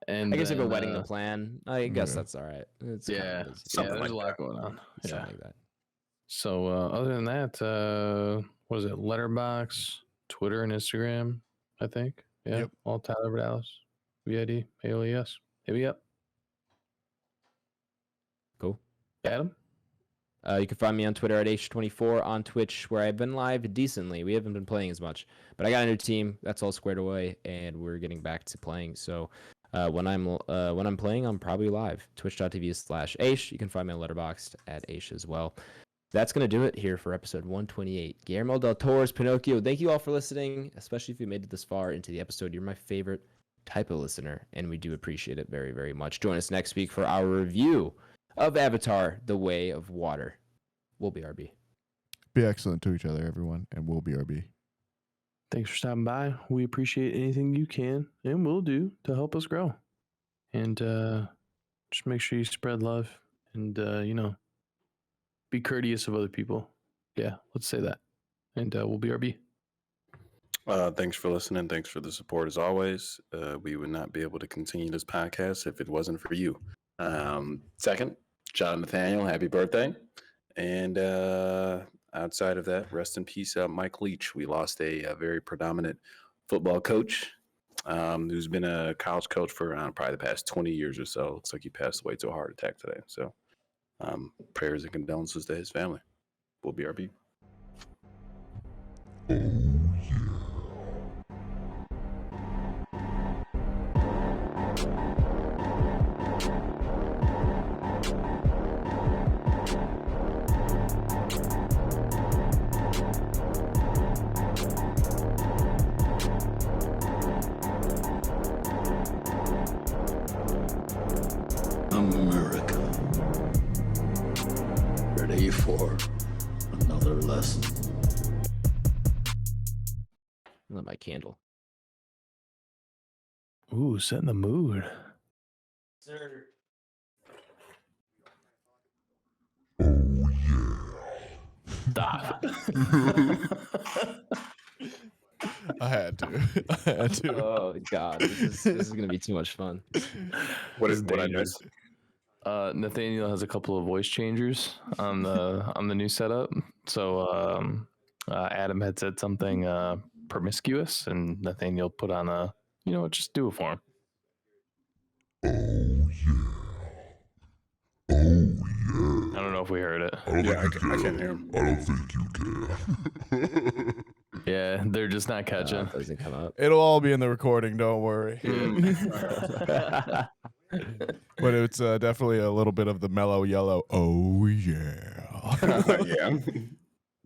And I guess if a wedding to plan, I guess that's all right. It's there's like a lot going on. Something like that. So other than that, what is it? Letterboxd, Twitter, and Instagram, I think. Yeah. Yep. All Tyler Verdalis, VID, ALES. Hit me up. Cool. Adam? You can find me on Twitter at H24, on Twitch, where I've been live decently. We haven't been playing as much, but I got a new team. That's all squared away, and we're getting back to playing. So when I'm playing, I'm probably live. Twitch.tv/Aish. You can find me on Letterboxd at Aish as well. That's going to do it here for episode 128. Guillermo del Toro's Pinocchio. Thank you all for listening, especially if you made it this far into the episode. You're my favorite type of listener, and we do appreciate it very, very much. Join us next week for our review of Avatar, The Way of Water. We'll be RB. Be excellent to each other, everyone, and we'll be RB. Thanks for stopping by. We appreciate anything you can and will do to help us grow. And just make sure you spread love and, be courteous of other people. Yeah, let's say that. And we'll be RB. Thanks for listening. Thanks for the support as always. We would not be able to continue this podcast if it wasn't for you. Second, John Nathaniel, happy birthday. And outside of that, rest in peace, Mike Leach. We lost a very predominant football coach who's been a college coach for probably the past 20 years or so. Looks like he passed away to a heart attack today. So prayers and condolences to his family. We'll be RB. America. Ready for another lesson. Lit my candle. Ooh, setting the mood. Sir. Oh, yeah. Stop. I had to. Oh, God. This is going to be too much fun. What I miss? Nathaniel has a couple of voice changers on the new setup. So Adam had said something promiscuous, and Nathaniel put on a, just do it for him. Oh, yeah. Oh, yeah. I don't know if we heard it. I can't hear him. I don't think you can. Yeah, they're just not catching. It doesn't come up. It'll all be in the recording, don't worry. But it's definitely a little bit of the mellow yellow. Oh, yeah. Yeah.